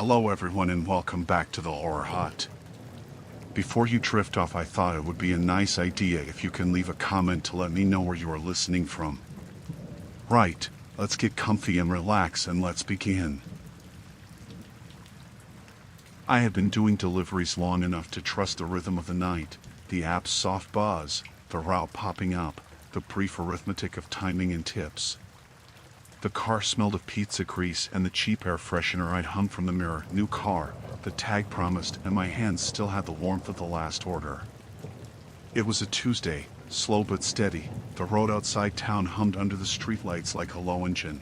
Hello everyone and welcome back to the Horror Hut. Before you drift off, I thought it would be a nice idea if you can leave a comment to let me know where you are listening from. Right, let's get comfy and relax and let's begin. I had been doing deliveries long enough to trust the rhythm of the night, the app's soft buzz, the route popping up, the brief arithmetic of timing and tips. The car smelled of pizza grease and the cheap air freshener I'd hung from the mirror. New car, the tag promised, and my hands still had the warmth of the last order. It was a Tuesday, slow but steady. The road outside town hummed under the streetlights like a low engine.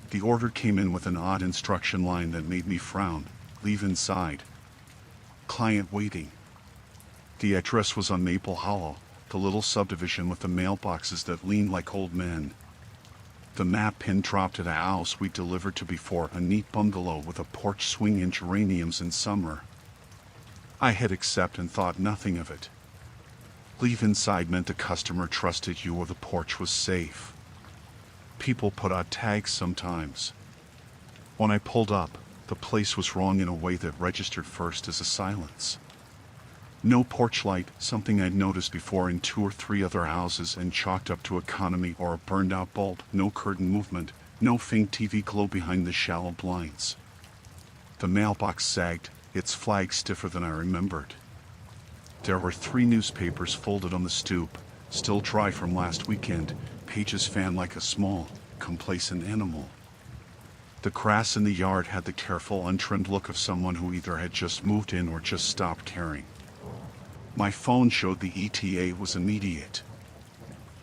The order came in with an odd instruction line that made me frown. Leave inside. Client waiting. The address was on Maple Hollow, the little subdivision with the mailboxes that leaned like old men. The map pin dropped at a house we delivered to before, a neat bungalow with a porch swinging geraniums in summer. I hit accept and thought nothing of it. Leave inside meant the customer trusted you or the porch was safe. People put out tags sometimes. When I pulled up, the place was wrong in a way that registered first as a silence. No porch light, something I'd noticed before in 2 or 3 other houses and chalked up to economy or a burned out bulb. No curtain movement, no faint TV glow behind the shallow blinds. The mailbox sagged, its flag stiffer than I remembered. There were 3 newspapers folded on the stoop, still dry from last weekend, pages fanned like a small, complacent animal. The grass in the yard had the careful, untrimmed look of someone who either had just moved in or just stopped caring. My phone showed the ETA was immediate.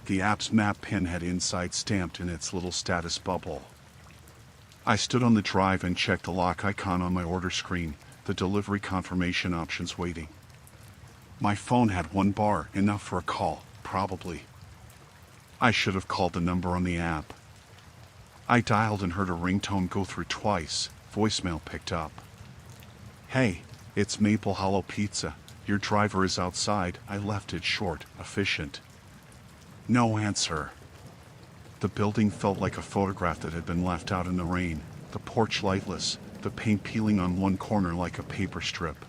The app's map pin had inside stamped in its little status bubble. I stood on the drive and checked the lock icon on my order screen, the delivery confirmation options waiting. My phone had 1 bar, enough for a call, probably. I should have called the number on the app. I dialed and heard a ringtone go through twice. Voicemail picked up. "Hey, it's Maple Hollow Pizza. Your driver is outside." I left it short, efficient. No answer. The building felt like a photograph that had been left out in the rain, the porch lightless, the paint peeling on one corner like a paper strip.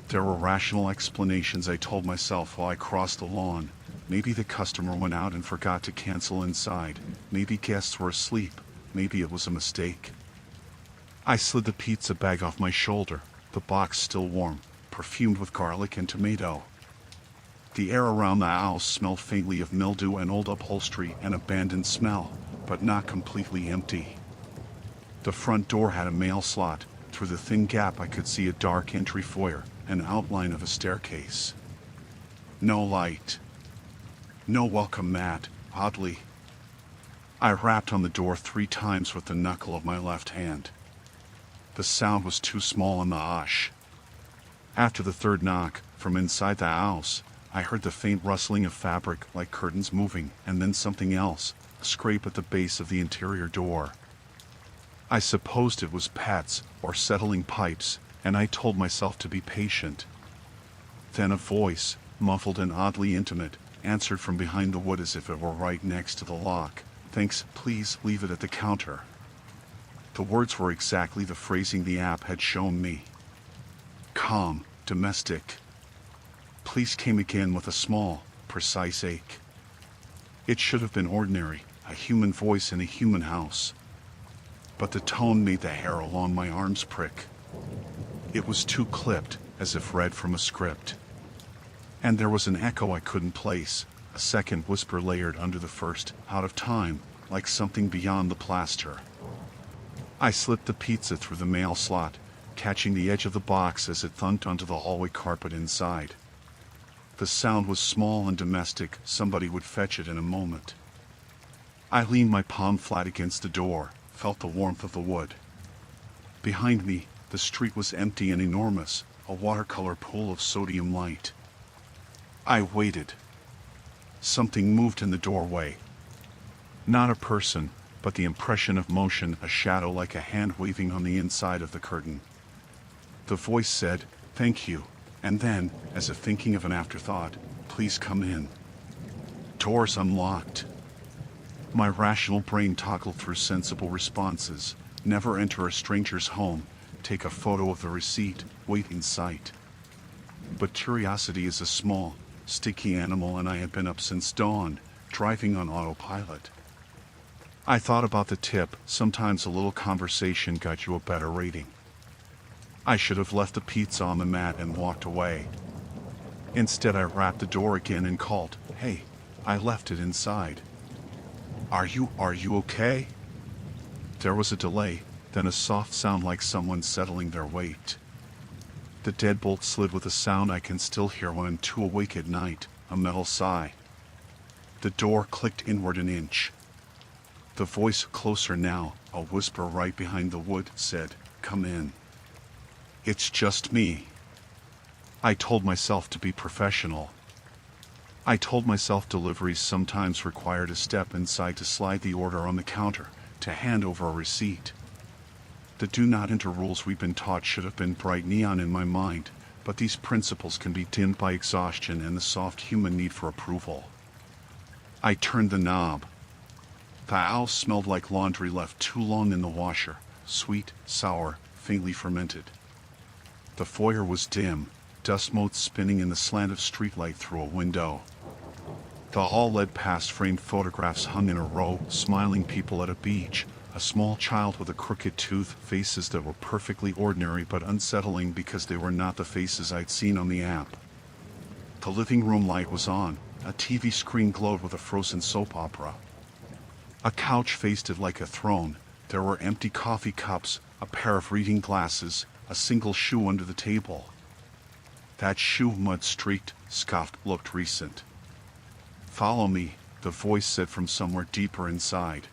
There were rational explanations I told myself while I crossed the lawn. Maybe the customer went out and forgot to cancel inside. Maybe guests were asleep. Maybe it was a mistake. I slid the pizza bag off my shoulder, the box still warm, perfumed with garlic and tomato. The air around the house smelled faintly of mildew and old upholstery, an abandoned smell, but not completely empty. The front door had a mail slot. Through the thin gap I could see a dark entry foyer, an outline of a staircase. No light. No welcome mat, oddly. I rapped on the door 3 times with the knuckle of my left hand. The sound was too small on the hush. After the 3rd knock, from inside the house, I heard the faint rustling of fabric like curtains moving, and then something else, a scrape at the base of the interior door. I supposed it was pets or settling pipes, and I told myself to be patient. Then a voice, muffled and oddly intimate, answered from behind the wood as if it were right next to the lock. "Thanks, please leave it at the counter." The words were exactly the phrasing the app had shown me. Calm, domestic. Please came again with a small, precise ache. It should have been ordinary, a human voice in a human house. But the tone made the hair along my arms prick. It was too clipped, as if read from a script. And there was an echo I couldn't place, a second whisper layered under the first, out of time, like something beyond the plaster. I slipped the pizza through the mail slot, catching the edge of the box as it thunked onto the hallway carpet inside. The sound was small and domestic, somebody would fetch it in a moment. I leaned my palm flat against the door, felt the warmth of the wood. Behind me, the street was empty and enormous, a watercolor pool of sodium light. I waited. Something moved in the doorway. Not a person, but the impression of motion, a shadow like a hand waving on the inside of the curtain. The voice said, "Thank you," and then, as if thinking of an afterthought, "Please come in." Doors unlocked. My rational brain toggled through sensible responses. Never enter a stranger's home. take a photo of the receipt, wait in sight. But curiosity is a small, sticky animal, and I had been up since dawn, driving on autopilot. I thought about the tip. Sometimes a little conversation got you a better rating. I should have left the pizza on the mat and walked away. Instead, I rapped the door again and called, "Hey, I left it inside. Are you okay?" There was a delay, then a soft sound like someone settling their weight. The deadbolt slid with a sound I can still hear when I'm too awake at night, a metal sigh. The door clicked inward an inch. The voice, closer now, a whisper right behind the wood, said, "Come in." "It's just me." I told myself to be professional. I told myself deliveries sometimes required a step inside to slide the order on the counter, to hand over a receipt. The do not enter rules we've been taught should have been bright neon in my mind, but these principles can be dimmed by exhaustion and the soft human need for approval. I turned the knob. The owl smelled like laundry left too long in the washer, sweet, sour, faintly fermented. The foyer was dim, dust motes spinning in the slant of streetlight through a window. The hall led past framed photographs hung in a row, smiling people at a beach, a small child with a crooked tooth, faces that were perfectly ordinary but unsettling because they were not the faces I'd seen on the app. The living room light was on, a TV screen glowed with a frozen soap opera. A couch faced it like a throne. There were empty coffee cups, a pair of reading glasses, a single shoe under the table. That shoe, mud-streaked, scuffed, looked recent. "Follow me," the voice said from somewhere deeper inside.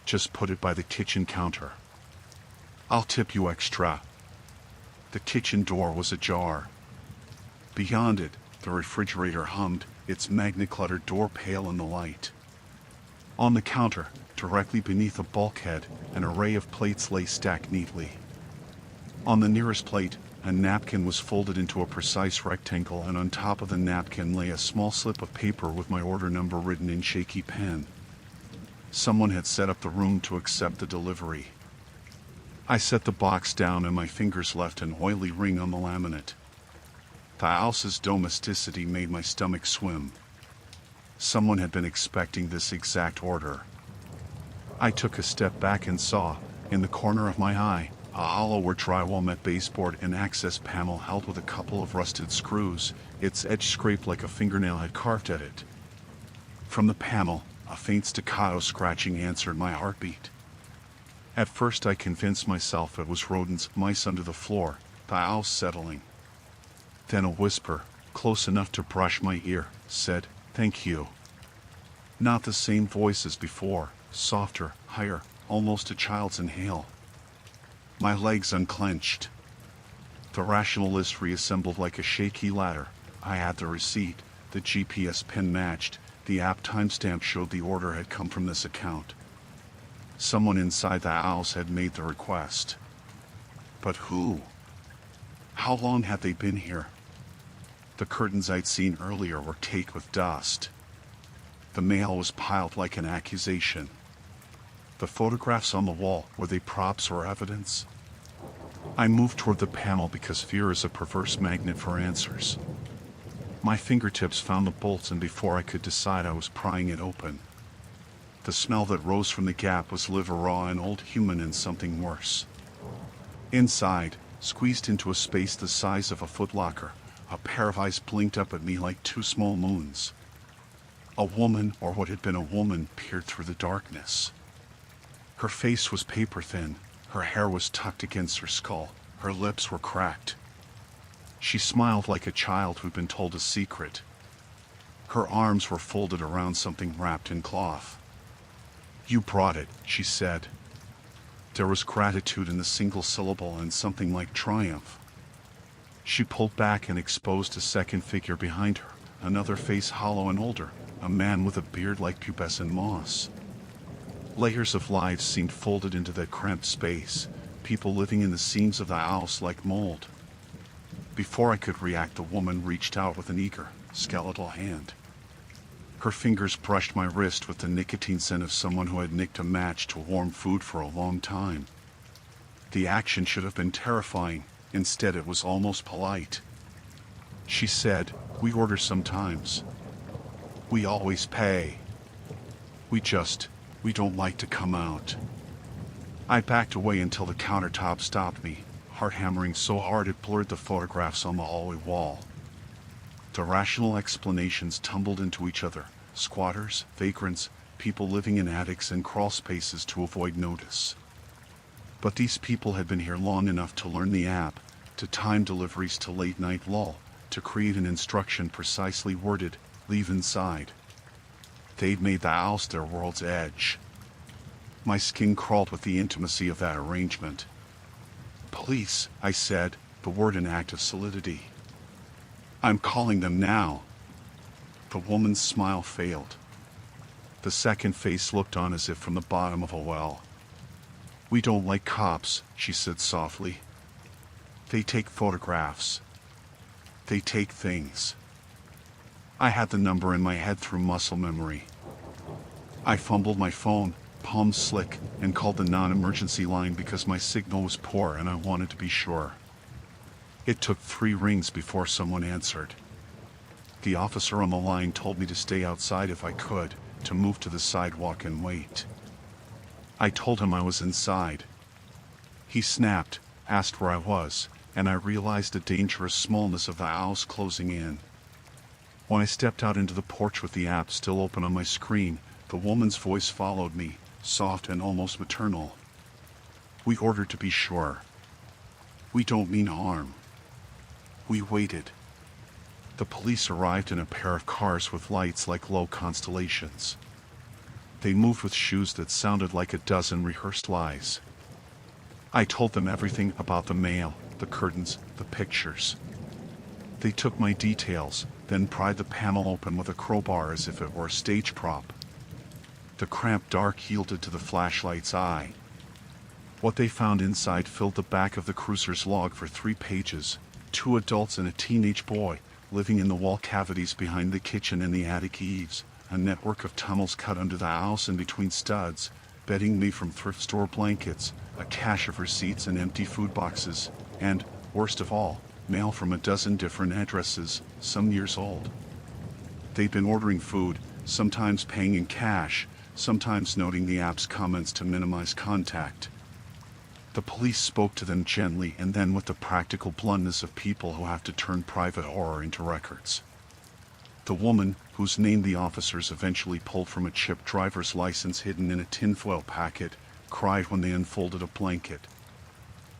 "Just put it by the kitchen counter. I'll tip you extra." The kitchen door was ajar. Beyond it, the refrigerator hummed, its magna-cluttered door pale in the light. On the counter, directly beneath a bulkhead, an array of plates lay stacked neatly. On the nearest plate, a napkin was folded into a precise rectangle, and on top of the napkin lay a small slip of paper with my order number written in shaky pen. Someone had set up the room to accept the delivery. I set the box down and my fingers left an oily ring on the laminate. The house's domesticity made my stomach swim. Someone had been expecting this exact order. I took a step back and saw, in the corner of my eye, a hollow where drywall met baseboard, an access panel held with a couple of rusted screws, its edge scraped like a fingernail had carved at it. From the panel, a faint staccato scratching answered my heartbeat. At first I convinced myself it was rodents, mice under the floor, the house settling. Then a whisper, close enough to brush my ear, said, "Thank you." Not the same voice as before, softer, higher, almost a child's inhale. My legs unclenched. The rational list reassembled like a shaky ladder. I had the receipt, the GPS pin matched, the app timestamp showed the order had come from this account. Someone inside the house had made the request. But who? How long had they been here? The curtains I'd seen earlier were caked with dust. The mail was piled like an accusation. The photographs on the wall, were they props or evidence? I moved toward the panel because fear is a perverse magnet for answers. My fingertips found the bolts, and before I could decide I was prying it open. The smell that rose from the gap was liver raw and old human and something worse. Inside, squeezed into a space the size of a footlocker, a pair of eyes blinked up at me like two small moons. A woman, or what had been a woman, peered through the darkness. Her face was paper thin, her hair was tucked against her skull, her lips were cracked. She smiled like a child who'd been told a secret. Her arms were folded around something wrapped in cloth. "You brought it," she said. There was gratitude in the single syllable and something like triumph. She pulled back and exposed a second figure behind her, another face hollow and older, a man with a beard like pubescent moss. Layers of lives seemed folded into that cramped space, people living in the seams of the house like mold. Before I could react, the woman reached out with an eager, skeletal hand. Her fingers brushed my wrist with the nicotine scent of someone who had nicked a match to warm food for a long time. The action should have been terrifying, instead it was almost polite. She said, "We order sometimes. We always pay. We don't like to come out." I backed away until the countertop stopped me, heart hammering so hard it blurred the photographs on the hallway wall. The rational explanations tumbled into each other: squatters, vagrants, people living in attics and crawl spaces to avoid notice. But these people had been here long enough to learn the app, to time deliveries to late night lull, to create an instruction precisely worded, "Leave inside." They'd made the house their world's edge. My skin crawled with the intimacy of that arrangement. "Police," I said, the word an act of solidity. "I'm calling them now." The woman's smile failed. The second face looked on as if from the bottom of a well. "We don't like cops," she said softly. "They take photographs. They take things." I had the number in my head through muscle memory. I fumbled my phone, palms slick, and called the non-emergency line because my signal was poor and I wanted to be sure. It took 3 rings before someone answered. The officer on the line told me to stay outside if I could, to move to the sidewalk and wait. I told him I was inside. He snapped, asked where I was, and I realized the dangerous smallness of the house closing in. When I stepped out into the porch with the app still open on my screen, the woman's voice followed me, soft and almost maternal. "We ordered to be sure. We don't mean harm." We waited. The police arrived in a pair of cars with lights like low constellations. They moved with shoes that sounded like a dozen rehearsed lies. I told them everything about the mail, the curtains, the pictures. They took my details, then pried the panel open with a crowbar as if it were a stage prop. The cramped dark yielded to the flashlight's eye. What they found inside filled the back of the cruiser's log for 3 pages: 2 adults and a teenage boy, living in the wall cavities behind the kitchen and the attic eaves, a network of tunnels cut under the house and between studs, bedding me from thrift store blankets, a cache of receipts and empty food boxes, and, worst of all, mail from a dozen different addresses, some years old. They'd been ordering food, sometimes paying in cash, sometimes noting the app's comments to minimize contact. The police spoke to them gently and then with the practical bluntness of people who have to turn private horror into records. The woman, whose name the officers eventually pulled from a chipped driver's license hidden in a tinfoil packet, cried when they unfolded a blanket.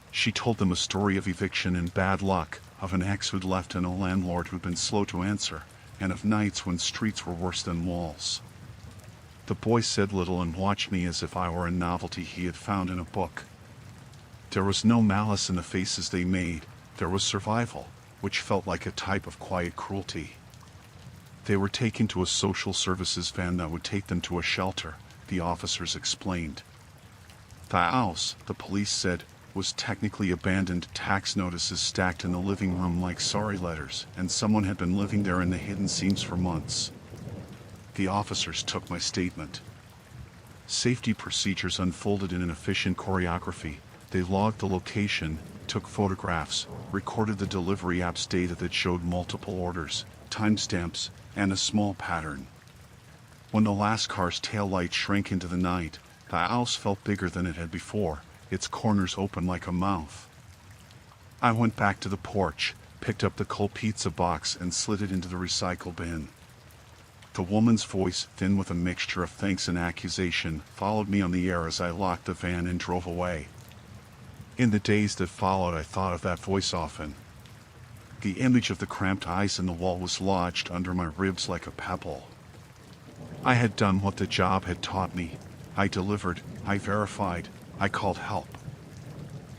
She told them a story of eviction and bad luck, of an ex who'd left and a landlord who'd been slow to answer, and of nights when streets were worse than walls. The boy said little and watched me as if I were a novelty he had found in a book. There was no malice in the faces they made, there was survival, which felt like a type of quiet cruelty. They were taken to a social services van that would take them to a shelter, the officers explained. The house, the police said, was technically abandoned, tax notices stacked in the living room like sorry letters, and someone had been living there in the hidden seams for months. The officers took my statement. Safety procedures unfolded in an efficient choreography. They logged the location, took photographs, recorded the delivery app's data that showed multiple orders, timestamps, and a small pattern. When the last car's taillight shrank into the night, the house felt bigger than it had before, its corners open like a mouth. I went back to the porch, picked up the cold pizza box and slid it into the recycle bin. The woman's voice, thin with a mixture of thanks and accusation, followed me on the air as I locked the van and drove away. In the days that followed, I thought of that voice often. The image of the cramped eyes in the wall was lodged under my ribs like a pebble. I had done what the job had taught me. I delivered, I verified, I called help.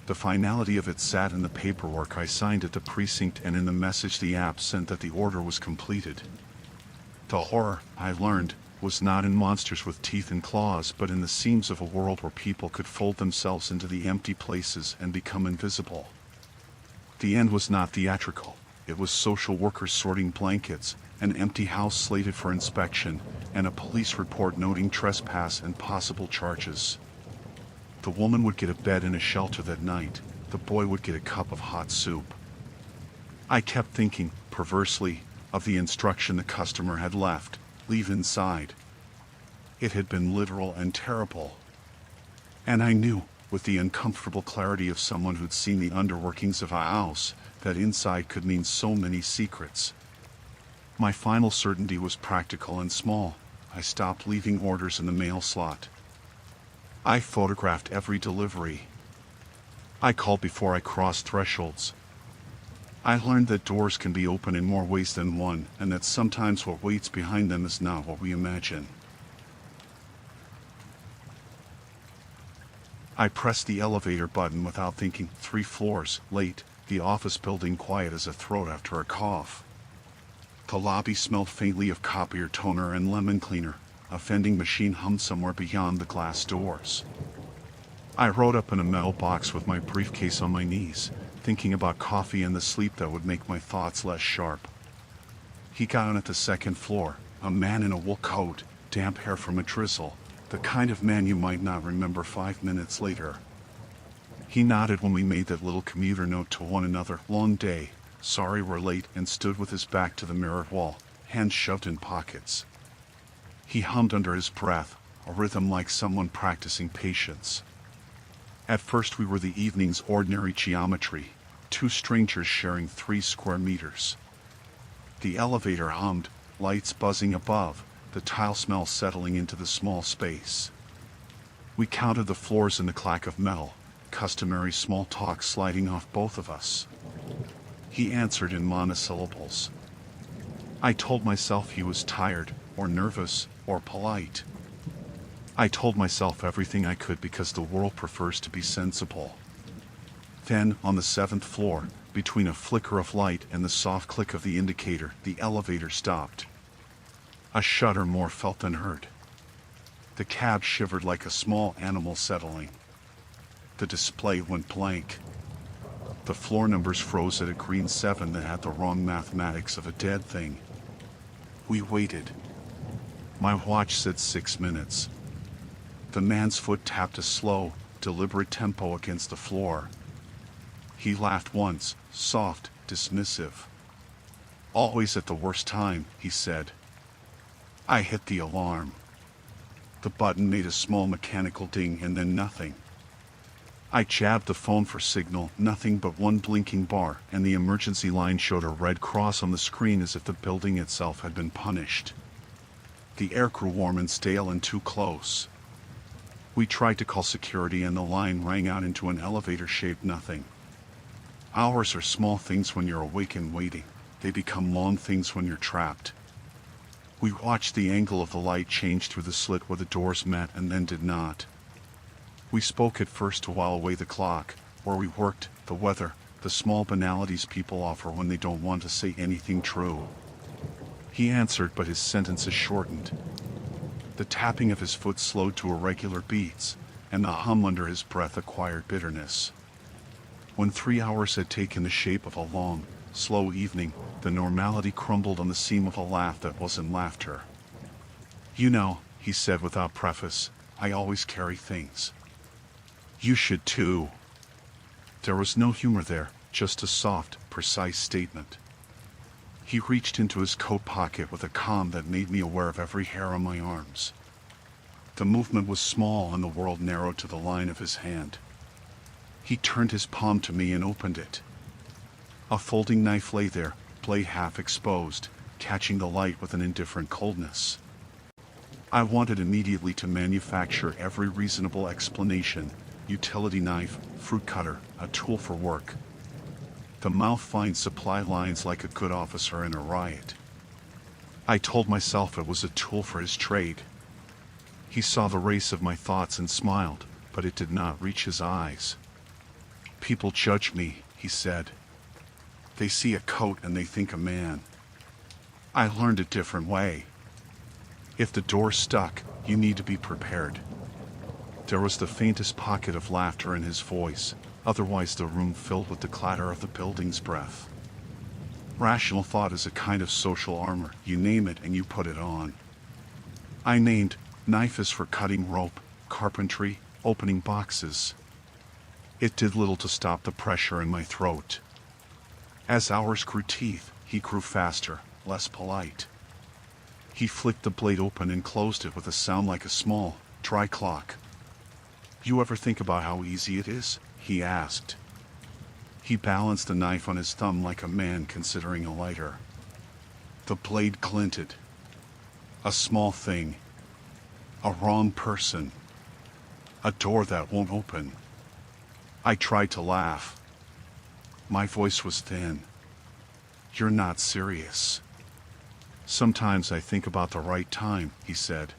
The finality of it sat in the paperwork I signed at the precinct and in the message the app sent that the order was completed. The horror, I learned, was not in monsters with teeth and claws, but in the seams of a world where people could fold themselves into the empty places and become invisible. The end was not theatrical. It was social workers sorting blankets, an empty house slated for inspection, and a police report noting trespass and possible charges. The woman would get a bed and a shelter that night. The boy would get a cup of hot soup. I kept thinking, perversely, of the instruction the customer had left: leave inside. It had been literal and terrible. And I knew, with the uncomfortable clarity of someone who'd seen the underworkings of a house, that inside could mean so many secrets. My final certainty was practical and small. I stopped leaving orders in the mail slot. I photographed every delivery. I called before I crossed thresholds. I learned that doors can be open in more ways than one, and that sometimes what waits behind them is not what we imagine. I pressed the elevator button without thinking. 3 floors, late, the office building quiet as a throat after a cough. The lobby smelled faintly of copier toner and lemon cleaner. A vending machine hummed somewhere beyond the glass doors. I rode up in a metal box with my briefcase on my knees, thinking about coffee and the sleep that would make my thoughts less sharp. He got on at the 2nd floor, a man in a wool coat, damp hair from a drizzle, the kind of man you might not remember 5 minutes later. He nodded when we made that little commuter note to one another: long day, sorry we're late, and stood with his back to the mirrored wall, hands shoved in pockets. He hummed under his breath, a rhythm like someone practicing patience. At first we were the evening's ordinary geometry, 2 strangers sharing 3 square meters. The elevator hummed, lights buzzing above, the tile smell settling into the small space. We counted the floors in the clack of metal, customary small talk sliding off both of us. He answered in monosyllables. I told myself he was tired, or nervous, or polite. I told myself everything I could because the world prefers to be sensible. Then, on the 7th floor, between a flicker of light and the soft click of the indicator, the elevator stopped. A shudder more felt than heard. The cab shivered like a small animal settling. The display went blank. The floor numbers froze at a green 7 that had the wrong mathematics of a dead thing. We waited. My watch said 6 minutes. The man's foot tapped a slow, deliberate tempo against the floor. He laughed once, soft, dismissive. Always at the worst time, he said. I hit the alarm. The button made a small mechanical ding and then nothing. I jabbed the phone for signal, nothing but one blinking bar, and the emergency line showed a red cross on the screen as if the building itself had been punished. The air grew warm and stale and too close. We tried to call security and the line rang out into an elevator-shaped nothing. Hours are small things when you're awake and waiting. They become long things when you're trapped. We watched the angle of the light change through the slit where the doors met and then did not. We spoke at first to while away the clock, where we worked, the weather, the small banalities people offer when they don't want to say anything true. He answered, but his sentences shortened. The tapping of his foot slowed to irregular beats, and the hum under his breath acquired bitterness. When 3 hours had taken the shape of a long, slow evening, the normality crumbled on the seam of a laugh that wasn't laughter. You know, he said without preface, I always carry things. You should too. There was no humor there, just a soft, precise statement. He reached into his coat pocket with a calm that made me aware of every hair on my arms. The movement was small and the world narrowed to the line of his hand. He turned his palm to me and opened it. A folding knife lay there, blade half exposed, catching the light with an indifferent coldness. I wanted immediately to manufacture every reasonable explanation: utility knife, fruit cutter, a tool for work. The mouth finds supply lines like a good officer in a riot. I told myself it was a tool for his trade. He saw the race of my thoughts and smiled, but it did not reach his eyes. People judge me, he said. They see a coat and they think a man. I learned a different way. If the door stuck, you need to be prepared. There was the faintest pocket of laughter in his voice, otherwise the room filled with the clatter of the building's breath. Rational thought is a kind of social armor. You name it and you put it on. I named: knife is for cutting rope, carpentry, opening boxes. It did little to stop the pressure in my throat. As hours grew teeth, he grew faster, less polite. He flicked the blade open and closed it with a sound like a small, dry clock. "You ever think about how easy it is?" he asked. He balanced the knife on his thumb like a man considering a lighter. The blade glinted. A small thing. A wrong person. A door that won't open. I tried to laugh. My voice was thin. "You're not serious." "Sometimes I think about the right time," he said.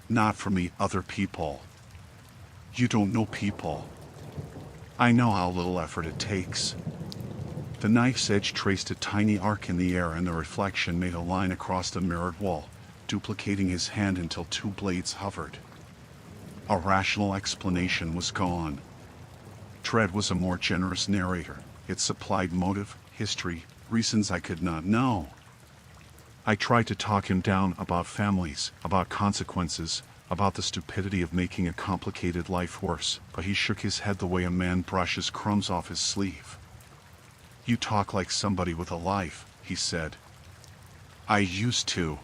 "Not for me, other people." "You don't know people." "I know how little effort it takes." The knife's edge traced a tiny arc in the air, and the reflection made a line across the mirrored wall, duplicating his hand until two blades hovered. A rational explanation was gone. Tread was a more generous narrator. It supplied motive, history, reasons I could not know. I tried to talk him down about families, about consequences, about the stupidity of making a complicated life worse, but he shook his head the way a man brushes crumbs off his sleeve. "You talk like somebody with a life," he said. "I used to."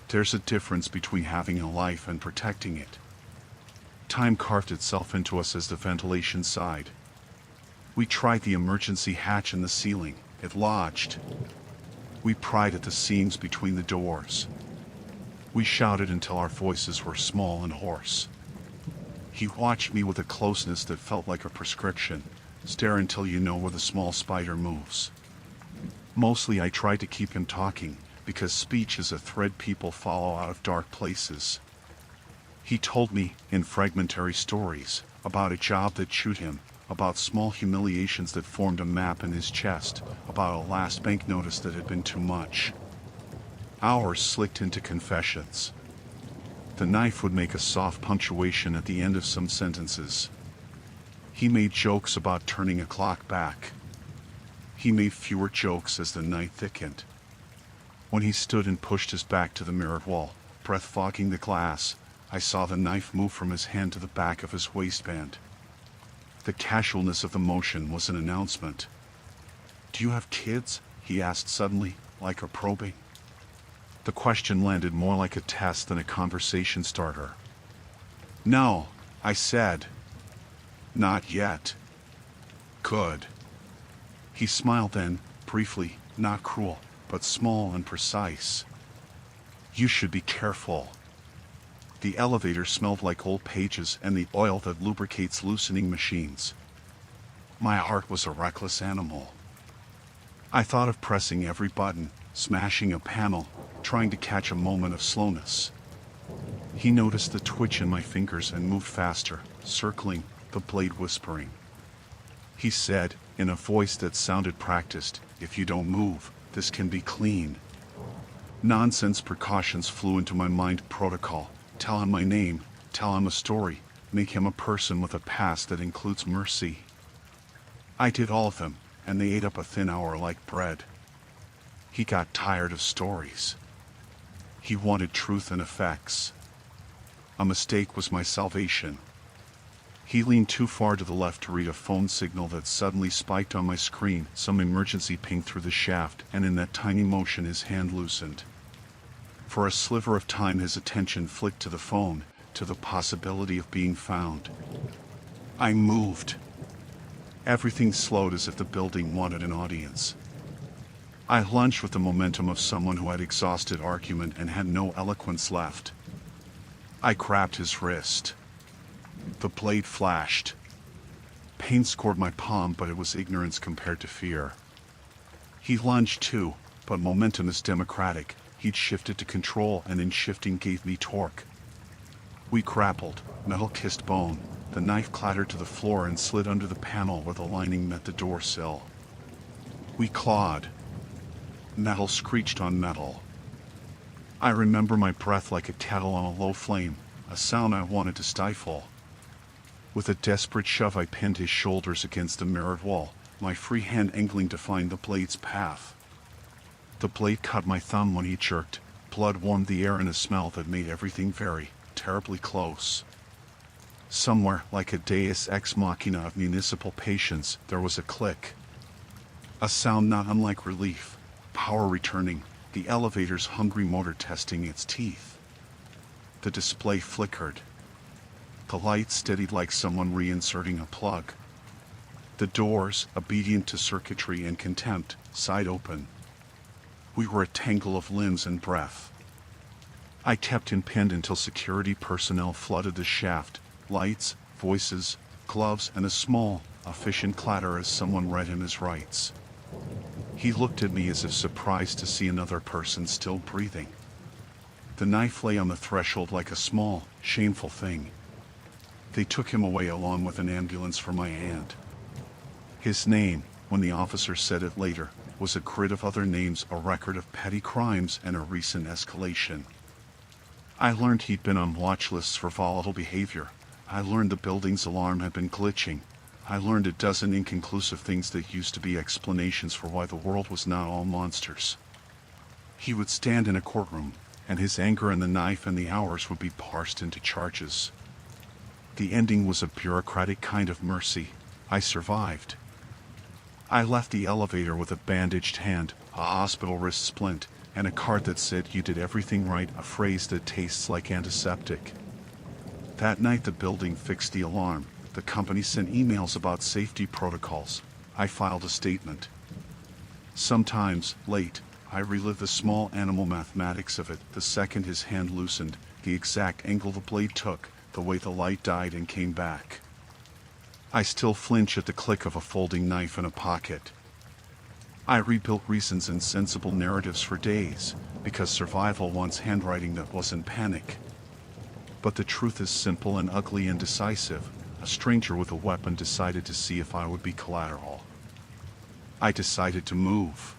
"There's a difference between having a life and protecting it." Time carved itself into us as the ventilation sighed. We tried the emergency hatch in the ceiling. It lodged. We pried at the seams between the doors. We shouted until our voices were small and hoarse. He watched me with a closeness that felt like a prescription. Stare until you know where the small spider moves. Mostly I tried to keep him talking, because speech is a thread people follow out of dark places. He told me, in fragmentary stories, about a job that chewed him, about small humiliations that formed a map in his chest, about a last bank notice that had been too much. Hours slicked into confessions. The knife would make a soft punctuation at the end of some sentences. He made jokes about turning a clock back. He made fewer jokes as the night thickened. When he stood and pushed his back to the mirrored wall, breath fogging the glass, I saw the knife move from his hand to the back of his waistband. The casualness of the motion was an announcement. "Do you have kids?" he asked suddenly, like a probing. The question landed more like a test than a conversation starter. "No," I said. "Not yet." "Good." He smiled then, briefly, not cruel, but small and precise. "You should be careful." The elevator smelled like old pages and the oil that lubricates loosening machines. My heart was a reckless animal. I thought of pressing every button, smashing a panel, trying to catch a moment of slowness. He noticed the twitch in my fingers and moved faster, circling, the blade whispering. He said, in a voice that sounded practiced, "If you don't move, this can be clean." Nonsense precautions flew into my mind. Protocol. Tell him my name, tell him a story, make him a person with a past that includes mercy. I did all of them, and they ate up a thin hour like bread. He got tired of stories. He wanted truth and effects. A mistake was my salvation. He leaned too far to the left to read a phone signal that suddenly spiked on my screen. Some emergency pinged through the shaft, and in that tiny motion his hand loosened. For a sliver of time his attention flicked to the phone, to the possibility of being found. I moved. Everything slowed as if the building wanted an audience. I lunged with the momentum of someone who had exhausted argument and had no eloquence left. I grabbed his wrist. The blade flashed. Pain scored my palm, but it was ignorance compared to fear. He lunged too, but momentum is democratic. He'd shifted to control, and in shifting gave me torque. We grappled, metal kissed bone. The knife clattered to the floor and slid under the panel where the lining met the door sill. We clawed. Metal screeched on metal. I remember my breath like a kettle on a low flame, a sound I wanted to stifle. With a desperate shove I pinned his shoulders against the mirrored wall, my free hand angling to find the blade's path. The blade cut my thumb when he jerked. Blood warmed the air in a smell that made everything very, terribly close. Somewhere, like a deus ex machina of municipal patience, there was a click. A sound not unlike relief, power returning, the elevator's hungry motor testing its teeth. The display flickered. The light steadied like someone reinserting a plug. The doors, obedient to circuitry and contempt, sighed open. We were a tangle of limbs and breath. I kept pinned until security personnel flooded the shaft, lights, voices, gloves, and a small, efficient clatter as someone read him his rights. He looked at me as if surprised to see another person still breathing. The knife lay on the threshold like a small, shameful thing. They took him away along with an ambulance for my aunt. His name, when the officer said it later, was a grid of other names, a record of petty crimes and a recent escalation. I learned he'd been on watch lists for volatile behavior. I learned the building's alarm had been glitching. I learned a dozen inconclusive things that used to be explanations for why the world was not all monsters. He would stand in a courtroom, and his anger and the knife and the hours would be parsed into charges. The ending was a bureaucratic kind of mercy. I survived. I left the elevator with a bandaged hand, a hospital wrist splint, and a card that said "You did everything right," a phrase that tastes like antiseptic. That night the building fixed the alarm. The company sent emails about safety protocols. I filed a statement. Sometimes, late, I relive the small animal mathematics of it, the second his hand loosened, the exact angle the blade took, the way the light died and came back. I still flinch at the click of a folding knife in a pocket. I rebuilt reasons and sensible narratives for days, because survival wants handwriting that wasn't panic. But the truth is simple and ugly and decisive. A stranger with a weapon decided to see if I would be collateral. I decided to move.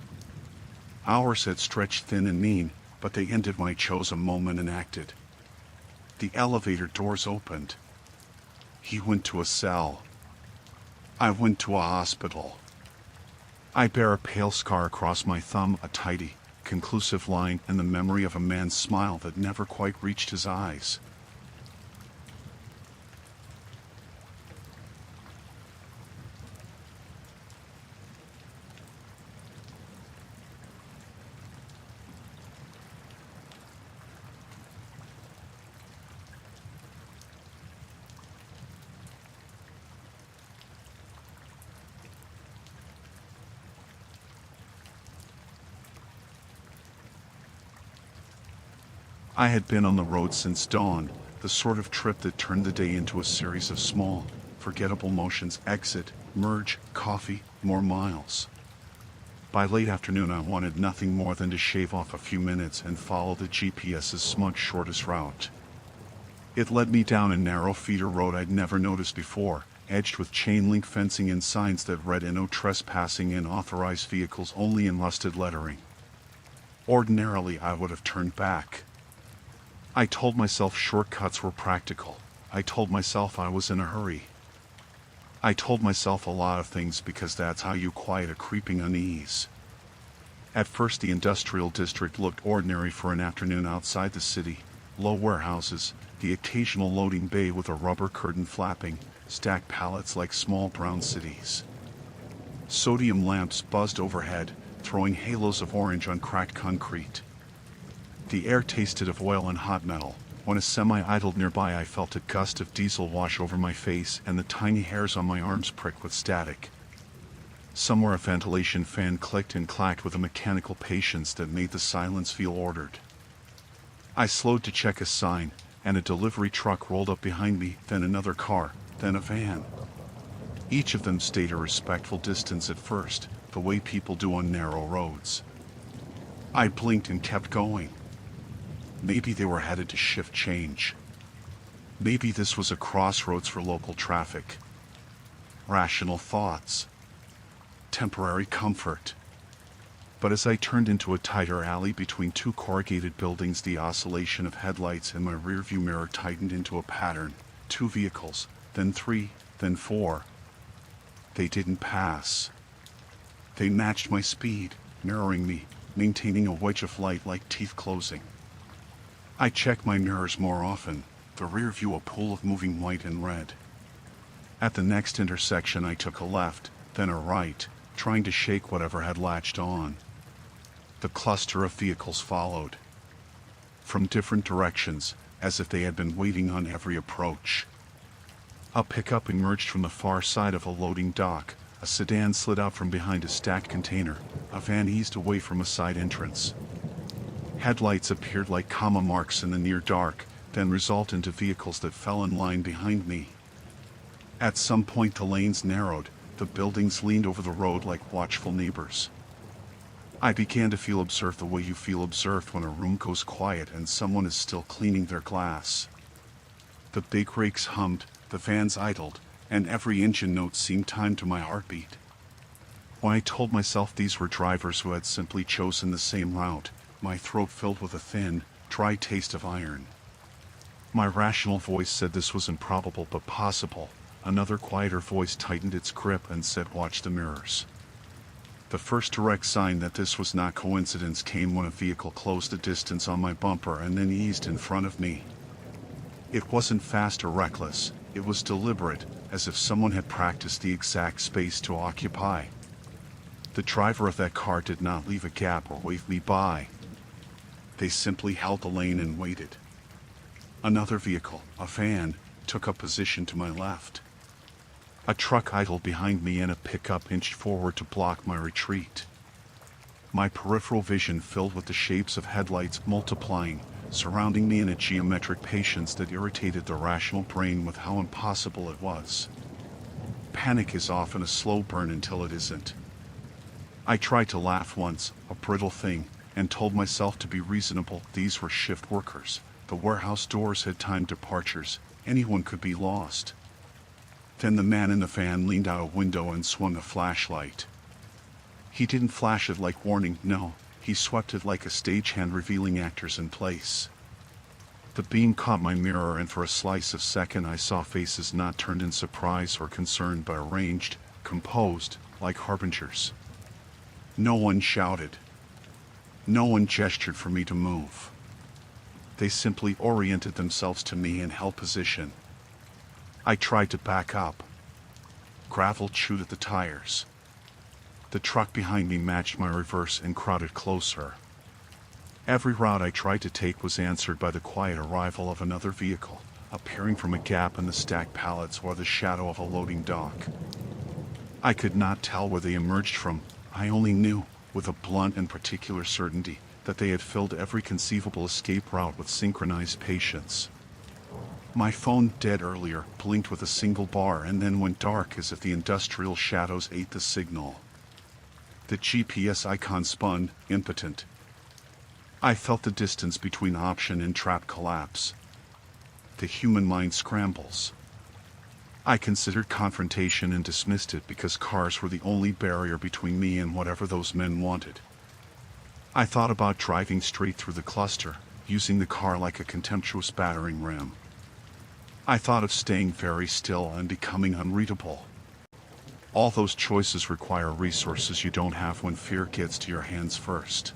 Hours had stretched thin and mean, but they ended when I chose a moment and acted. The elevator doors opened. He went to a cell. I went to a hospital. I bear a pale scar across my thumb, a tidy, conclusive line, and the memory of a man's smile that never quite reached his eyes. I had been on the road since dawn, the sort of trip that turned the day into a series of small, forgettable motions: exit, merge, coffee, more miles. By late afternoon I wanted nothing more than to shave off a few minutes and follow the GPS's smudged shortest route. It led me down a narrow feeder road I'd never noticed before, edged with chain-link fencing and signs that read "No trespassing and authorized vehicles only" in rusted lettering. Ordinarily I would have turned back. I told myself shortcuts were practical. I told myself I was in a hurry. I told myself a lot of things because that's how you quiet a creeping unease. At first the industrial district looked ordinary for an afternoon outside the city. Low warehouses, the occasional loading bay with a rubber curtain flapping, stacked pallets like small brown cities. Sodium lamps buzzed overhead, throwing halos of orange on cracked concrete. The air tasted of oil and hot metal. When a semi idled nearby I felt a gust of diesel wash over my face and the tiny hairs on my arms prick with static. Somewhere a ventilation fan clicked and clacked with a mechanical patience that made the silence feel ordered. I slowed to check a sign, and a delivery truck rolled up behind me, then another car, then a van. Each of them stayed a respectful distance at first, the way people do on narrow roads. I blinked and kept going. Maybe they were headed to shift change. Maybe this was a crossroads for local traffic. Rational thoughts. Temporary comfort. But as I turned into a tighter alley between two corrugated buildings, the oscillation of headlights in my rearview mirror tightened into a pattern. 2 vehicles, then 3, then 4. They didn't pass. They matched my speed, mirroring me, maintaining a wedge of light like teeth closing. I checked my mirrors more often. the rear view a pool of moving white and red. At the next intersection I took a left, then a right, trying to shake whatever had latched on. The cluster of vehicles followed. From different directions, as if they had been waiting on every approach. A pickup emerged from the far side of a loading dock, a sedan slid out from behind a stacked container, a van eased away from a side entrance. Headlights appeared like comma marks in the near dark, then resolved into vehicles that fell in line behind me. At some point the lanes narrowed, the buildings leaned over the road like watchful neighbors. I began to feel observed the way you feel observed when a room goes quiet and someone is still cleaning their glass. The big rakes hummed, the vans idled, and every engine note seemed timed to my heartbeat. When I told myself these were drivers who had simply chosen the same route, my throat filled with a thin, dry taste of iron. My rational voice said this was improbable but possible. Another quieter voice tightened its grip and said, "Watch the mirrors." The first direct sign that this was not coincidence came when a vehicle closed the distance on my bumper and then eased in front of me. It wasn't fast or reckless, it was deliberate, as if someone had practiced the exact space to occupy. The driver of that car did not leave a gap or wave me by. They simply held the lane and waited. Another vehicle, a van, took up position to my left. A truck idled behind me and a pickup inched forward to block my retreat. My peripheral vision filled with the shapes of headlights multiplying, surrounding me in a geometric patience that irritated the rational brain with how impossible it was. Panic is often a slow burn until it isn't. I tried to laugh once, a brittle thing, and told myself to be reasonable. These were shift workers. The warehouse doors had timed departures. Anyone could be lost. Then the man in the van leaned out a window and swung a flashlight. He didn't flash it like warning, no, he swept it like a stagehand revealing actors in place. The beam caught my mirror and for a slice of second I saw faces not turned in surprise or concern but arranged, composed, like harbingers. No one shouted. No one gestured for me to move. They simply oriented themselves to me and held position. I tried to back up. Gravel chewed at the tires. The truck behind me matched my reverse and crowded closer. Every route I tried to take was answered by the quiet arrival of another vehicle, appearing from a gap in the stacked pallets or the shadow of a loading dock. I could not tell where they emerged from. I only knew, with a blunt and particular certainty, that they had filled every conceivable escape route with synchronized patience. My phone, dead earlier, blinked with a single bar and then went dark as if the industrial shadows ate the signal. The GPS icon spun, impotent. I felt the distance between option and trap collapse. The human mind scrambles. I considered confrontation and dismissed it because cars were the only barrier between me and whatever those men wanted. I thought about driving straight through the cluster, using the car like a contemptuous battering ram. I thought of staying very still and becoming unreadable. All those choices require resources you don't have when fear gets to your hands first.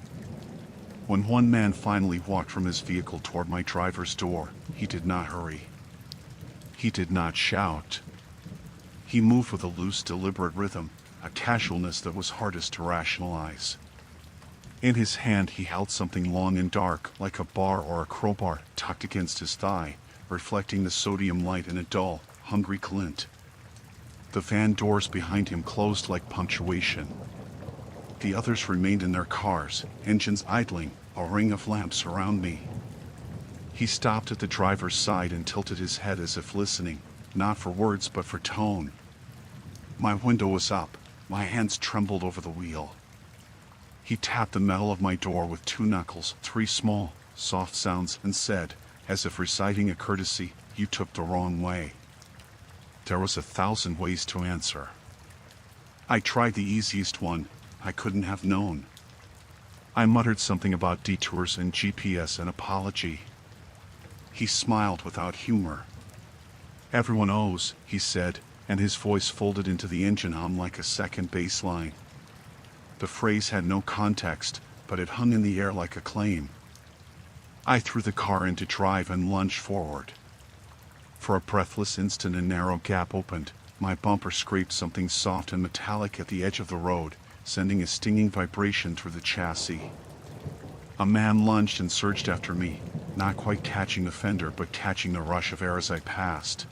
When one man finally walked from his vehicle toward my driver's door, he did not hurry. He did not shout. He moved with a loose, deliberate rhythm, a casualness that was hardest to rationalize. In his hand he held something long and dark, like a bar or a crowbar, tucked against his thigh, reflecting the sodium light in a dull, hungry glint. The van doors behind him closed like punctuation. The others remained in their cars, engines idling, a ring of lamps around me. He stopped at the driver's side and tilted his head as if listening, not for words but for tone. My window was up, my hands trembled over the wheel. He tapped the metal of my door with 2 knuckles, 3 small, soft sounds, and said, as if reciting a courtesy, "You took the wrong way." There was 1,000 ways to answer. I tried the easiest one. I couldn't have known. I muttered something about detours and GPS and apology. He smiled without humor. "Everyone owes," he said, and his voice folded into the engine hum like a second bass line. The phrase had no context, but it hung in the air like a claim. I threw the car into drive and lunged forward. For a breathless instant a narrow gap opened. My bumper scraped something soft and metallic at the edge of the road, sending a stinging vibration through the chassis. A man lunged and surged after me, not quite catching the fender but catching the rush of air as I passed.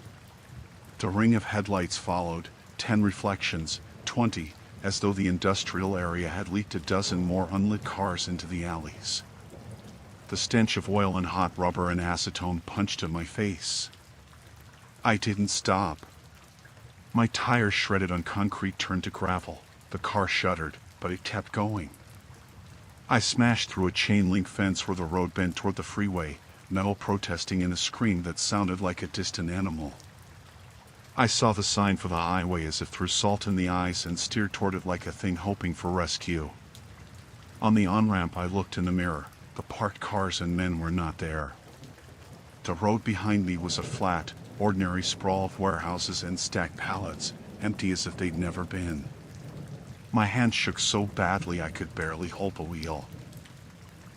The ring of headlights followed, 10 reflections, 20, as though the industrial area had leaked a dozen more unlit cars into the alleys. The stench of oil and hot rubber and acetone punched at my face. I didn't stop. My tires shredded on concrete turned to gravel. The car shuddered, but it kept going. I smashed through a chain-link fence where the road bent toward the freeway, metal protesting in a scream that sounded like a distant animal. I saw the sign for the highway as if through salt in the eyes and steered toward it like a thing hoping for rescue. On the on-ramp I looked in the mirror. The parked cars and men were not there. The road behind me was a flat, ordinary sprawl of warehouses and stacked pallets, empty as if they'd never been. My hands shook so badly I could barely hold the wheel.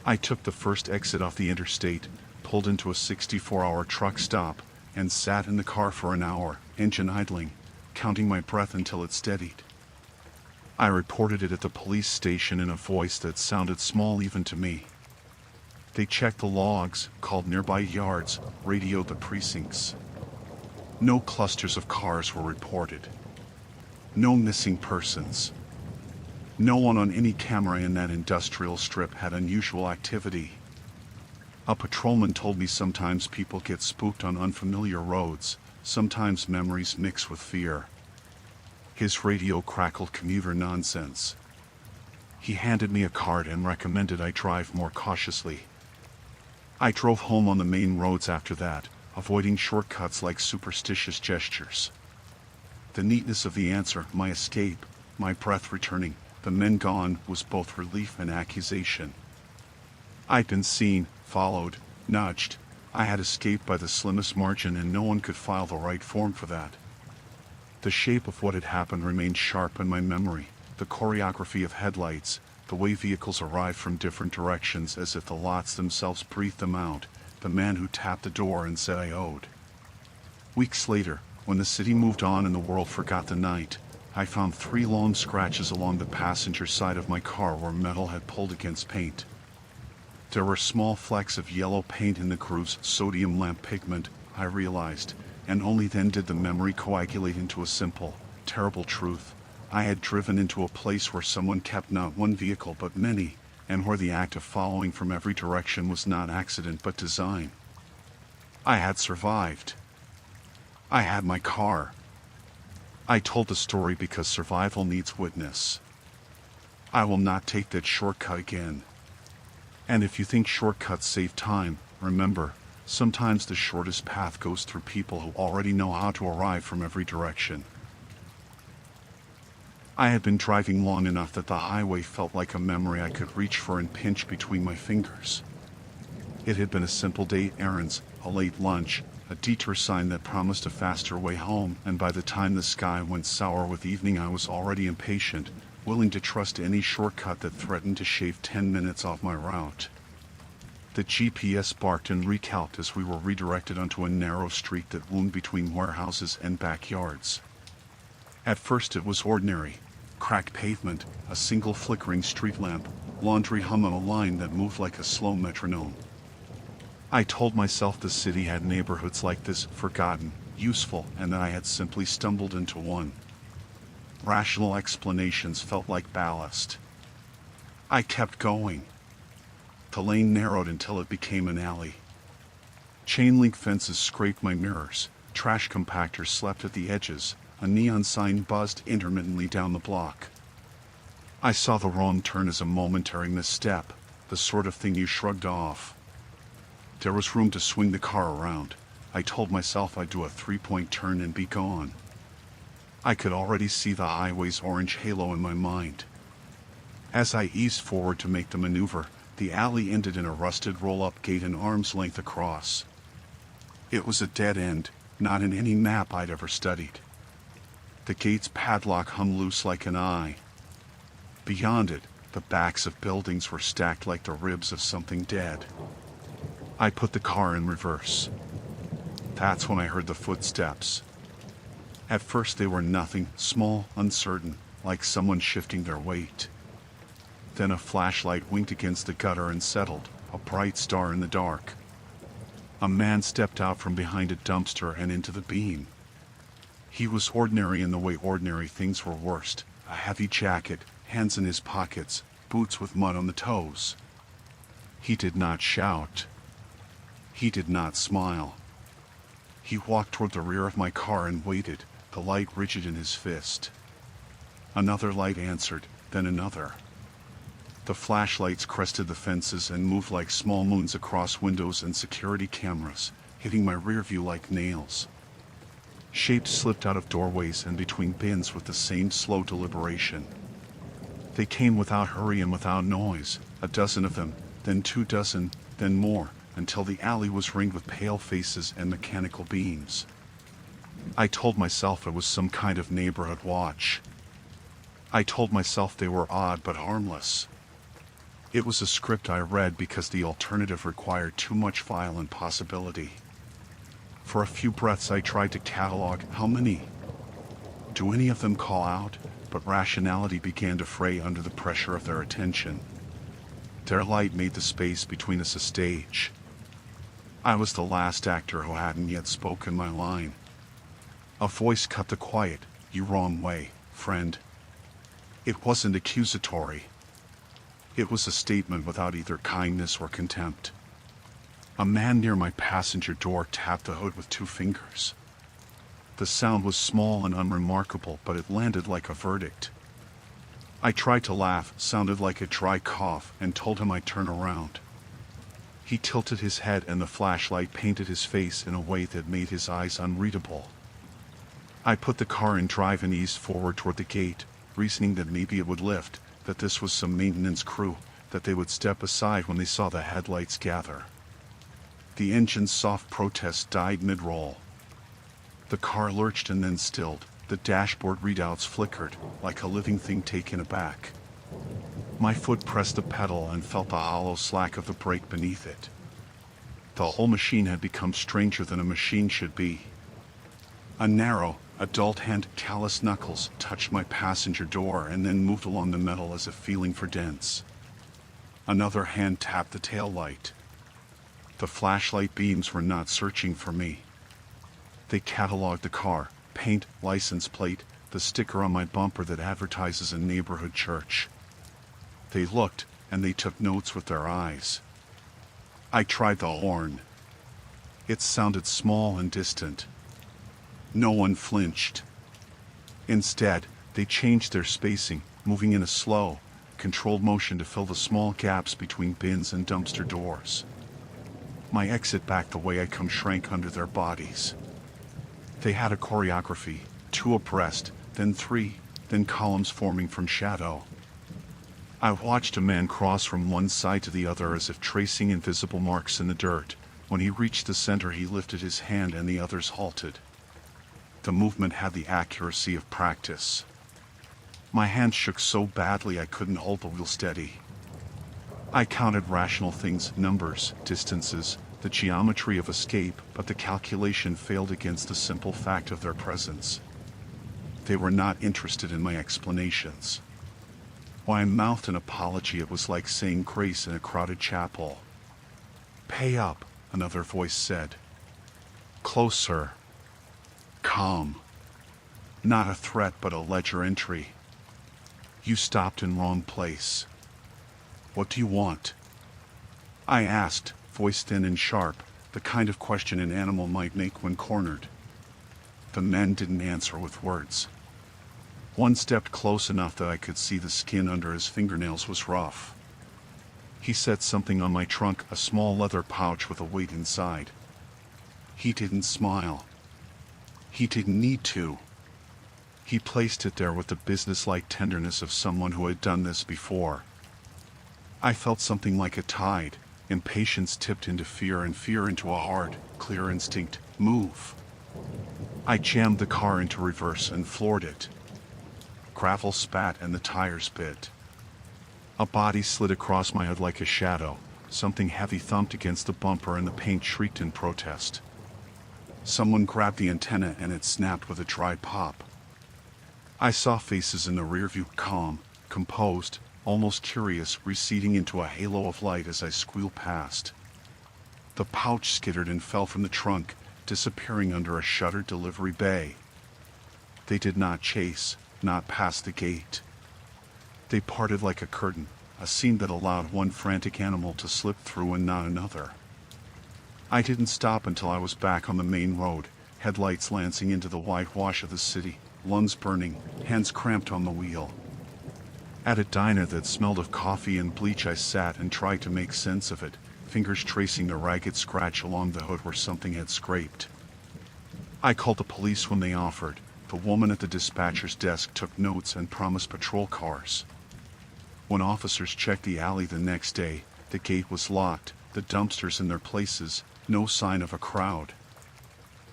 I took the first exit off the interstate, pulled into a 64-hour truck stop, and sat in the car for an hour, engine idling, counting my breath until it steadied. I reported it at the police station in a voice that sounded small even to me. They checked the logs, called nearby yards, radioed the precincts. No clusters of cars were reported. No missing persons. No one on any camera in that industrial strip had unusual activity. A patrolman told me sometimes people get spooked on unfamiliar roads, sometimes memories mix with fear. His radio crackled commuter nonsense. He handed me a card and recommended I drive more cautiously. I drove home on the main roads after that, avoiding shortcuts like superstitious gestures. The neatness of the answer, my escape, my breath returning, the men gone, was both relief and accusation. I'd been seen, followed, nudged. I had escaped by the slimmest margin and no one could file the right form for that. The shape of what had happened remained sharp in my memory, the choreography of headlights, the way vehicles arrived from different directions as if the lots themselves breathed them out, the man who tapped the door and said I owed. Weeks later, when the city moved on and the world forgot the night, I found 3 long scratches along the passenger side of my car where metal had pulled against paint. There were small flecks of yellow paint in the groove's sodium lamp pigment, I realized, and only then did the memory coagulate into a simple, terrible truth. I had driven into a place where someone kept not one vehicle but many, and where the act of following from every direction was not accident but design. I had survived. I had my car. I told the story because survival needs witness. I will not take that shortcut again. And if you think shortcuts save time, remember, sometimes the shortest path goes through people who already know how to arrive from every direction. I had been driving long enough that the highway felt like a memory I could reach for and pinch between my fingers. It had been a simple day, errands, a late lunch, a detour sign that promised a faster way home, and by the time the sky went sour with evening I was already impatient, willing to trust any shortcut that threatened to shave 10 minutes off my route. The GPS barked and recalced as we were redirected onto a narrow street that loomed between warehouses and backyards. At first it was ordinary. Cracked pavement, a single flickering street lamp, laundry hum on a line that moved like a slow metronome. I told myself the city had neighborhoods like this, forgotten, useful, and that I had simply stumbled into one. Rational explanations felt like ballast. I kept going. The lane narrowed until it became an alley. Chain-link fences scraped my mirrors, trash compactors slept at the edges, a neon sign buzzed intermittently down the block. I saw the wrong turn as a momentary misstep, the sort of thing you shrugged off. There was room to swing the car around. I told myself I'd do a 3-point turn and be gone. I could already see the highway's orange halo in my mind. As I eased forward to make the maneuver, the alley ended in a rusted roll-up gate an arm's length across. It was a dead end, not in any map I'd ever studied. The gate's padlock hung loose like an eye. Beyond it, the backs of buildings were stacked like the ribs of something dead. I put the car in reverse. That's when I heard the footsteps. At first they were nothing, small, uncertain, like someone shifting their weight. Then a flashlight winked against the gutter and settled, a bright star in the dark. A man stepped out from behind a dumpster and into the beam. He was ordinary in the way ordinary things were worst. A heavy jacket, hands in his pockets, boots with mud on the toes. He did not shout. He did not smile. He walked toward the rear of my car and waited, the light rigid in his fist. Another light answered, then another. The flashlights crested the fences and moved like small moons across windows and security cameras, hitting my rear view like nails. Shapes slipped out of doorways and between bins with the same slow deliberation. They came without hurry and without noise, a dozen of them, then 2 dozen, then more, until the alley was ringed with pale faces and mechanical beams. I told myself it was some kind of neighborhood watch. I told myself they were odd but harmless. It was a script I read because the alternative required too much violent possibility. For a few breaths I tried to catalog how many. Do any of them call out? But rationality began to fray under the pressure of their attention. Their light made the space between us a stage. I was the last actor who hadn't yet spoken my line. A voice cut the quiet. "You wrong way, friend." It wasn't accusatory. It was a statement without either kindness or contempt. A man near my passenger door tapped the hood with 2 fingers. The sound was small and unremarkable, but it landed like a verdict. I tried to laugh, sounded like a dry cough, and told him I'd turn around. He tilted his head and the flashlight painted his face in a way that made his eyes unreadable. I put the car in drive and eased forward toward the gate, reasoning that maybe it would lift, that this was some maintenance crew, that they would step aside when they saw the headlights gather. The engine's soft protest died mid-roll. The car lurched and then stilled. The dashboard readouts flickered, like a living thing taken aback. My foot pressed the pedal and felt the hollow slack of the brake beneath it. The whole machine had become stranger than a machine should be. A narrow, adult hand, calloused knuckles, touched my passenger door and then moved along the metal as if feeling for dents. Another hand tapped the tail light. The flashlight beams were not searching for me. They cataloged the car, paint, license plate, the sticker on my bumper that advertises a neighborhood church. They looked, and they took notes with their eyes. I tried the horn. It sounded small and distant. No one flinched. Instead, they changed their spacing, moving in a slow, controlled motion to fill the small gaps between bins and dumpster doors. My exit back the way I come shrank under their bodies. They had a choreography, 2 abreast, then 3, then columns forming from shadow. I watched a man cross from one side to the other as if tracing invisible marks in the dirt. When he reached the center, he lifted his hand and the others halted. The movement had the accuracy of practice. My hand shook so badly I couldn't hold the wheel steady. I counted rational things, numbers, distances, the geometry of escape, but the calculation failed against the simple fact of their presence. They were not interested in my explanations. When I mouthed an apology, it was like saying grace in a crowded chapel. "Pay up," another voice said. Closer. Calm. Not a threat, but a ledger entry. "You stopped in wrong place. What do you want?" I asked, voice thin and sharp, the kind of question an animal might make when cornered. The men didn't answer with words. One stepped close enough that I could see the skin under his fingernails was rough. He set something on my trunk, a small leather pouch with a weight inside. He didn't smile. He didn't need to. He placed it there with the businesslike tenderness of someone who had done this before. I felt something like a tide. Impatience tipped into fear and fear into a hard, clear instinct. Move. I jammed the car into reverse and floored it. Gravel spat and the tires bit. A body slid across my head like a shadow. Something heavy thumped against the bumper and the paint shrieked in protest. Someone grabbed the antenna and it snapped with a dry pop. I saw faces in the rearview, calm, composed, almost curious, receding into a halo of light as I squealed past. The pouch skittered and fell from the trunk, disappearing under a shuttered delivery bay. They did not chase, not past the gate. They parted like a curtain, a scene that allowed one frantic animal to slip through and not another. I didn't stop until I was back on the main road, headlights lancing into the whitewash of the city, lungs burning, hands cramped on the wheel. At a diner that smelled of coffee and bleach, I sat and tried to make sense of it, fingers tracing the ragged scratch along the hood where something had scraped. I called the police when they offered. The woman at the dispatcher's desk took notes and promised patrol cars. When officers checked the alley the next day, the gate was locked, the dumpsters in their places, no sign of a crowd.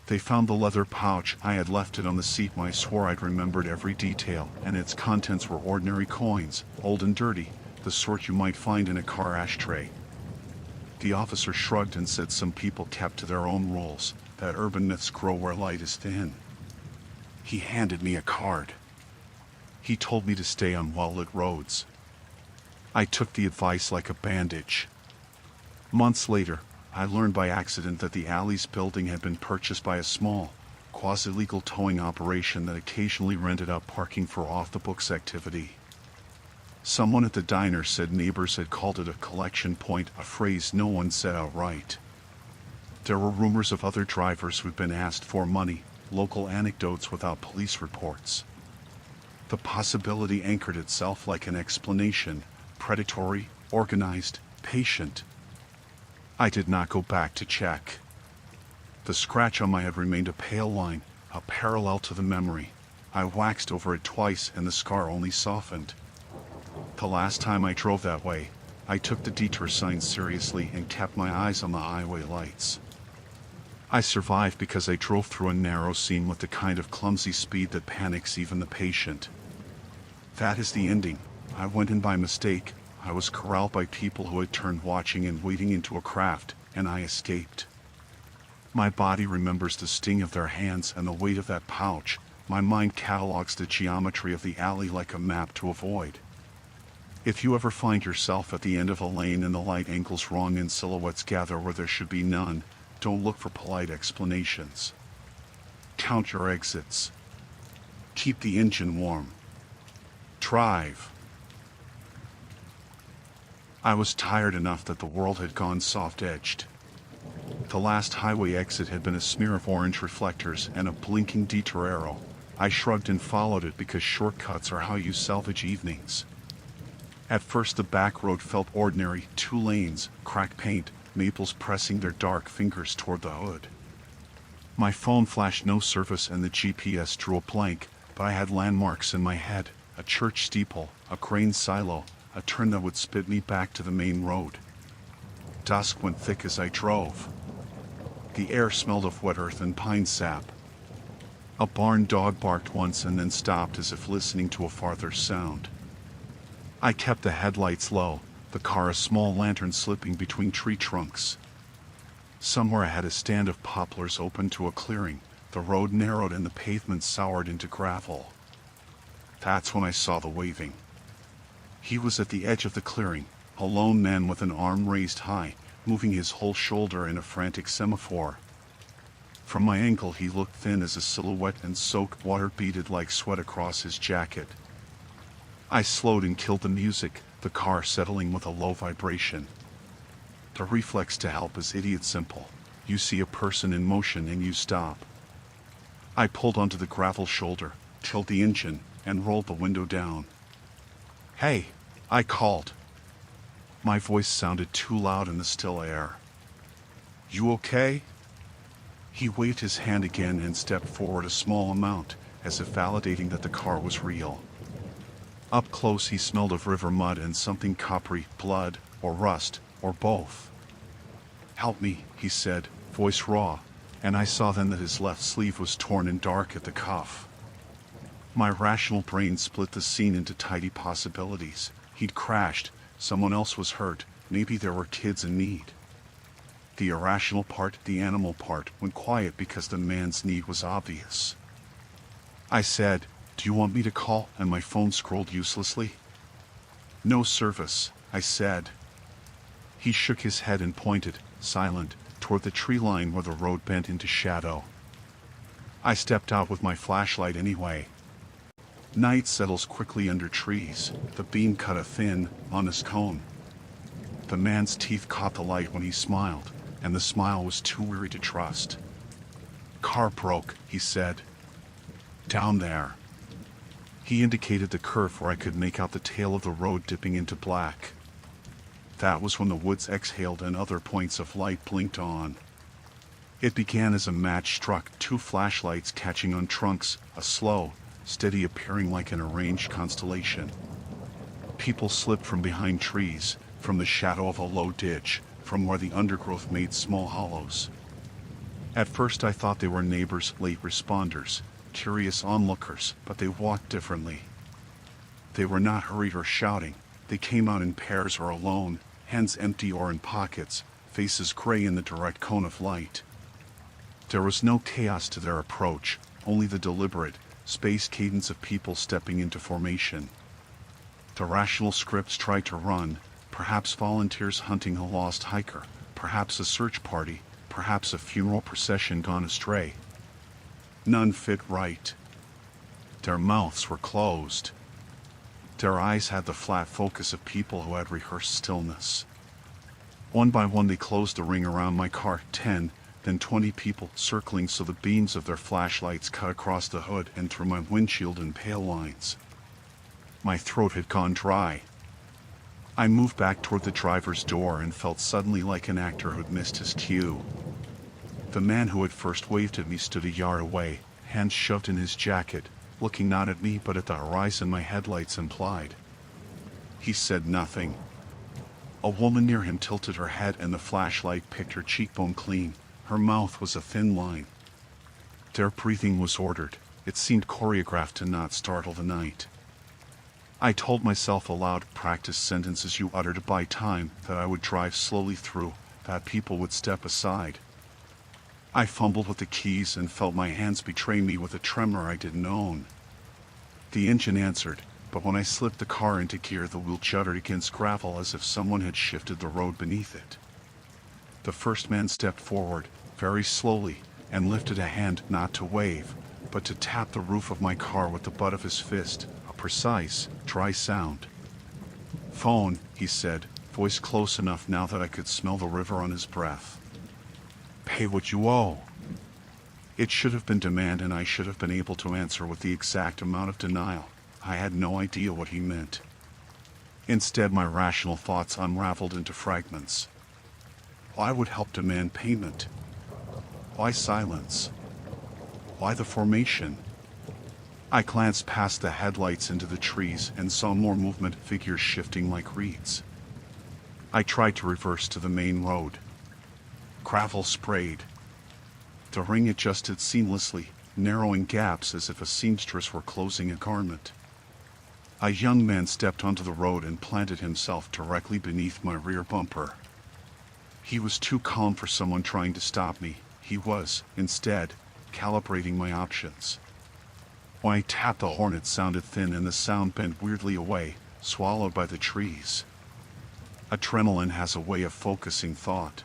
They found the leather pouch. I had left it on the seat when I swore I'd remembered every detail, and its contents were ordinary coins, old and dirty, the sort you might find in a car ashtray. The officer shrugged and said some people kept to their own rules, that urban myths grow where light is thin. He handed me a card. He told me to stay on well-lit roads. I took the advice like a bandage. Months later, I learned by accident that the alley's building had been purchased by a small, quasi-legal towing operation that occasionally rented out parking for off-the-books activity. Someone at the diner said neighbors had called it a collection point, a phrase no one said outright. There were rumors of other drivers who'd been asked for money, local anecdotes without police reports. The possibility anchored itself like an explanation, predatory, organized, patient. I did not go back to check. The scratch on my head remained a pale line, a parallel to the memory. I waxed over it twice and the scar only softened. The last time I drove that way, I took the detour signs seriously and kept my eyes on the highway lights. I survived because I drove through a narrow seam with the kind of clumsy speed that panics even the patient. That is the ending. I went in by mistake. I was corralled by people who had turned watching and waiting into a craft, and I escaped. My body remembers the sting of their hands and the weight of that pouch. My mind catalogs the geometry of the alley like a map to avoid. If you ever find yourself at the end of a lane and the light angles wrong and silhouettes gather where there should be none, don't look for polite explanations. Count your exits. Keep the engine warm. Drive. I was tired enough that the world had gone soft-edged. The last highway exit had been a smear of orange reflectors and a blinking detour arrow. I shrugged and followed it because shortcuts are how you salvage evenings. At first the back road felt ordinary, 2 lanes, cracked paint, maples pressing their dark fingers toward the hood. My phone flashed no service and the GPS drew a blank, but I had landmarks in my head, a church steeple, a grain silo, a turn that would spit me back to the main road. Dusk went thick as I drove. The air smelled of wet earth and pine sap. A barn dog barked once and then stopped as if listening to a farther sound. I kept the headlights low, the car a small lantern slipping between tree trunks. Somewhere ahead a stand of poplars opened to a clearing. The road narrowed and the pavement soured into gravel. That's when I saw the waving. He was at the edge of the clearing, a lone man with an arm raised high, moving his whole shoulder in a frantic semaphore. From my ankle he looked thin as a silhouette and soaked water beaded like sweat across his jacket. I slowed and killed the music, the car settling with a low vibration. The reflex to help is idiot simple. You see a person in motion and you stop. I pulled onto the gravel shoulder, killed the engine, and rolled the window down. "Hey," I called. My voice sounded too loud in the still air. "You okay?" He waved his hand again and stepped forward a small amount, as if validating that the car was real. Up close he smelled of river mud and something coppery, blood, or rust, or both. "Help me," he said, voice raw, and I saw then that his left sleeve was torn and dark at the cuff. My rational brain split the scene into tidy possibilities. He'd crashed, someone else was hurt, maybe there were kids in need. The irrational part, the animal part, went quiet because the man's need was obvious. I said, "Do you want me to call?" and my phone scrolled uselessly. "No service," I said. He shook his head and pointed, silent, toward the tree line where the road bent into shadow. I stepped out with my flashlight anyway. Night settles quickly under trees. The beam cut a thin, honest cone. The man's teeth caught the light when he smiled, and the smile was too weary to trust. "Car broke," he said. "Down there." He indicated the curve where I could make out the tail of the road dipping into black. That was when the woods exhaled and other points of light blinked on. It began as a match struck, two flashlights catching on trunks, a slow, steady appearing like an arranged constellation. People slipped from behind trees, from the shadow of a low ditch, from where the undergrowth made small hollows. At first I thought they were neighbors, late responders, curious onlookers, but they walked differently. They were not hurried or shouting. They came out in pairs or alone, hands empty or in pockets, faces gray in the direct cone of light. There was no chaos to their approach, only the deliberate, spaced cadence of people stepping into formation. The rational scripts tried to run, perhaps volunteers hunting a lost hiker, perhaps a search party, perhaps a funeral procession gone astray. None fit right. Their mouths were closed. Their eyes had the flat focus of people who had rehearsed stillness. One by one they closed the ring around my car, 10, then 20 people circling so the beams of their flashlights cut across the hood and through my windshield in pale lines. My throat had gone dry. I moved back toward the driver's door and felt suddenly like an actor who'd missed his cue. The man who had first waved at me stood a yard away, hands shoved in his jacket, looking not at me but at the horizon my headlights implied. He said nothing. A woman near him tilted her head and the flashlight picked her cheekbone clean. Her mouth was a thin line. Their breathing was ordered. It seemed choreographed to not startle the night. I told myself aloud, practice sentences you utter to buy time, that I would drive slowly through, that people would step aside. I fumbled with the keys and felt my hands betray me with a tremor I didn't own. The engine answered, but when I slipped the car into gear the wheel juddered against gravel as if someone had shifted the road beneath it. The first man stepped forward, very slowly, and lifted a hand not to wave, but to tap the roof of my car with the butt of his fist, a precise, dry sound. "Phone," he said, voice close enough now that I could smell the river on his breath. "Pay what you owe." It should have been demand and I should have been able to answer with the exact amount of denial. I had no idea what he meant. Instead my rational thoughts unraveled into fragments. Why would help demand payment? Why silence? Why the formation? I glanced past the headlights into the trees and saw more movement, figures shifting like reeds. I tried to reverse to the main road. Gravel sprayed. The ring adjusted seamlessly, narrowing gaps as if a seamstress were closing a garment. A young man stepped onto the road and planted himself directly beneath my rear bumper. He was too calm for someone trying to stop me. He was, instead, calibrating my options. When I tapped the horn it sounded thin and the sound bent weirdly away, swallowed by the trees. Adrenaline has a way of focusing thought.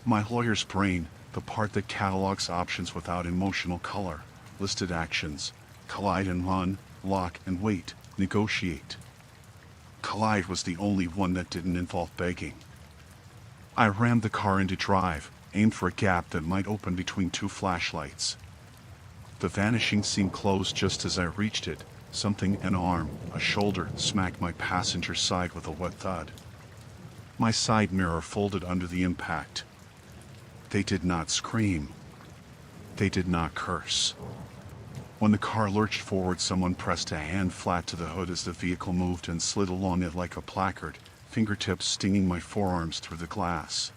My lawyer's brain, the part that catalogs options without emotional color, listed actions: collide and run, lock and wait, negotiate. Collide was the only one that didn't involve begging. I rammed the car into drive, aimed for a gap that might open between two flashlights. The Vanishings seemed closed just as I reached it. Something, an arm, a shoulder, smacked my passenger's side with a wet thud. My side mirror folded under the impact. They did not scream. They did not curse. When the car lurched forward, someone pressed a hand flat to the hood as the vehicle moved and slid along it like a placard, fingertips stinging my forearms through the glass.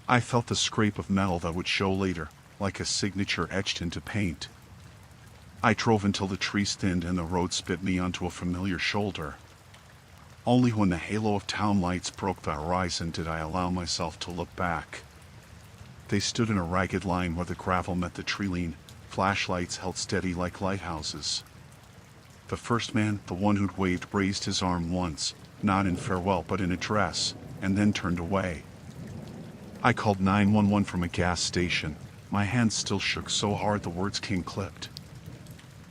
I felt the scrape of metal that would show later, like a signature etched into paint. I drove until the trees thinned and the road spit me onto a familiar shoulder. Only when the halo of town lights broke the horizon did I allow myself to look back. They stood in a ragged line where the gravel met the treeline, flashlights held steady like lighthouses. The first man, the one who'd waved, raised his arm once, not in farewell but in address, and then turned away. I called 911 from a gas station. My hands still shook so hard the words came clipped.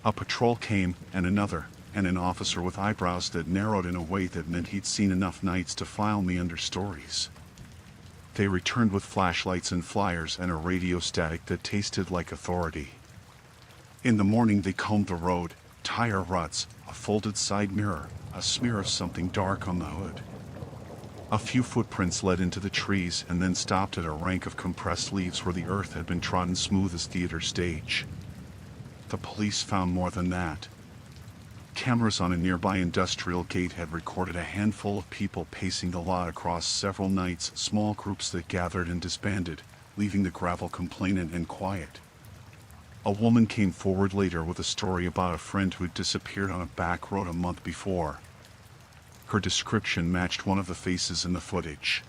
A patrol came, and another, and an officer with eyebrows that narrowed in a way that meant he'd seen enough nights to file me under stories. They returned with flashlights and flyers and a radio static that tasted like authority. In the morning they combed the road, tire ruts, a folded side mirror, a smear of something dark on the hood. A few footprints led into the trees and then stopped at a rank of compressed leaves where the earth had been trodden smooth as theater stage. The police found more than that. Cameras on a nearby industrial gate had recorded a handful of people pacing the lot across several nights, small groups that gathered and disbanded, leaving the gravel complainant and quiet. A woman came forward later with a story about a friend who had disappeared on a back road a month before. Her description matched one of the faces in the footage.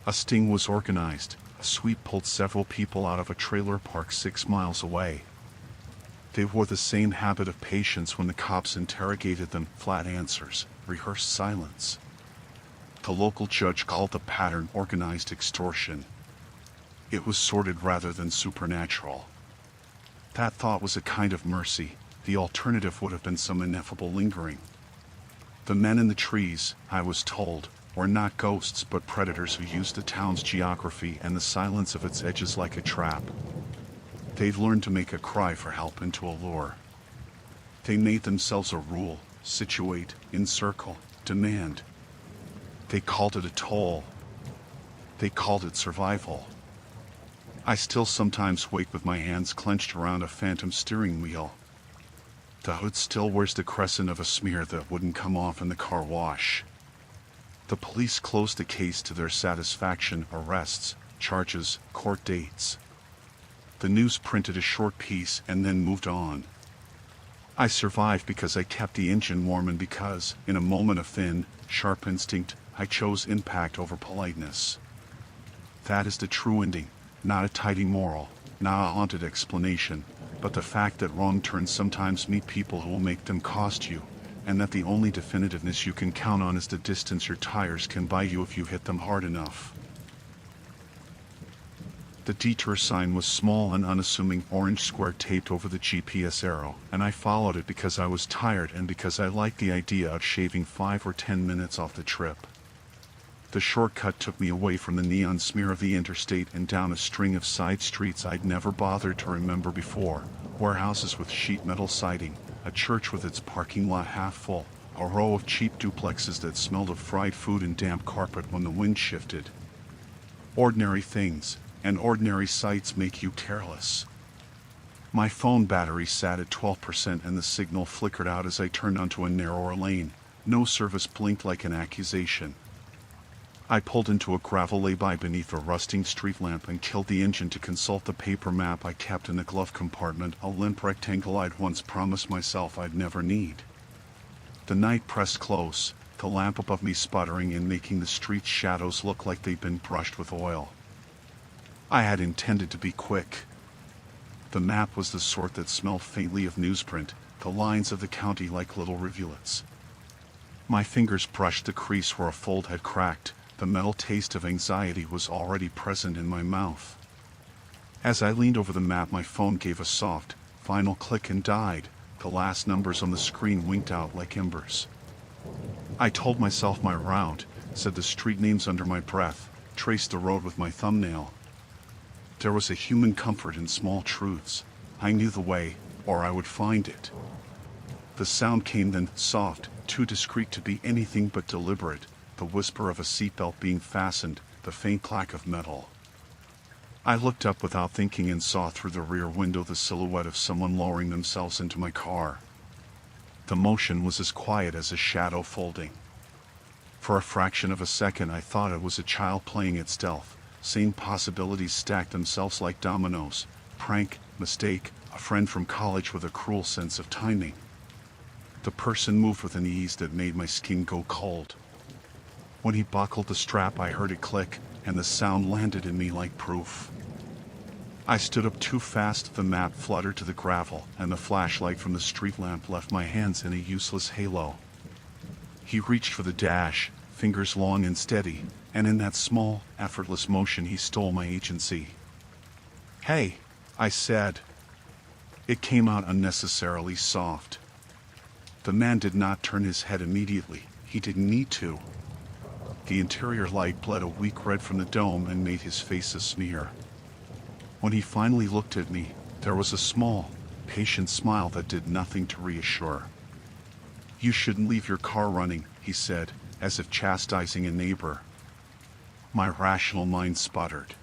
A sting was organized. A sweep pulled several people out of a trailer park 6 miles away. They wore the same habit of patience when the cops interrogated them, flat answers, rehearsed silence. The local judge called the pattern organized extortion. It was sordid rather than supernatural. That thought was a kind of mercy. The alternative would have been some ineffable lingering. The men in the trees, I was told, were not ghosts but predators who used the town's geography and the silence of its edges like a trap. They'd learned to make a cry for help into a lure. They made themselves a rule: situate, encircle, demand. They called it a toll. They called it survival. I still sometimes wake with my hands clenched around a phantom steering wheel. The hood still wears the crescent of a smear that wouldn't come off in the car wash. The police closed the case to their satisfaction: arrests, charges, court dates. The news printed a short piece and then moved on. I survived because I kept the engine warm and because, in a moment of thin, sharp instinct, I chose impact over politeness. That is the true ending, not a tidy moral, not a haunted explanation, but the fact that wrong turns sometimes meet people who will make them cost you, and that the only definitiveness you can count on is the distance your tires can buy you if you hit them hard enough. The detour sign was small and unassuming, orange square taped over the GPS arrow, and I followed it because I was tired and because I liked the idea of shaving 5 or 10 minutes off the trip. The shortcut took me away from the neon smear of the interstate and down a string of side streets I'd never bothered to remember before: warehouses with sheet metal siding, a church with its parking lot half full, a row of cheap duplexes that smelled of fried food and damp carpet when the wind shifted. Ordinary things and ordinary sights make you careless. My phone battery sat at 12% and the signal flickered out as I turned onto a narrower lane. No service blinked like an accusation. I pulled into a gravel lay-by beneath a rusting street lamp and killed the engine to consult the paper map I kept in the glove compartment, a limp rectangle I'd once promised myself I'd never need. The night pressed close, the lamp above me sputtering and making the street's shadows look like they'd been brushed with oil. I had intended to be quick. The map was the sort that smelled faintly of newsprint, the lines of the county like little rivulets. My fingers brushed the crease where a fold had cracked. The metal taste of anxiety was already present in my mouth. As I leaned over the map, my phone gave a soft, final click and died. The last numbers on the screen winked out like embers. I told myself my route, said the street names under my breath, traced the road with my thumbnail. There was a human comfort in small truths. I knew the way, or I would find it. The sound came then, soft, too discreet to be anything but deliberate, the whisper of a seatbelt being fastened, the faint clack of metal. I looked up without thinking and saw through the rear window the silhouette of someone lowering themselves into my car. The motion was as quiet as a shadow folding. For a fraction of a second I thought it was a child playing at stealth. Same possibilities stacked themselves like dominoes: prank, mistake, a friend from college with a cruel sense of timing. The person moved with an ease that made my skin go cold. When he buckled the strap, I heard it click, and the sound landed in me like proof. I stood up too fast, the map fluttered to the gravel, and the flashlight from the street lamp left my hands in a useless halo. He reached for the dash, fingers long and steady, and in that small, effortless motion he stole my agency. "Hey," I said. It came out unnecessarily soft. The man did not turn his head immediately. He didn't need to. The interior light bled a weak red from the dome and made his face a smear. When he finally looked at me, there was a small, patient smile that did nothing to reassure. "You shouldn't leave your car running," he said, as if chastising a neighbor. My rational mind sputtered.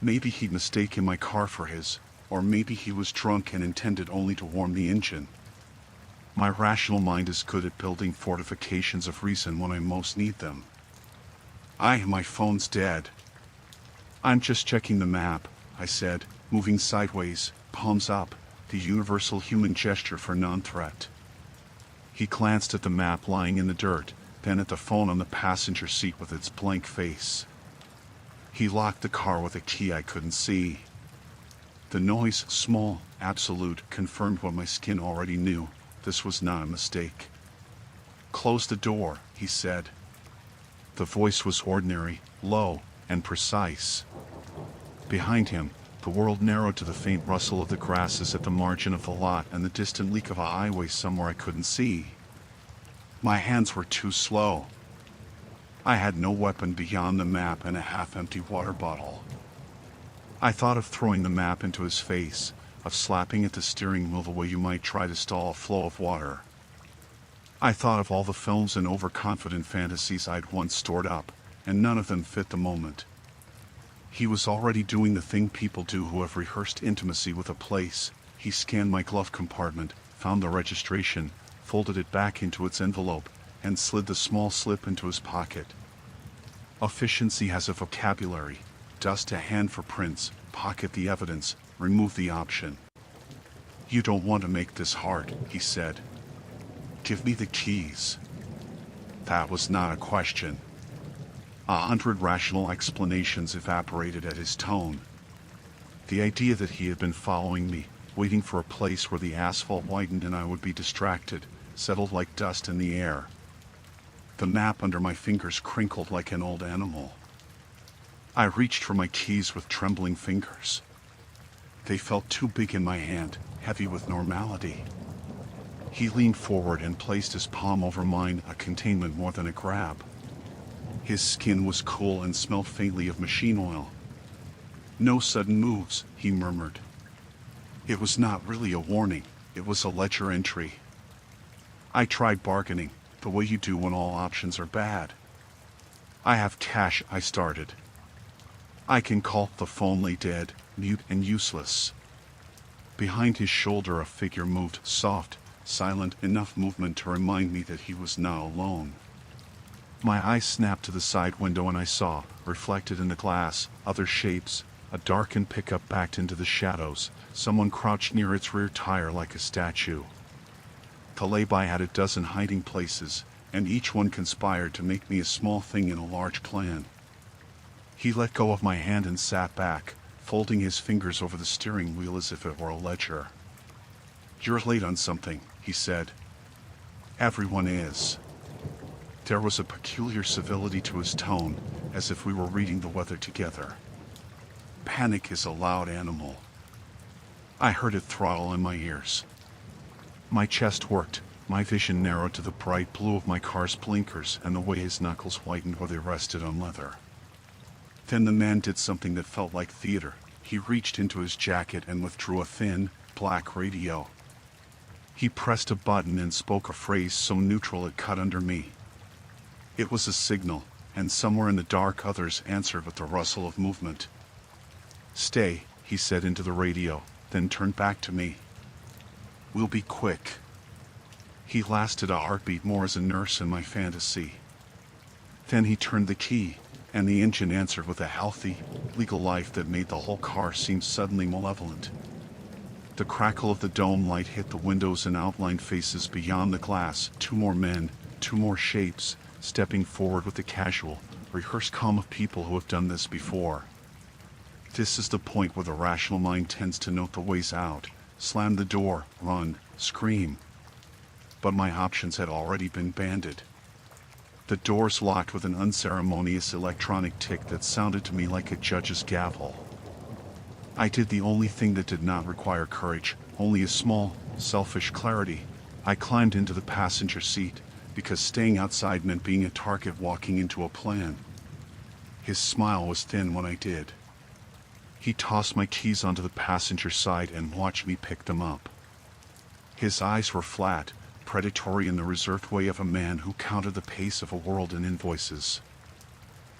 Maybe he'd mistaken my car for his, or maybe he was drunk and intended only to warm the engine. My rational mind is good at building fortifications of reason when I most need them. My phone's dead." "I'm just checking the map," I said, moving sideways, palms up, the universal human gesture for non-threat. He glanced at the map lying in the dirt, then at the phone on the passenger seat with its blank face. He locked the car with a key I couldn't see. The noise, small, absolute, confirmed what my skin already knew. This was not a mistake. "Close the door," he said. The voice was ordinary, low, and precise. Behind him, the world narrowed to the faint rustle of the grasses at the margin of the lot and the distant leak of a highway somewhere I couldn't see. My hands were too slow. I had no weapon beyond the map and a half-empty water bottle. I thought of throwing the map into his face, of slapping at the steering wheel the way you might try to stall a flow of water. I thought of all the films and overconfident fantasies I'd once stored up, and none of them fit the moment. He was already doing the thing people do who have rehearsed intimacy with a place. He scanned my glove compartment, found the registration, folded it back into its envelope, and slid the small slip into his pocket. Efficiency has a vocabulary. Dust a hand for prints, pocket the evidence, remove the option. "You don't want to make this hard," he said. "Give me the keys." That was not a question. 100 rational explanations evaporated at his tone. The idea that he had been following me, waiting for a place where the asphalt widened and I would be distracted, settled like dust in the air. The map under my fingers crinkled like an old animal. I reached for my keys with trembling fingers. They felt too big in my hand, heavy with normality. He leaned forward and placed his palm over mine, a containment more than a grab. His skin was cool and smelled faintly of machine oil. "No sudden moves," he murmured. It was not really a warning, it was a ledger entry. I tried bargaining, the way you do when all options are bad. "I have cash," I started. "I can call." The phone lay dead, mute and useless. Behind his shoulder a figure moved, soft, silent, enough movement to remind me that he was not alone. My eyes snapped to the side window and I saw, reflected in the glass, other shapes, a darkened pickup backed into the shadows, someone crouched near its rear tire like a statue. The lay-by had a dozen hiding places, and each one conspired to make me a small thing in a large clan. He let go of my hand and sat back, folding his fingers over the steering wheel as if it were a ledger. "You're late on something," he said. "Everyone is." There was a peculiar civility to his tone, as if we were reading the weather together. Panic is a loud animal. I heard it throttle in my ears. My chest worked, my vision narrowed to the bright blue of my car's blinkers and the way his knuckles whitened where they rested on leather. Then the man did something that felt like theater. He reached into his jacket and withdrew a thin, black radio. He pressed a button and spoke a phrase so neutral it cut under me. It was a signal, and somewhere in the dark others answered with the rustle of movement. "Stay," he said into the radio, then turned back to me. "We'll be quick." He lasted a heartbeat more as a nurse in my fantasy. Then he turned the key, and the engine answered with a healthy, legal life that made the whole car seem suddenly malevolent. The crackle of the dome light hit the windows and outlined faces beyond the glass. 2 more men, 2 more shapes, stepping forward with the casual, rehearsed calm of people who have done this before. This is the point where the rational mind tends to note the ways out, slam the door, run, scream. But my options had already been banded. The doors locked with an unceremonious electronic tick that sounded to me like a judge's gavel. I did the only thing that did not require courage, only a small, selfish clarity. I climbed into the passenger seat, because staying outside meant being a target walking into a plan. His smile was thin when I did. He tossed my keys onto the passenger side and watched me pick them up. His eyes were flat, predatory in the reserved way of a man who counted the pace of a world in invoices.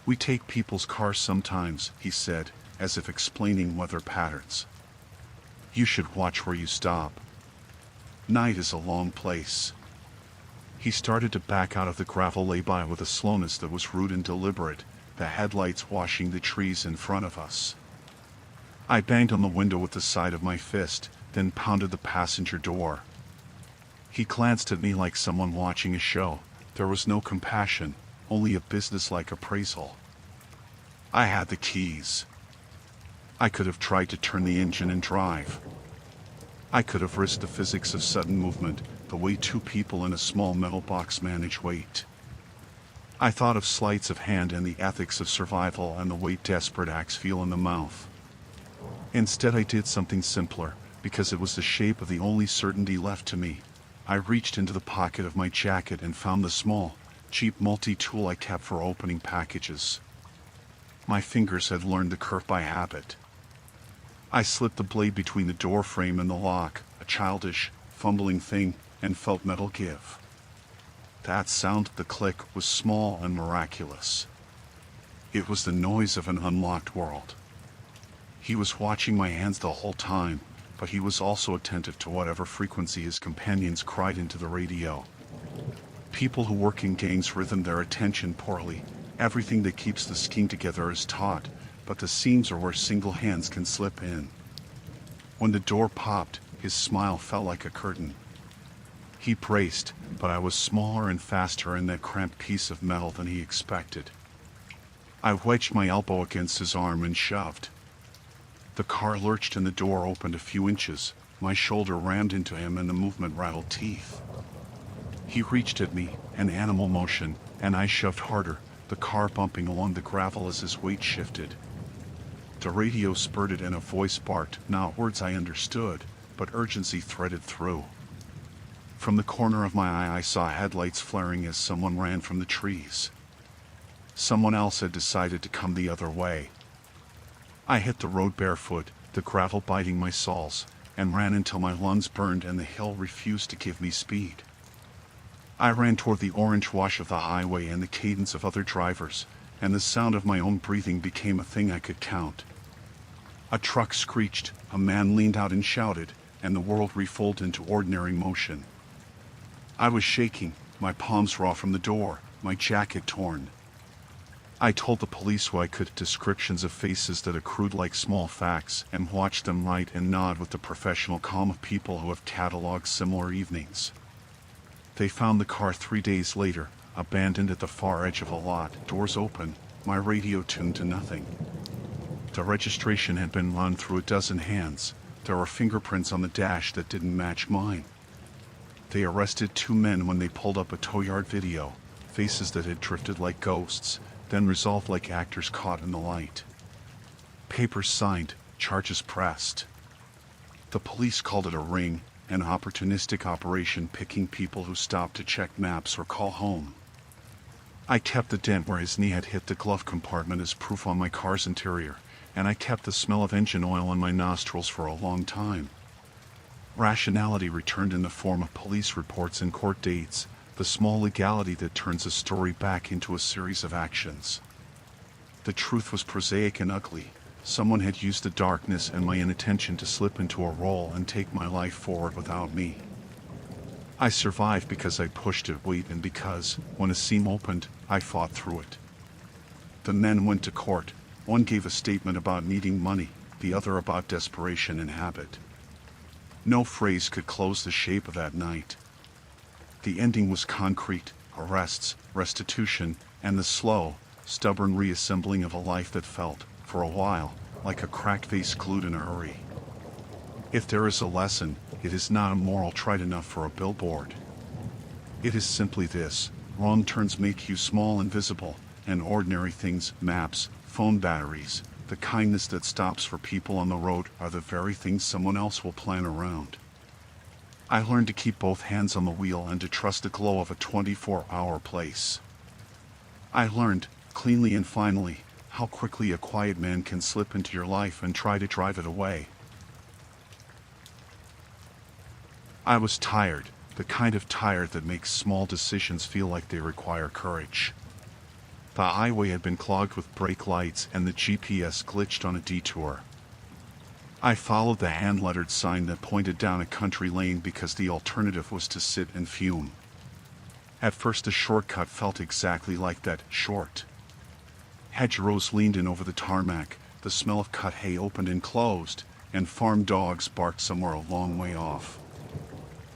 "We take people's cars sometimes," he said, as if explaining weather patterns. "You should watch where you stop. Night is a long place." He started to back out of the gravel lay-by with a slowness that was rude and deliberate, the headlights washing the trees in front of us. I banged on the window with the side of my fist, then pounded the passenger door. He glanced at me like someone watching a show. There was no compassion, only a businesslike appraisal. I had the keys. I could have tried to turn the engine and drive. I could have risked the physics of sudden movement, the way 2 people in a small metal box manage weight. I thought of sleights of hand and the ethics of survival and the way desperate acts feel in the mouth. Instead, I did something simpler, because it was the shape of the only certainty left to me. I reached into the pocket of my jacket and found the small, cheap multi-tool I kept for opening packages. My fingers had learned the curve by habit. I slipped the blade between the door frame and the lock, a childish, fumbling thing, and felt metal give. That sound, the click, was small and miraculous. It was the noise of an unlocked world. He was watching my hands the whole time, but he was also attentive to whatever frequency his companions cried into the radio. People who work in gangs rhythm their attention poorly. Everything that keeps the scheme together is taut, but the seams are where single hands can slip in. When the door popped, his smile fell like a curtain. He braced, but I was smaller and faster in that cramped piece of metal than he expected. I wedged my elbow against his arm and shoved. The car lurched and the door opened a few inches. My shoulder rammed into him and the movement rattled teeth. He reached at me, an animal motion, and I shoved harder, the car bumping along the gravel as his weight shifted. The radio spurted and a voice barked, not words I understood, but urgency threaded through. From the corner of my eye I saw headlights flaring as someone ran from the trees. Someone else had decided to come the other way. I hit the road barefoot, the gravel biting my soles, and ran until my lungs burned and the hill refused to give me speed. I ran toward the orange wash of the highway and the cadence of other drivers, and the sound of my own breathing became a thing I could count. A truck screeched, a man leaned out and shouted, and the world refolded into ordinary motion. I was shaking, my palms raw from the door, my jacket torn. I told the police who I could descriptions of faces that accrued like small facts and watched them write and nod with the professional calm of people who have cataloged similar evenings. They found the car 3 days later, abandoned at the far edge of a lot, doors open, my radio tuned to nothing. The registration had been run through a dozen hands. There were fingerprints on the dash that didn't match mine. They arrested 2 men when they pulled up a tow yard video, faces that had drifted like ghosts, then resolved like actors caught in the light. Papers signed, charges pressed. The police called it a ring, an opportunistic operation picking people who stopped to check maps or call home. I kept the dent where his knee had hit the glove compartment as proof on my car's interior, and I kept the smell of engine oil on my nostrils for a long time. Rationality returned in the form of police reports and court dates, the small legality that turns a story back into a series of actions. The truth was prosaic and ugly. Someone had used the darkness and my inattention to slip into a role and take my life forward without me. I survived because I pushed it weight and because, when a seam opened, I fought through it. The men went to court. One gave a statement about needing money, the other about desperation and habit. No phrase could close the shape of that night. The ending was concrete: arrests, restitution, and the slow, stubborn reassembling of a life that felt, for a while, like a cracked vase glued in a hurry. If there is a lesson, it is not a moral trite enough for a billboard. It is simply this: wrong turns make you small and visible, and ordinary things, maps, phone batteries, the kindness that stops for people on the road, are the very things someone else will plan around. I learned to keep both hands on the wheel and to trust the glow of a 24-hour place. I learned, cleanly and finally, how quickly a quiet man can slip into your life and try to drive it away. I was tired, the kind of tired that makes small decisions feel like they require courage. The highway had been clogged with brake lights and the GPS glitched on a detour. I followed the hand-lettered sign that pointed down a country lane because the alternative was to sit and fume. At first the shortcut felt exactly like that: short. Hedgerows leaned in over the tarmac, the smell of cut hay opened and closed, and farm dogs barked somewhere a long way off.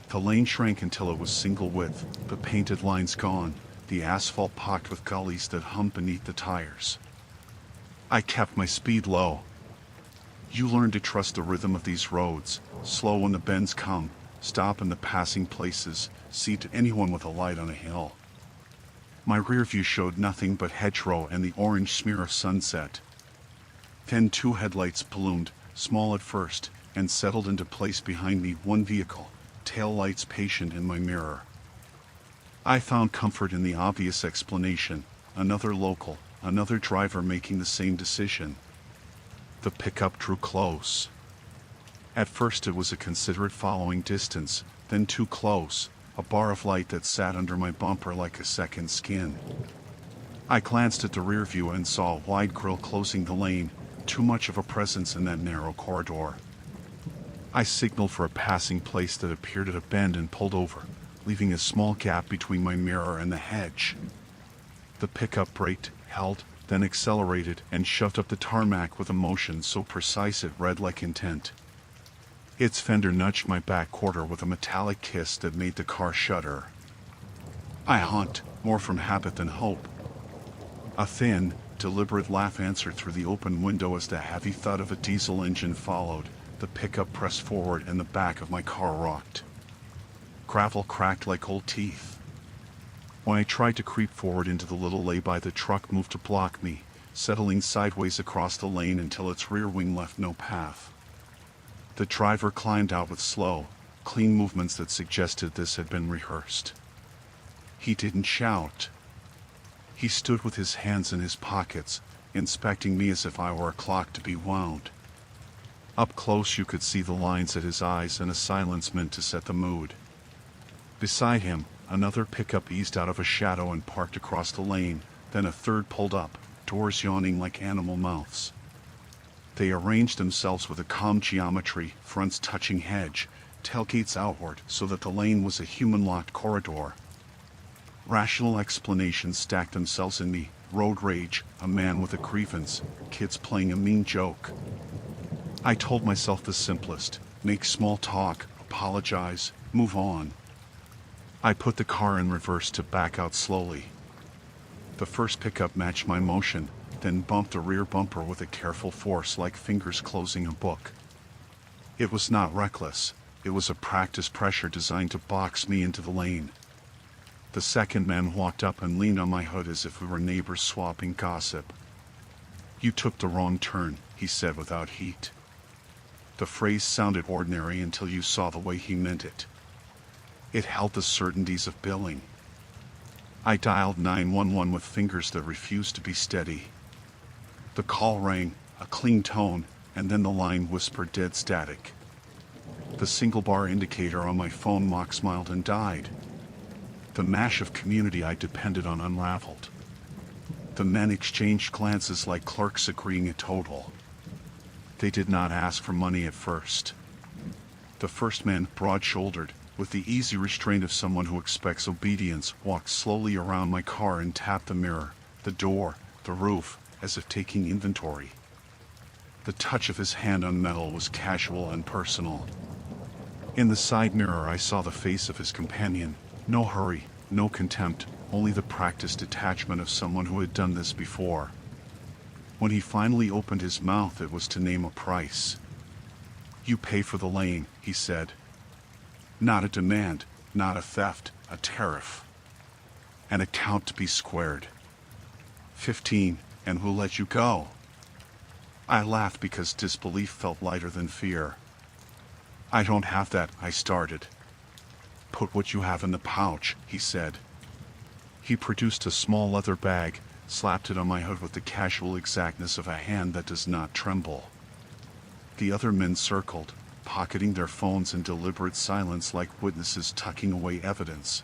The lane shrank until it was single width, the painted lines gone, the asphalt pocked with gullies that hummed beneath the tires. I kept my speed low. You learn to trust the rhythm of these roads: slow when the bends come, stop in the passing places, see to anyone with a light on a hill. My rear view showed nothing but hedgerow and the orange smear of sunset. Then two headlights ballooned, small at first, and settled into place behind me: one vehicle, tail lights patient in my mirror. I found comfort in the obvious explanation: another local, another driver making the same decision. The pickup drew close. At first it was a considerate following distance, then too close, a bar of light that sat under my bumper like a second skin. I glanced at the rear view and saw a wide grille closing the lane, too much of a presence in that narrow corridor. I signaled for a passing place that appeared at a bend and pulled over, leaving a small gap between my mirror and the hedge. The pickup braked, held, then accelerated and shoved up the tarmac with a motion so precise it read like intent. Its fender nudged my back quarter with a metallic kiss that made the car shudder. I honked, more from habit than hope. A thin, deliberate laugh answered through the open window as the heavy thud of a diesel engine followed. The pickup pressed forward and the back of my car rocked. Gravel cracked like old teeth. When I tried to creep forward into the little lay-by, the truck moved to block me, settling sideways across the lane until its rear wing left no path. The driver climbed out with slow, clean movements that suggested this had been rehearsed. He didn't shout. He stood with his hands in his pockets, inspecting me as if I were a clock to be wound. Up close you could see the lines at his eyes and a silence meant to set the mood. Beside him, another pickup eased out of a shadow and parked across the lane, then a third pulled up, doors yawning like animal mouths. They arranged themselves with a calm geometry, fronts touching hedge, tailgates outward, so that the lane was a human-locked corridor. Rational explanations stacked themselves in me: road rage, a man with a grievance, kids playing a mean joke. I told myself the simplest: make small talk, apologize, move on. I put the car in reverse to back out slowly. The first pickup matched my motion, then bumped the rear bumper with a careful force like fingers closing a book. It was not reckless, it was a practice pressure designed to box me into the lane. The second man walked up and leaned on my hood as if we were neighbors swapping gossip. "You took the wrong turn," he said without heat. The phrase sounded ordinary until you saw the way he meant it. It held the certainties of billing. I dialed 911 with fingers that refused to be steady. The call rang, a clean tone, and then the line whispered dead static. The single bar indicator on my phone mock smiled and died. The mash of community I depended on unraveled. The men exchanged glances like clerks agreeing a total. They did not ask for money at first. The first man, broad-shouldered, with the easy restraint of someone who expects obedience, walked slowly around my car and tapped the mirror, the door, the roof, as if taking inventory. The touch of his hand on metal was casual and personal. In the side mirror I saw the face of his companion. No hurry, no contempt, only the practiced detachment of someone who had done this before. When he finally opened his mouth, it was to name a price. "You pay for the lane," he said. "Not a demand, not a theft, a tariff. An account to be squared. 15, and we'll let you go." I laughed because disbelief felt lighter than fear. "I don't have that," I started. "Put what you have in the pouch," he said. He produced a small leather bag, slapped it on my hood with the casual exactness of a hand that does not tremble. The other men circled, pocketing their phones in deliberate silence like witnesses tucking away evidence.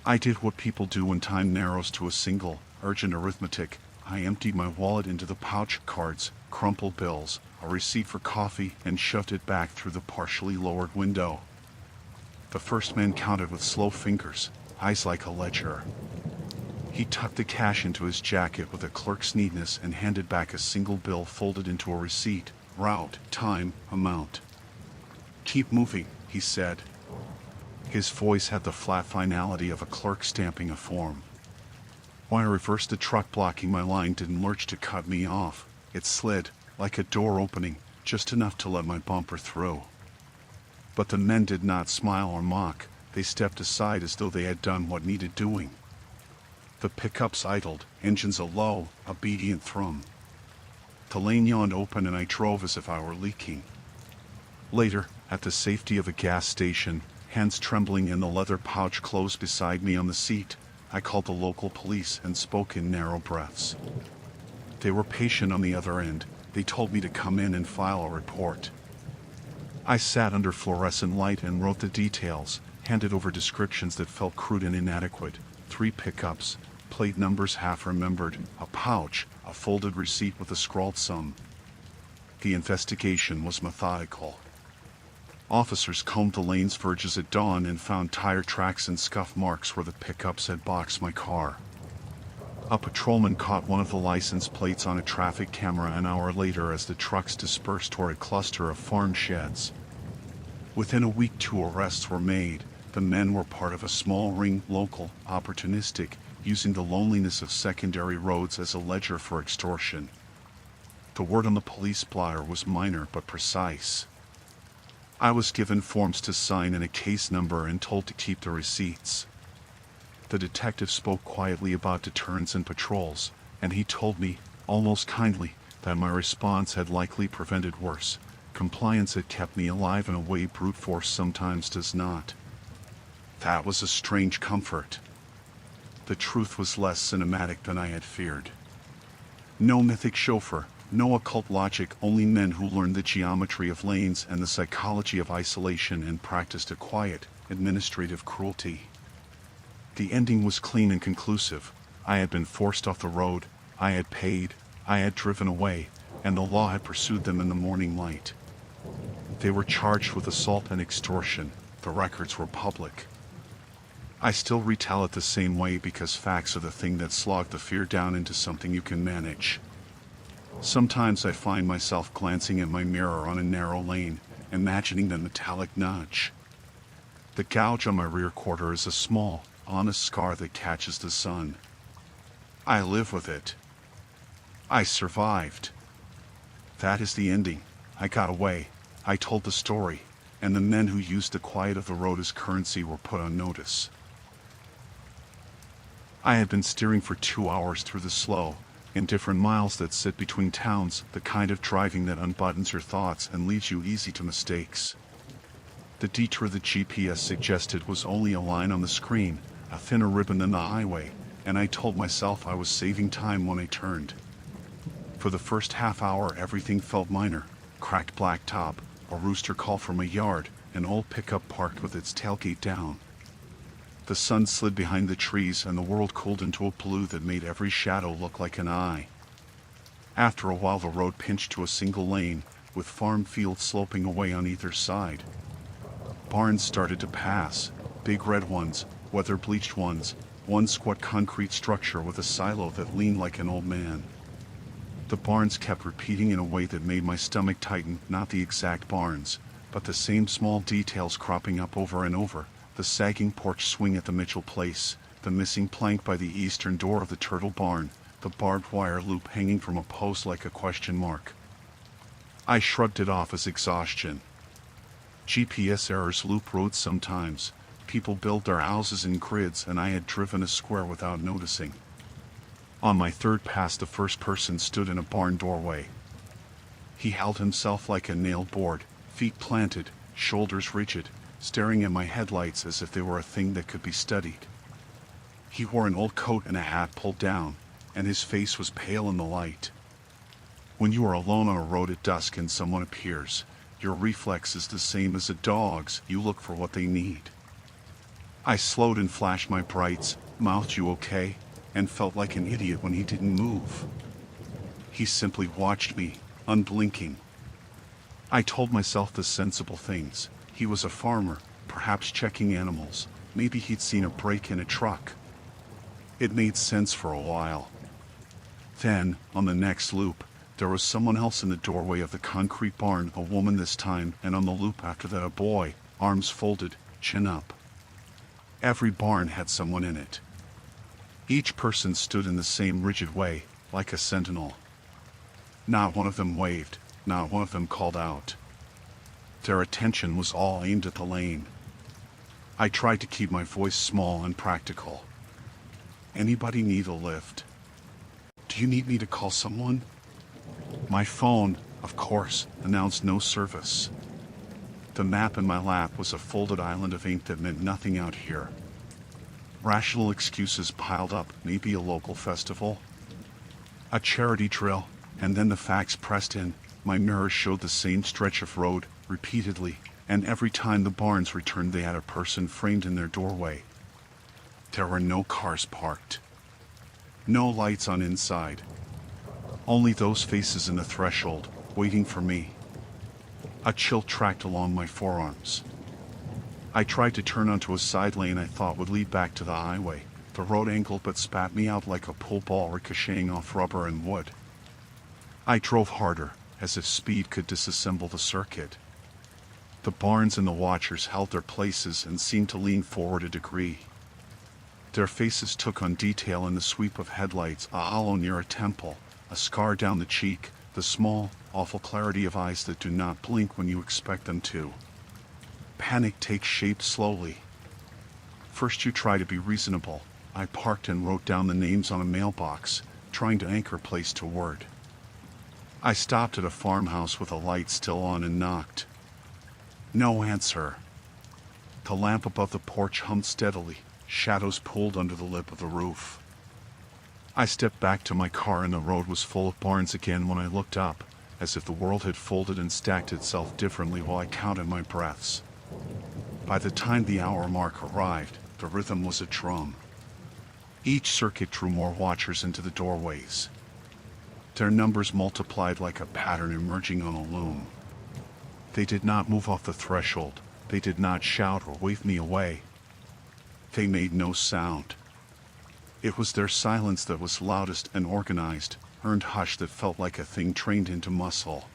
I did what people do when time narrows to a single, urgent arithmetic. I emptied my wallet into the pouch, cards, crumpled bills, a receipt for coffee, and shoved it back through the partially lowered window. The first man counted with slow fingers, eyes like a ledger. He tucked the cash into his jacket with a clerk's neatness and handed back a single bill folded into a receipt, route, time, amount. "Keep moving," he said. His voice had the flat finality of a clerk stamping a form. When I reversed, the truck blocking my line didn't lurch to cut me off. It slid, like a door opening, just enough to let my bumper through. But the men did not smile or mock. They stepped aside as though they had done what needed doing. The pickups idled, engines a low, obedient thrum. The lane yawned open and I drove as if I were leaking. Later, at the safety of a gas station, hands trembling and the leather pouch closed beside me on the seat, I called the local police and spoke in narrow breaths. They were patient on the other end. They told me to come in and file a report. I sat under fluorescent light and wrote the details, handed over descriptions that felt crude and inadequate. 3 pickups, plate numbers half remembered, a pouch, a folded receipt with a scrawled sum. The investigation was methodical. Officers combed the lane's verges at dawn and found tire tracks and scuff marks where the pickups had boxed my car. A patrolman caught one of the license plates on a traffic camera an hour later as the trucks dispersed toward a cluster of farm sheds. Within a week, 2 arrests were made. The men were part of a small ring, local, opportunistic, using the loneliness of secondary roads as a ledger for extortion. The word on the police blotter was minor but precise. I was given forms to sign and a case number and told to keep the receipts. The detective spoke quietly about deterrence and patrols, and he told me, almost kindly, that my response had likely prevented worse. Compliance had kept me alive in a way brute force sometimes does not. That was a strange comfort. The truth was less cinematic than I had feared. No mythic chauffeur, no occult logic, only men who learned the geometry of lanes and the psychology of isolation and practiced a quiet, administrative cruelty. The ending was clean and conclusive. I had been forced off the road, I had paid, I had driven away, and the law had pursued them in the morning light. They were charged with assault and extortion. The records were public. I still retell it the same way because facts are the thing that slog the fear down into something you can manage. Sometimes I find myself glancing at my mirror on a narrow lane, imagining the metallic nudge. The gouge on my rear quarter is a small, honest scar that catches the sun. I live with it. I survived. That is the ending. I got away. I told the story, and the men who used the quiet of the road as currency were put on notice. I had been steering for 2 hours through the slow, indifferent miles that sit between towns, the kind of driving that unbuttons your thoughts and leaves you easy to mistakes. The detour the GPS suggested was only a line on the screen, a thinner ribbon than the highway, and I told myself I was saving time when I turned. For the first half hour everything felt minor: cracked blacktop, a rooster call from a yard, an old pickup parked with its tailgate down. The sun slid behind the trees and the world cooled into a blue that made every shadow look like an eye. After a while the road pinched to a single lane, with farm fields sloping away on either side. Barns started to pass, big red ones, weather-bleached ones, one squat concrete structure with a silo that leaned like an old man. The barns kept repeating in a way that made my stomach tighten, not the exact barns, but the same small details cropping up over and over: the sagging porch swing at the Mitchell place, the missing plank by the eastern door of the Turtle Barn, the barbed wire loop hanging from a post like a question mark. I shrugged it off as exhaustion. GPS errors loop roads sometimes. People build their houses in grids, and I had driven a square without noticing. On my third pass, the first person stood in a barn doorway. He held himself like a nailed board, feet planted, shoulders rigid, staring at my headlights as if they were a thing that could be studied. He wore an old coat and a hat pulled down, and his face was pale in the light. When you are alone on a road at dusk and someone appears, your reflex is the same as a dog's: you look for what they need. I slowed and flashed my brights, mouthed "You okay?" and felt like an idiot when he didn't move. He simply watched me, unblinking. I told myself the sensible things. He was a farmer, perhaps checking animals. Maybe he'd seen a break in a truck. It made sense for a while. Then, on the next loop, there was someone else in the doorway of the concrete barn, a woman this time, and on the loop after that a boy, arms folded, chin up. Every barn had someone in it. Each person stood in the same rigid way, like a sentinel. Not one of them waved, not one of them called out. Their attention was all aimed at the lane. I tried to keep my voice small and practical. "Anybody need a lift? Do you need me to call someone?" My phone, of course, announced no service. The map in my lap was a folded island of ink that meant nothing out here. Rational excuses piled up: maybe a local festival, a charity drill, and then the facts pressed in. My mirrors showed the same stretch of road, repeatedly, and every time the barns returned they had a person framed in their doorway. There were no cars parked. No lights on inside. Only those faces in the threshold, waiting for me. A chill tracked along my forearms. I tried to turn onto a side lane I thought would lead back to the highway. The road angled but spat me out like a pool ball ricocheting off rubber and wood. I drove harder, as if speed could disassemble the circuit. The barns and the watchers held their places and seemed to lean forward a degree. Their faces took on detail in the sweep of headlights: a hollow near a temple, a scar down the cheek, the small, awful clarity of eyes that do not blink when you expect them to. Panic takes shape slowly. First you try to be reasonable. I parked and wrote down the names on a mailbox, trying to anchor place to word. I stopped at a farmhouse with a light still on and knocked. No answer. The lamp above the porch hummed steadily, shadows pulled under the lip of the roof. I stepped back to my car and the road was full of barns again when I looked up, as if the world had folded and stacked itself differently while I counted my breaths. By the time the hour mark arrived, the rhythm was a drum. Each circuit drew more watchers into the doorways. Their numbers multiplied like a pattern emerging on a loom. They did not move off the threshold. They did not shout or wave me away. They made no sound. It was their silence that was loudest and organized, earned hush that felt like a thing trained into muscle.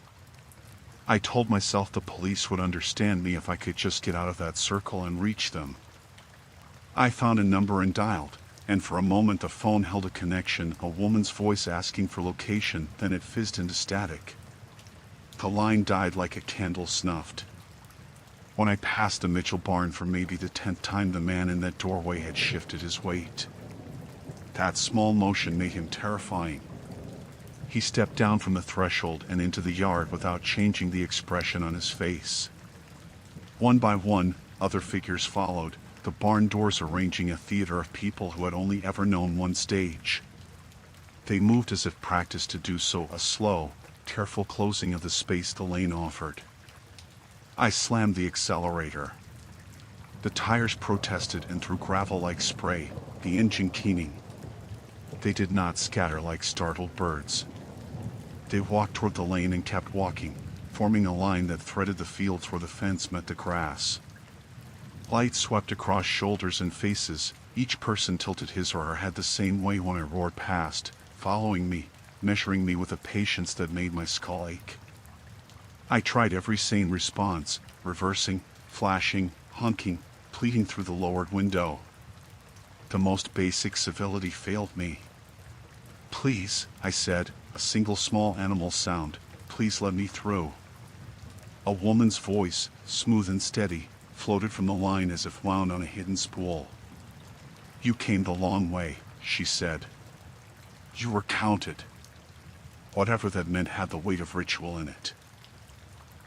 I told myself the police would understand me if I could just get out of that circle and reach them. I found a number and dialed, and for a moment the phone held a connection, a woman's voice asking for location, then it fizzed into static. The line died like a candle snuffed. When I passed the Mitchell barn for maybe the 10th time, the man in that doorway had shifted his weight. That small motion made him terrifying. He stepped down from the threshold and into the yard without changing the expression on his face. One by one, other figures followed, the barn doors arranging a theater of people who had only ever known one stage. They moved as if practiced to do so, a slow, careful closing of the space the lane offered. I slammed the accelerator. The tires protested and threw gravel like spray, the engine keening. They did not scatter like startled birds. They walked toward the lane and kept walking, forming a line that threaded the fields where the fence met the grass. Light swept across shoulders and faces. Each person tilted his or her head the same way when I roared past, following me, measuring me with a patience that made my skull ache. I tried every sane response, reversing, flashing, honking, pleading through the lowered window. The most basic civility failed me. "Please," I said, a single small animal sound, "please let me through." A woman's voice, smooth and steady, floated from the line as if wound on a hidden spool. "You came the long way," she said. "You were counted." Whatever that meant had the weight of ritual in it.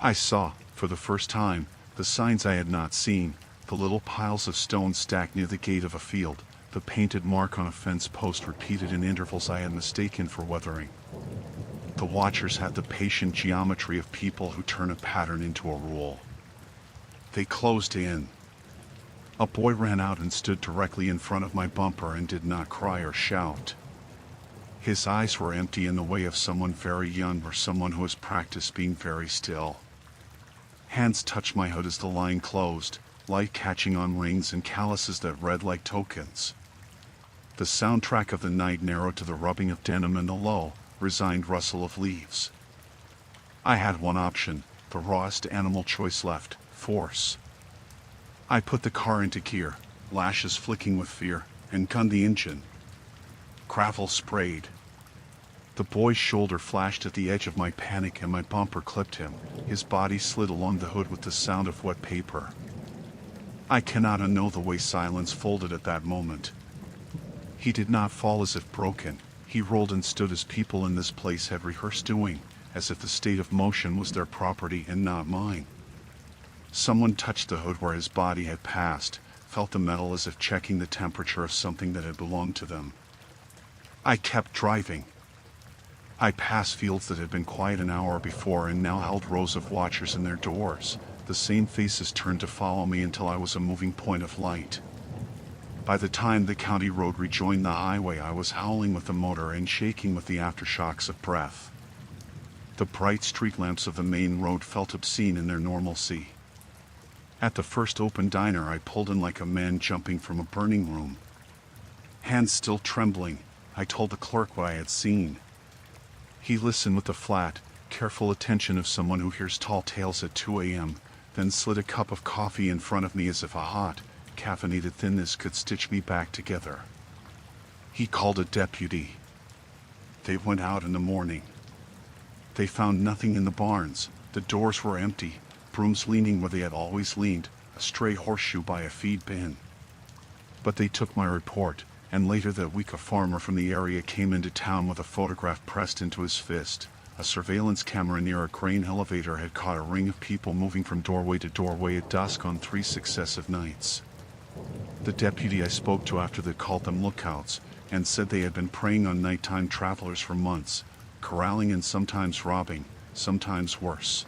I saw, for the first time, the signs I had not seen, the little piles of stone stacked near the gate of a field, the painted mark on a fence post repeated in intervals I had mistaken for weathering. The watchers had the patient geometry of people who turn a pattern into a rule. They closed in. A boy ran out and stood directly in front of my bumper and did not cry or shout. His eyes were empty in the way of someone very young or someone who has practiced being very still. Hands touched my hood as the line closed, light catching on rings and calluses that read like tokens. The soundtrack of the night narrowed to the rubbing of denim and the low, resigned rustle of leaves. I had one option, the rawest animal choice left, force. I put the car into gear, lashes flicking with fear, and gunned the engine. Gravel sprayed. The boy's shoulder flashed at the edge of my panic and my bumper clipped him. His body slid along the hood with the sound of wet paper. I cannot unknow the way silence folded at that moment. He did not fall as if broken. He rolled and stood as people in this place had rehearsed doing, as if the state of motion was their property and not mine. Someone touched the hood where his body had passed, felt the metal as if checking the temperature of something that had belonged to them. I kept driving. I passed fields that had been quiet an hour before and now held rows of watchers in their doors. The same faces turned to follow me until I was a moving point of light. By the time the county road rejoined the highway, I was howling with the motor and shaking with the aftershocks of breath. The bright street lamps of the main road felt obscene in their normalcy. At the first open diner, I pulled in like a man jumping from a burning room. Hands still trembling, I told the clerk what I had seen. He listened with the flat, careful attention of someone who hears tall tales at 2 a.m., then slid a cup of coffee in front of me as if a hot, caffeinated thinness could stitch me back together. He called a deputy. They went out in the morning. They found nothing in the barns. The doors were empty, brooms leaning where they had always leaned, a stray horseshoe by a feed bin. But they took my report, and later that week a farmer from the area came into town with a photograph pressed into his fist. A surveillance camera near a grain elevator had caught a ring of people moving from doorway to doorway at dusk on 3 successive nights. The deputy I spoke to after that called them lookouts, and said they had been preying on nighttime travelers for months, corralling and sometimes robbing, sometimes worse.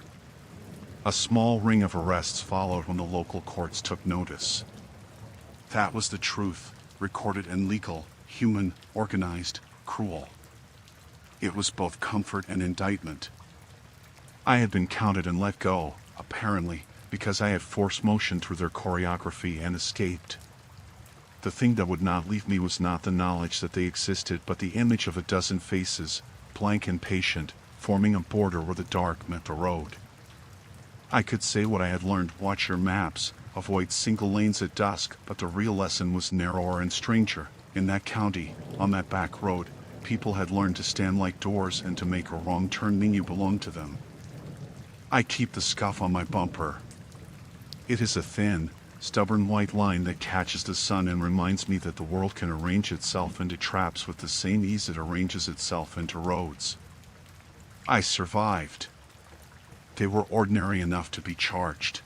A small ring of arrests followed when the local courts took notice. That was the truth, recorded and legal, human, organized, cruel. It was both comfort and indictment. I had been counted and let go, apparently, because I had forced motion through their choreography and escaped. The thing that would not leave me was not the knowledge that they existed, but the image of a dozen faces, blank and patient, forming a border where the dark met the road. I could say what I had learned: watch your maps, avoid single lanes at dusk, but the real lesson was narrower and stranger. In that county, on that back road, people had learned to stand like doors and to make a wrong turn mean you belonged to them. I keep the scuff on my bumper. It is a thin, stubborn white line that catches the sun and reminds me that the world can arrange itself into traps with the same ease it arranges itself into roads. I survived. They were ordinary enough to be charged.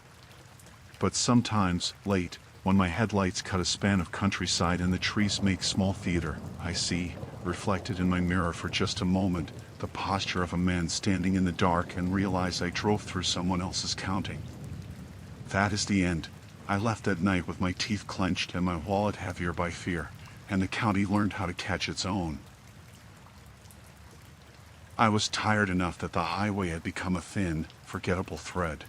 But sometimes, late, when my headlights cut a span of countryside and the trees make small theater, I see, reflected in my mirror for just a moment, the posture of a man standing in the dark and realize I drove through someone else's counting. That is the end. I left that night with my teeth clenched and my wallet heavier by fear, and the county learned how to catch its own. I was tired enough that the highway had become a thin, forgettable thread.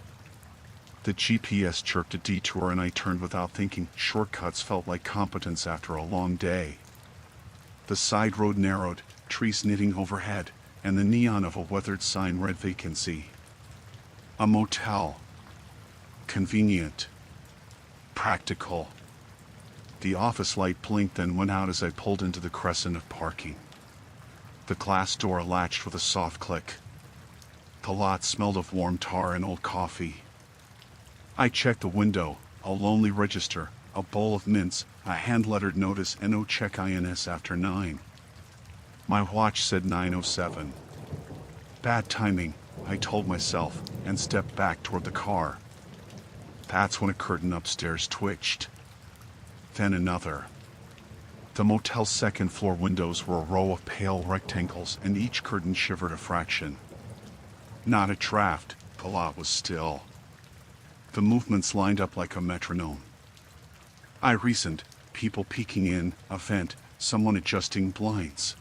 The GPS chirped a detour and I turned without thinking. Shortcuts felt like competence after a long day. The side road narrowed, trees knitting overhead, and the neon of a weathered sign read vacancy. A motel. Convenient. Practical. The office light blinked and went out as I pulled into the crescent of parking. The glass door latched with a soft click. The lot smelled of warm tar and old coffee. I checked the window, a lonely register, a bowl of mints, a hand-lettered notice, and no check INS after 9. My watch said 9:07. Bad timing, I told myself, and stepped back toward the car. That's when a curtain upstairs twitched. Then another. The motel's second-floor windows were a row of pale rectangles, and each curtain shivered a fraction. Not a draft, the lot was still. The movements lined up like a metronome. I reasoned, people peeking in, a vent, someone adjusting blinds.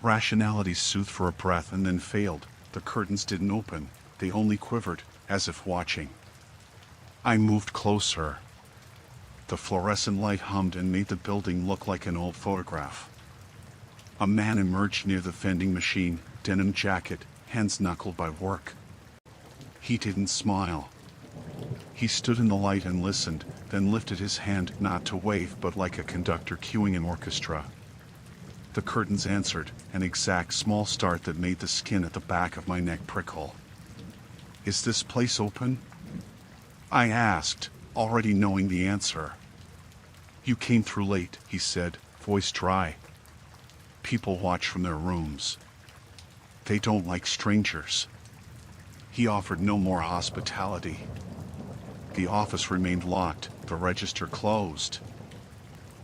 Rationality soothed for a breath and then failed. The curtains didn't open, they only quivered, as if watching. I moved closer. The fluorescent light hummed and made the building look like an old photograph. A man emerged near the vending machine, denim jacket, hands knuckled by work. He didn't smile. He stood in the light and listened, then lifted his hand, not to wave but like a conductor cueing an orchestra. The curtains answered, an exact small start that made the skin at the back of my neck prickle. "Is this place open?" I asked, already knowing the answer. "You came through late," he said, voice dry. "People watch from their rooms. They don't like strangers." He offered no more hospitality. The office remained locked, the register closed.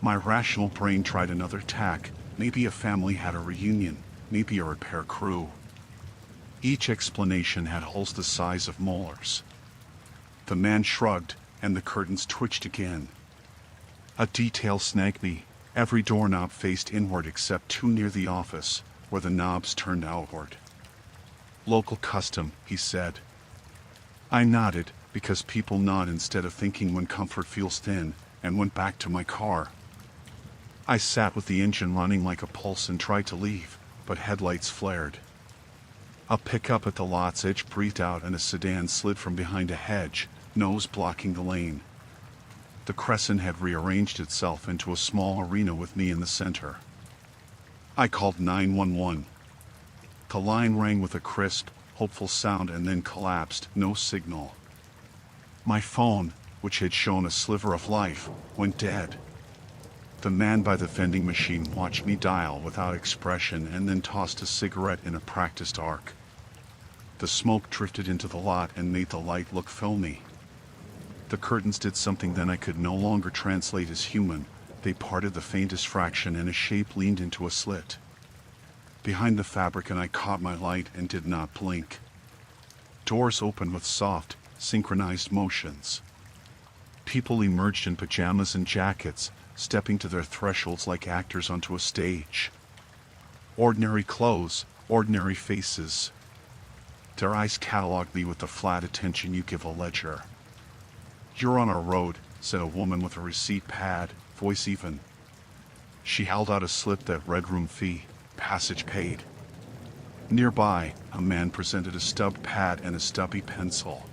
My rational brain tried another tack. Maybe a family had a reunion, maybe a repair crew. Each explanation had holes the size of molars. The man shrugged, and the curtains twitched again. A detail snagged me. Every doorknob faced inward except two near the office, where the knobs turned outward. "Local custom," he said. I nodded, because people nod instead of thinking when comfort feels thin, and went back to my car. I sat with the engine running like a pulse and tried to leave, but headlights flared. A pickup at the lot's edge breathed out and a sedan slid from behind a hedge, nose blocking the lane. The crescent had rearranged itself into a small arena with me in the center. I called 911. The line rang with a crisp, hopeful sound and then collapsed, no signal. My phone, which had shown a sliver of life, went dead. The man by the vending machine watched me dial without expression and then tossed a cigarette in a practiced arc. The smoke drifted into the lot and made the light look filmy. The curtains did something then I could no longer translate as human. They parted the faintest fraction and a shape leaned into a slit behind the fabric, and I caught my light and did not blink. Doors opened with soft, synchronized motions. People emerged in pajamas and jackets, stepping to their thresholds like actors onto a stage. Ordinary clothes, ordinary faces. Their eyes cataloged me with the flat attention you give a ledger. "You're on our road," said a woman with a receipt pad, voice even. She held out a slip that read room fee, passage paid. Nearby, a man presented a stubbed pad and a stubby pencil.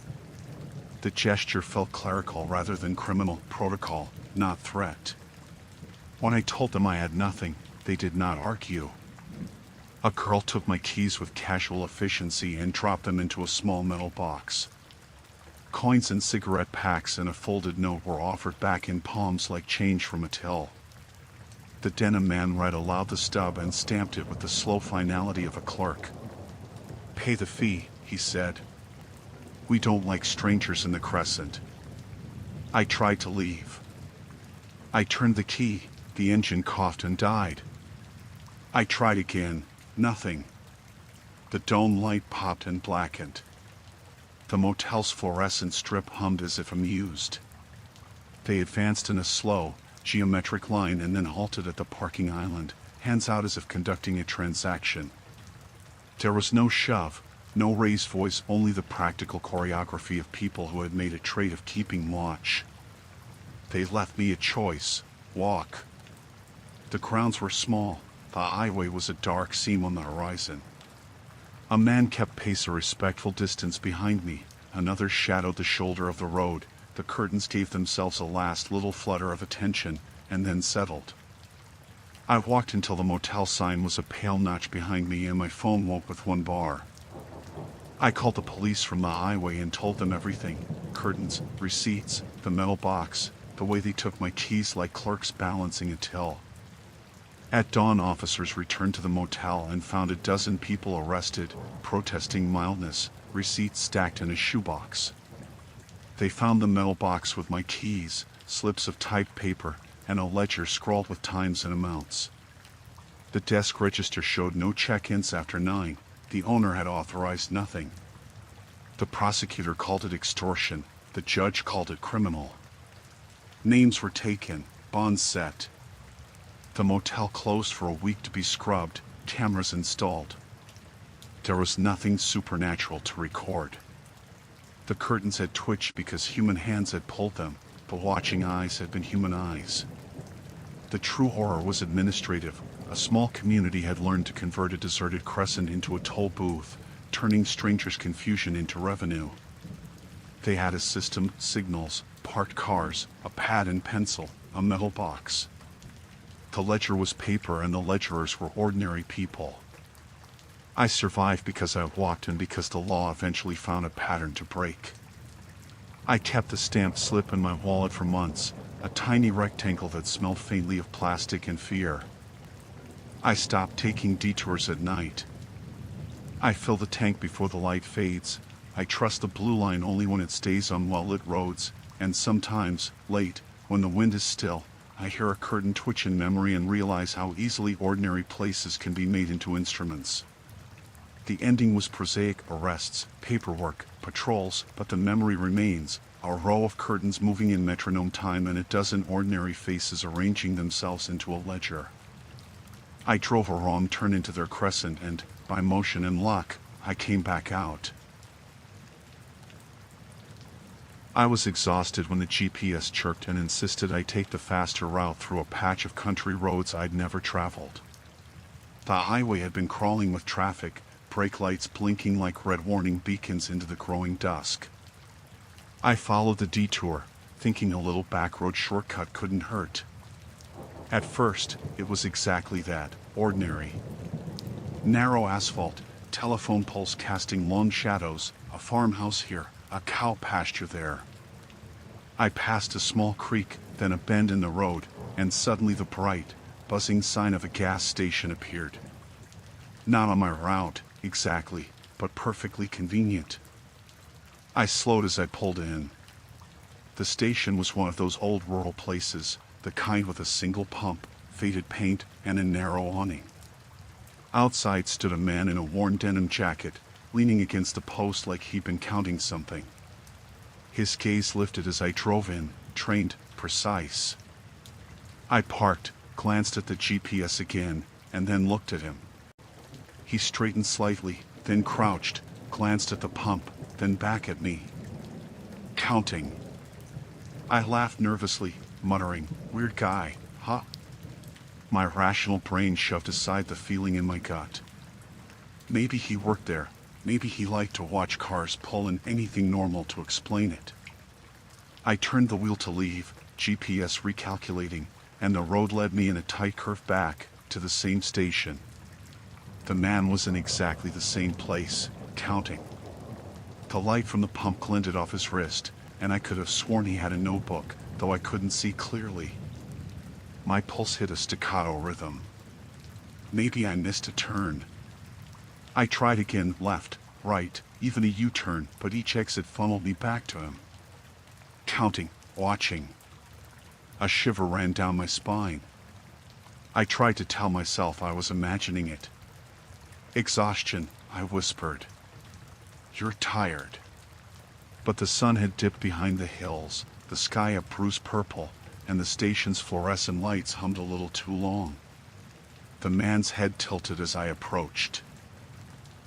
The gesture felt clerical rather than criminal, protocol, not threat. When I told them I had nothing, they did not argue. A girl took my keys with casual efficiency and dropped them into a small metal box. Coins and cigarette packs and a folded note were offered back in palms like change from a till. The denim man read aloud the stub and stamped it with the slow finality of a clerk. "Pay the fee," he said. "We don't like strangers in the Crescent." I tried to leave. I turned the key, the engine coughed and died. I tried again, nothing. The dome light popped and blackened. The motel's fluorescent strip hummed as if amused. They advanced in a slow, geometric line and then halted at the parking island, hands out as if conducting a transaction. There was no shove, no raised voice, only the practical choreography of people who had made a trade of keeping watch. They left me a choice: walk. The grounds were small, the highway was a dark seam on the horizon. A man kept pace a respectful distance behind me, another shadowed the shoulder of the road. The curtains gave themselves a last little flutter of attention, and then settled. I walked until the motel sign was a pale notch behind me and my phone woke with one bar. I called the police from the highway and told them everything: curtains, receipts, the metal box, the way they took my keys like clerks balancing a till. At dawn, officers returned to the motel and found a dozen people arrested, protesting mildness, receipts stacked in a shoebox. They found the metal box with my keys, slips of typed paper, and a ledger scrawled with times and amounts. The desk register showed no check-ins after 9. The owner had authorized nothing. The prosecutor called it extortion. The judge called it criminal. Names were taken, bonds set. The motel closed for a week to be scrubbed, cameras installed. There was nothing supernatural to record. The curtains had twitched because human hands had pulled them. The watching eyes had been human eyes. The true horror was administrative. A small community had learned to convert a deserted crescent into a toll booth, turning strangers' confusion into revenue. They had a system, signals, parked cars, a pad and pencil, a metal box. The ledger was paper and the ledgerers were ordinary people. I survived because I walked and because the law eventually found a pattern to break. I kept the stamped slip in my wallet for months, a tiny rectangle that smelled faintly of plastic and fear. I stopped taking detours at night. I fill the tank before the light fades. I trust the blue line only when it stays on well-lit roads, and sometimes, late, when the wind is still, I hear a curtain twitch in memory and realize how easily ordinary places can be made into instruments. The ending was prosaic: arrests, paperwork, patrols, but the memory remains, a row of curtains moving in metronome time and a dozen ordinary faces arranging themselves into a ledger. I drove a wrong turn into their crescent and, by motion and luck, I came back out. I was exhausted when the GPS chirped and insisted I take the faster route through a patch of country roads I'd never traveled. The highway had been crawling with traffic, brake lights blinking like red warning beacons into the growing dusk. I followed the detour, thinking a little backroad shortcut couldn't hurt. At first, it was exactly that, ordinary. Narrow asphalt, telephone poles casting long shadows, a farmhouse here, a cow pasture there. I passed a small creek, then a bend in the road, and suddenly the bright, buzzing sign of a gas station appeared. Not on my route, exactly, but perfectly convenient. I slowed as I pulled in. The station was one of those old rural places, the kind with a single pump, faded paint, and a narrow awning. Outside stood a man in a worn denim jacket, leaning against the post like he'd been counting something. His gaze lifted as I drove in, trained, precise. I parked, glanced at the GPS again, and then looked at him. He straightened slightly, then crouched, glanced at the pump, then back at me. Counting. I laughed nervously, muttering, "Weird guy, huh?" My rational brain shoved aside the feeling in my gut. Maybe he worked there. Maybe he liked to watch cars pull in anything normal to explain it. I turned the wheel to leave, GPS recalculating, and the road led me in a tight curve back to the same station. The man was in exactly the same place, counting. The light from the pump glinted off his wrist, and I could have sworn he had a notebook, though I couldn't see clearly. My pulse hit a staccato rhythm. Maybe I missed a turn. I tried again, left, right, even a U-turn, but each exit funneled me back to him. Counting, watching. A shiver ran down my spine. I tried to tell myself I was imagining it. Exhaustion, I whispered. You're tired. But the sun had dipped behind the hills, the sky a bruised purple, and the station's fluorescent lights hummed a little too long. The man's head tilted as I approached.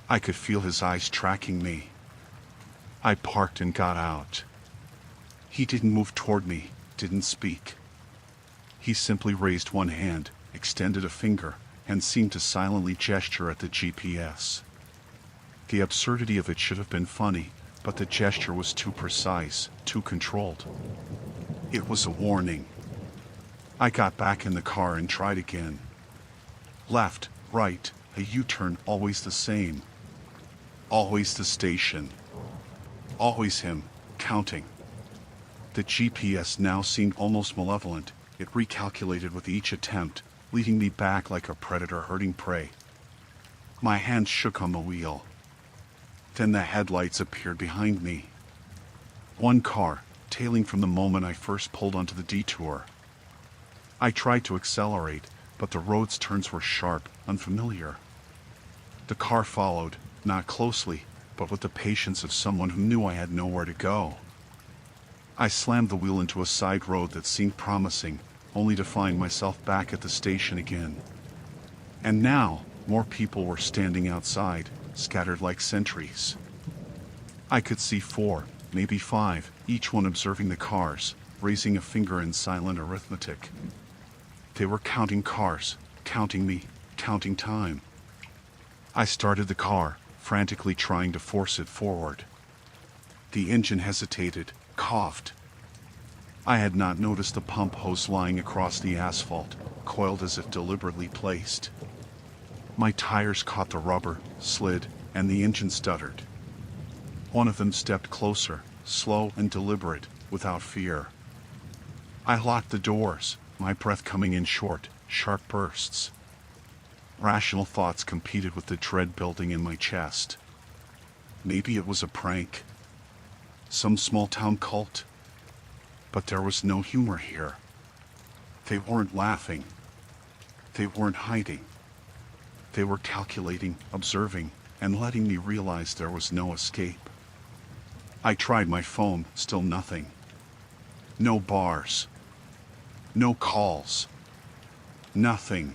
I could feel his eyes tracking me. I parked and got out. He didn't move toward me, didn't speak. He simply raised one hand, extended a finger, and seemed to silently gesture at the GPS. The absurdity of it should have been funny, but the gesture was too precise, too controlled. It was a warning. I got back in the car and tried again. Left, right, a U-turn, always the same. Always the station. Always him, counting. The GPS now seemed almost malevolent. It recalculated with each attempt, leading me back like a predator herding prey. My hands shook on the wheel. Then the headlights appeared behind me. One car, tailing from the moment I first pulled onto the detour. I tried to accelerate, but the road's turns were sharp, unfamiliar. The car followed, not closely, but with the patience of someone who knew I had nowhere to go. I slammed the wheel into a side road that seemed promising, only to find myself back at the station again. And now, more people were standing outside, scattered like sentries. I could see 4, maybe 5, each one observing the cars, raising a finger in silent arithmetic. They were counting cars, counting me, counting time. I started the car, frantically trying to force it forward. The engine hesitated, coughed. I had not noticed the pump hose lying across the asphalt, coiled as if deliberately placed. My tires caught the rubber, slid, and the engine stuttered. One of them stepped closer, slow and deliberate, without fear. I locked the doors, my breath coming in short, sharp bursts. Rational thoughts competed with the dread building in my chest. Maybe it was a prank. Some small-town cult. But there was no humor here. They weren't laughing. They weren't hiding. They were calculating, observing, and letting me realize there was no escape. I tried my phone, still nothing. No bars. No calls. Nothing.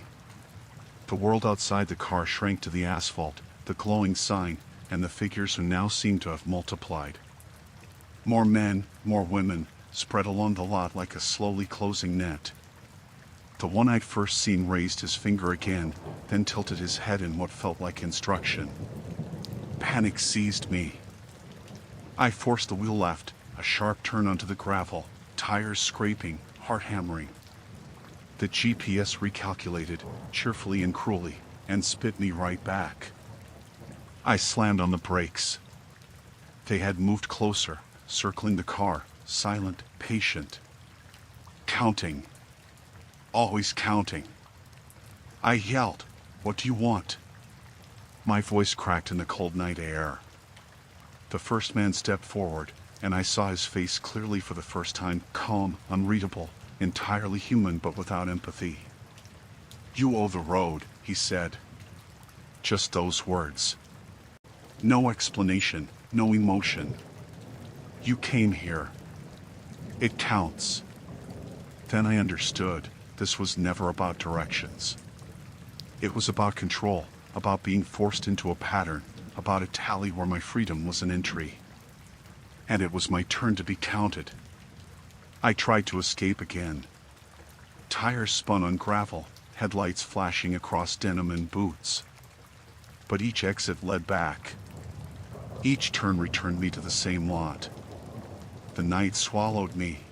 The world outside the car shrank to the asphalt, the glowing sign, and the figures who now seemed to have multiplied. More men, more women, spread along the lot like a slowly closing net. The one I'd first seen raised his finger again, then tilted his head in what felt like instruction. Panic seized me. I forced the wheel left, a sharp turn onto the gravel, tires scraping, heart hammering. The GPS recalculated, cheerfully and cruelly, and spit me right back. I slammed on the brakes. They had moved closer, circling the car, silent, patient. Counting. Always counting. I yelled, "What do you want?" My voice cracked in the cold night air. The first man stepped forward, and I saw his face clearly for the first time, calm, unreadable, entirely human but without empathy. "You owe the road," he said. Just those words. No explanation, no emotion. You came here. It counts. Then I understood. This was never about directions. It was about control, about being forced into a pattern, about a tally where my freedom was an entry. And it was my turn to be counted. I tried to escape again. Tires spun on gravel, headlights flashing across denim and boots. But each exit led back. Each turn returned me to the same lot. The night swallowed me.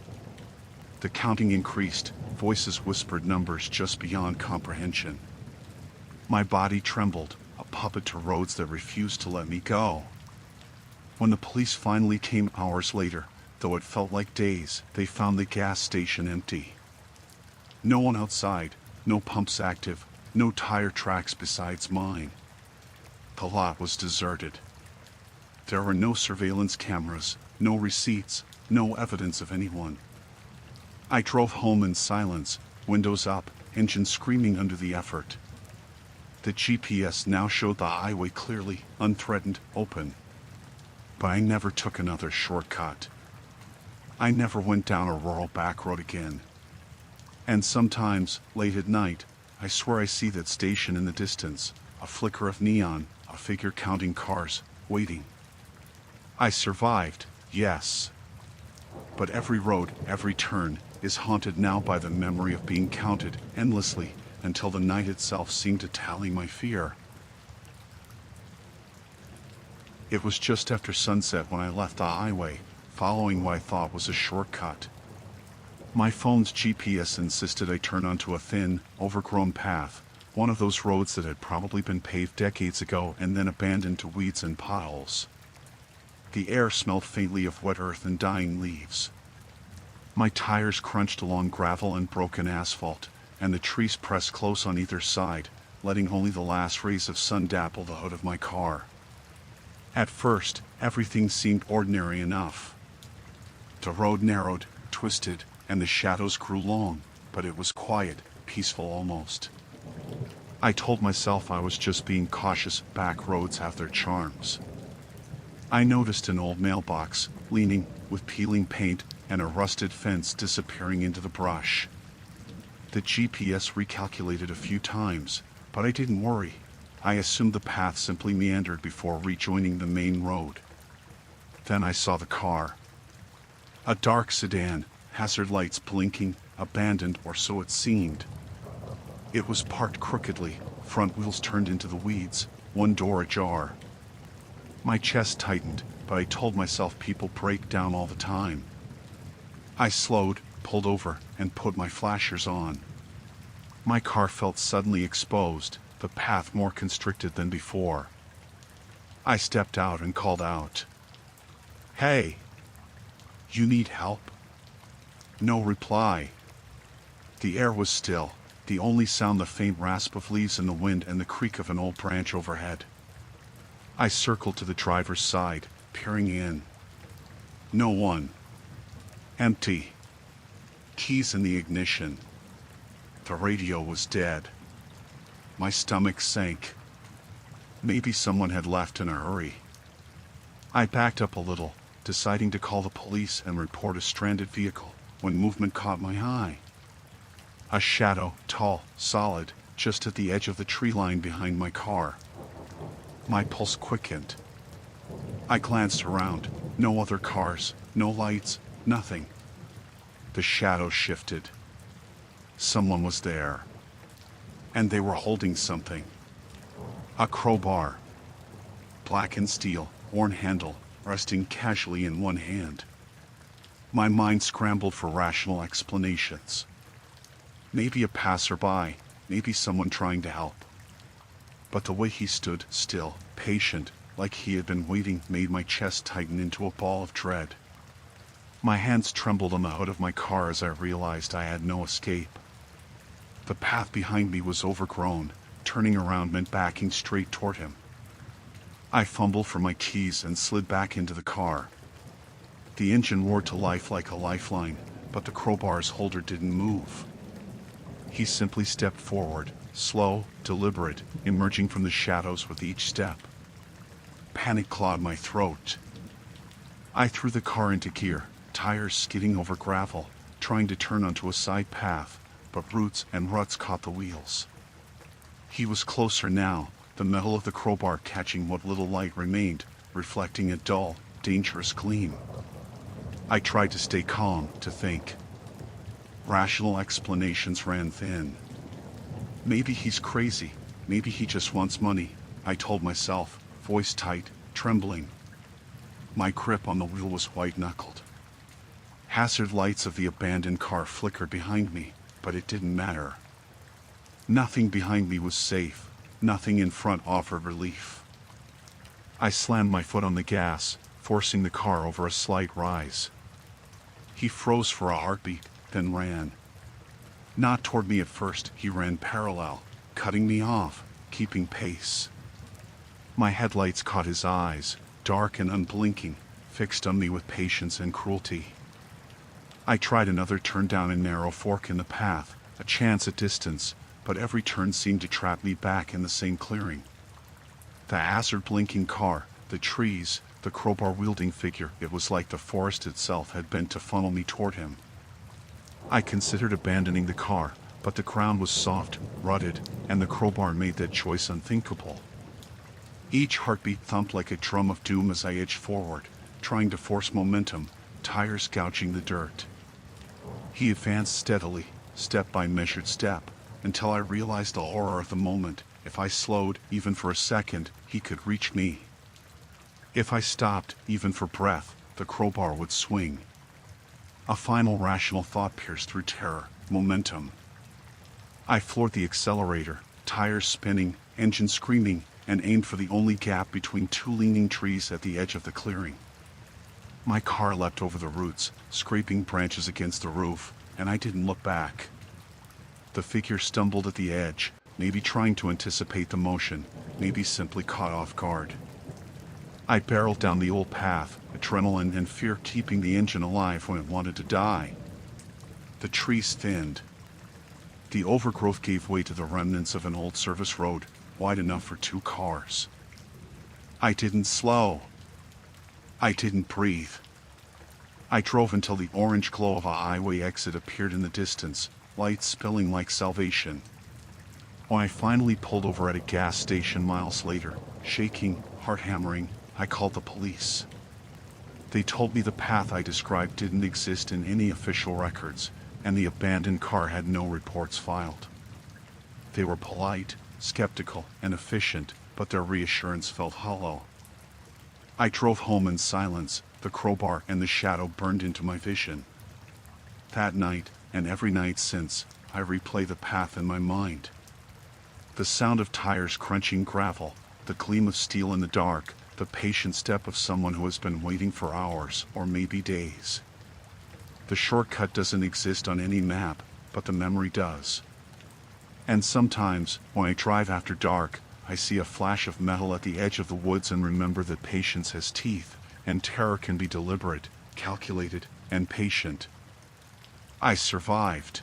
The counting increased, voices whispered numbers just beyond comprehension. My body trembled, a puppet to roads that refused to let me go. When the police finally came hours later, though it felt like days, they found the gas station empty. No one outside, no pumps active, no tire tracks besides mine. The lot was deserted. There were no surveillance cameras, no receipts, no evidence of anyone. I drove home in silence, windows up, engine screaming under the effort. The GPS now showed the highway clearly, unthreatened, open. But I never took another shortcut. I never went down a rural back road again. And sometimes, late at night, I swear I see that station in the distance, a flicker of neon, a figure counting cars, waiting. I survived, yes. But every road, every turn, is haunted now by the memory of being counted endlessly until the night itself seemed to tally my fear. It was just after sunset when I left the highway, following what I thought was a shortcut. My phone's GPS insisted I turn onto a thin, overgrown path, one of those roads that had probably been paved decades ago and then abandoned to weeds and potholes. The air smelled faintly of wet earth and dying leaves. My tires crunched along gravel and broken asphalt, and the trees pressed close on either side, letting only the last rays of sun dapple the hood of my car. At first, everything seemed ordinary enough. The road narrowed, twisted, and the shadows grew long, but it was quiet, peaceful almost. I told myself I was just being cautious. Back roads have their charms. I noticed an old mailbox, leaning, with peeling paint, and a rusted fence disappearing into the brush. The GPS recalculated a few times, but I didn't worry. I assumed the path simply meandered before rejoining the main road. Then I saw the car. A dark sedan, hazard lights blinking, abandoned, or so it seemed. It was parked crookedly, front wheels turned into the weeds, one door ajar. My chest tightened, but I told myself people break down all the time. I slowed, pulled over, and put my flashers on. My car felt suddenly exposed, the path more constricted than before. I stepped out and called out. "Hey! You need help?" No reply. The air was still, the only sound the faint rasp of leaves in the wind and the creak of an old branch overhead. I circled to the driver's side, peering in. No one. Empty. Keys in the ignition. The radio was dead. My stomach sank. Maybe someone had left in a hurry. I backed up a little, deciding to call the police and report a stranded vehicle, when movement caught my eye. A shadow, tall, solid, just at the edge of the tree line behind my car. My pulse quickened. I glanced around. No other cars, no lights, nothing. The shadow shifted. Someone was there. And they were holding something. A crowbar. Black and steel, worn handle, resting casually in one hand. My mind scrambled for rational explanations. Maybe a passerby, maybe someone trying to help. But the way he stood, still, patient, like he had been waiting, made my chest tighten into a ball of dread. My hands trembled on the hood of my car as I realized I had no escape. The path behind me was overgrown. Turning around meant backing straight toward him. I fumbled for my keys and slid back into the car. The engine roared to life like a lifeline, but the crowbar's holder didn't move. He simply stepped forward, slow, deliberate, emerging from the shadows with each step. Panic clawed my throat. I threw the car into gear, tires skidding over gravel, trying to turn onto a side path, but roots and ruts caught the wheels. He was closer now, the metal of the crowbar catching what little light remained, reflecting a dull, dangerous gleam. I tried to stay calm, to think. Rational explanations ran thin. Maybe he's crazy, maybe he just wants money, I told myself, voice tight, trembling. My grip on the wheel was white-knuckled. Hazard lights of the abandoned car flickered behind me, but it didn't matter. Nothing behind me was safe, nothing in front offered relief. I slammed my foot on the gas, forcing the car over a slight rise. He froze for a heartbeat, then ran. Not toward me at first, he ran parallel, cutting me off, keeping pace. My headlights caught his eyes, dark and unblinking, fixed on me with patience and cruelty. I tried another turn down a narrow fork in the path, a chance at distance, but every turn seemed to trap me back in the same clearing. The hazard-blinking car, the trees, the crowbar-wielding figure, it was like the forest itself had bent to funnel me toward him. I considered abandoning the car, but the ground was soft, rutted, and the crowbar made that choice unthinkable. Each heartbeat thumped like a drum of doom as I edged forward, trying to force momentum, tires gouging the dirt. He advanced steadily, step by measured step, until I realized the horror of the moment. If I slowed, even for a second, he could reach me. If I stopped, even for breath, the crowbar would swing. A final rational thought pierced through terror: momentum. I floored the accelerator, tires spinning, engine screaming, and aimed for the only gap between two leaning trees at the edge of the clearing. My car leapt over the roots, scraping branches against the roof, and I didn't look back. The figure stumbled at the edge, maybe trying to anticipate the motion, maybe simply caught off guard. I barreled down the old path, adrenaline and fear keeping the engine alive when it wanted to die. The trees thinned. The overgrowth gave way to the remnants of an old service road, wide enough for 2 cars. I didn't slow. I didn't breathe. I drove until the orange glow of a highway exit appeared in the distance, lights spilling like salvation. When I finally pulled over at a gas station miles later, shaking, heart hammering, I called the police. They told me the path I described didn't exist in any official records, and the abandoned car had no reports filed. They were polite, skeptical, and efficient, but their reassurance felt hollow. I drove home in silence, the crowbar and the shadow burned into my vision. That night, and every night since, I replay the path in my mind. The sound of tires crunching gravel, the gleam of steel in the dark, the patient step of someone who has been waiting for hours, or maybe days. The shortcut doesn't exist on any map, but the memory does. And sometimes, when I drive after dark, I see a flash of metal at the edge of the woods and remember that patience has teeth, and terror can be deliberate, calculated, and patient. I survived.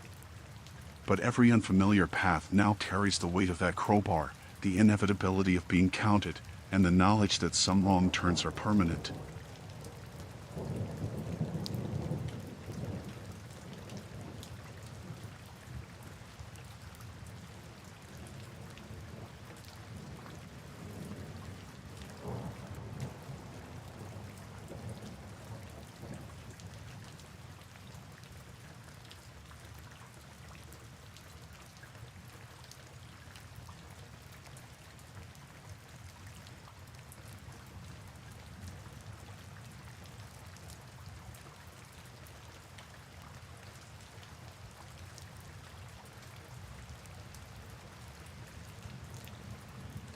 But every unfamiliar path now carries the weight of that crowbar, the inevitability of being counted, and the knowledge that some wrong turns are permanent.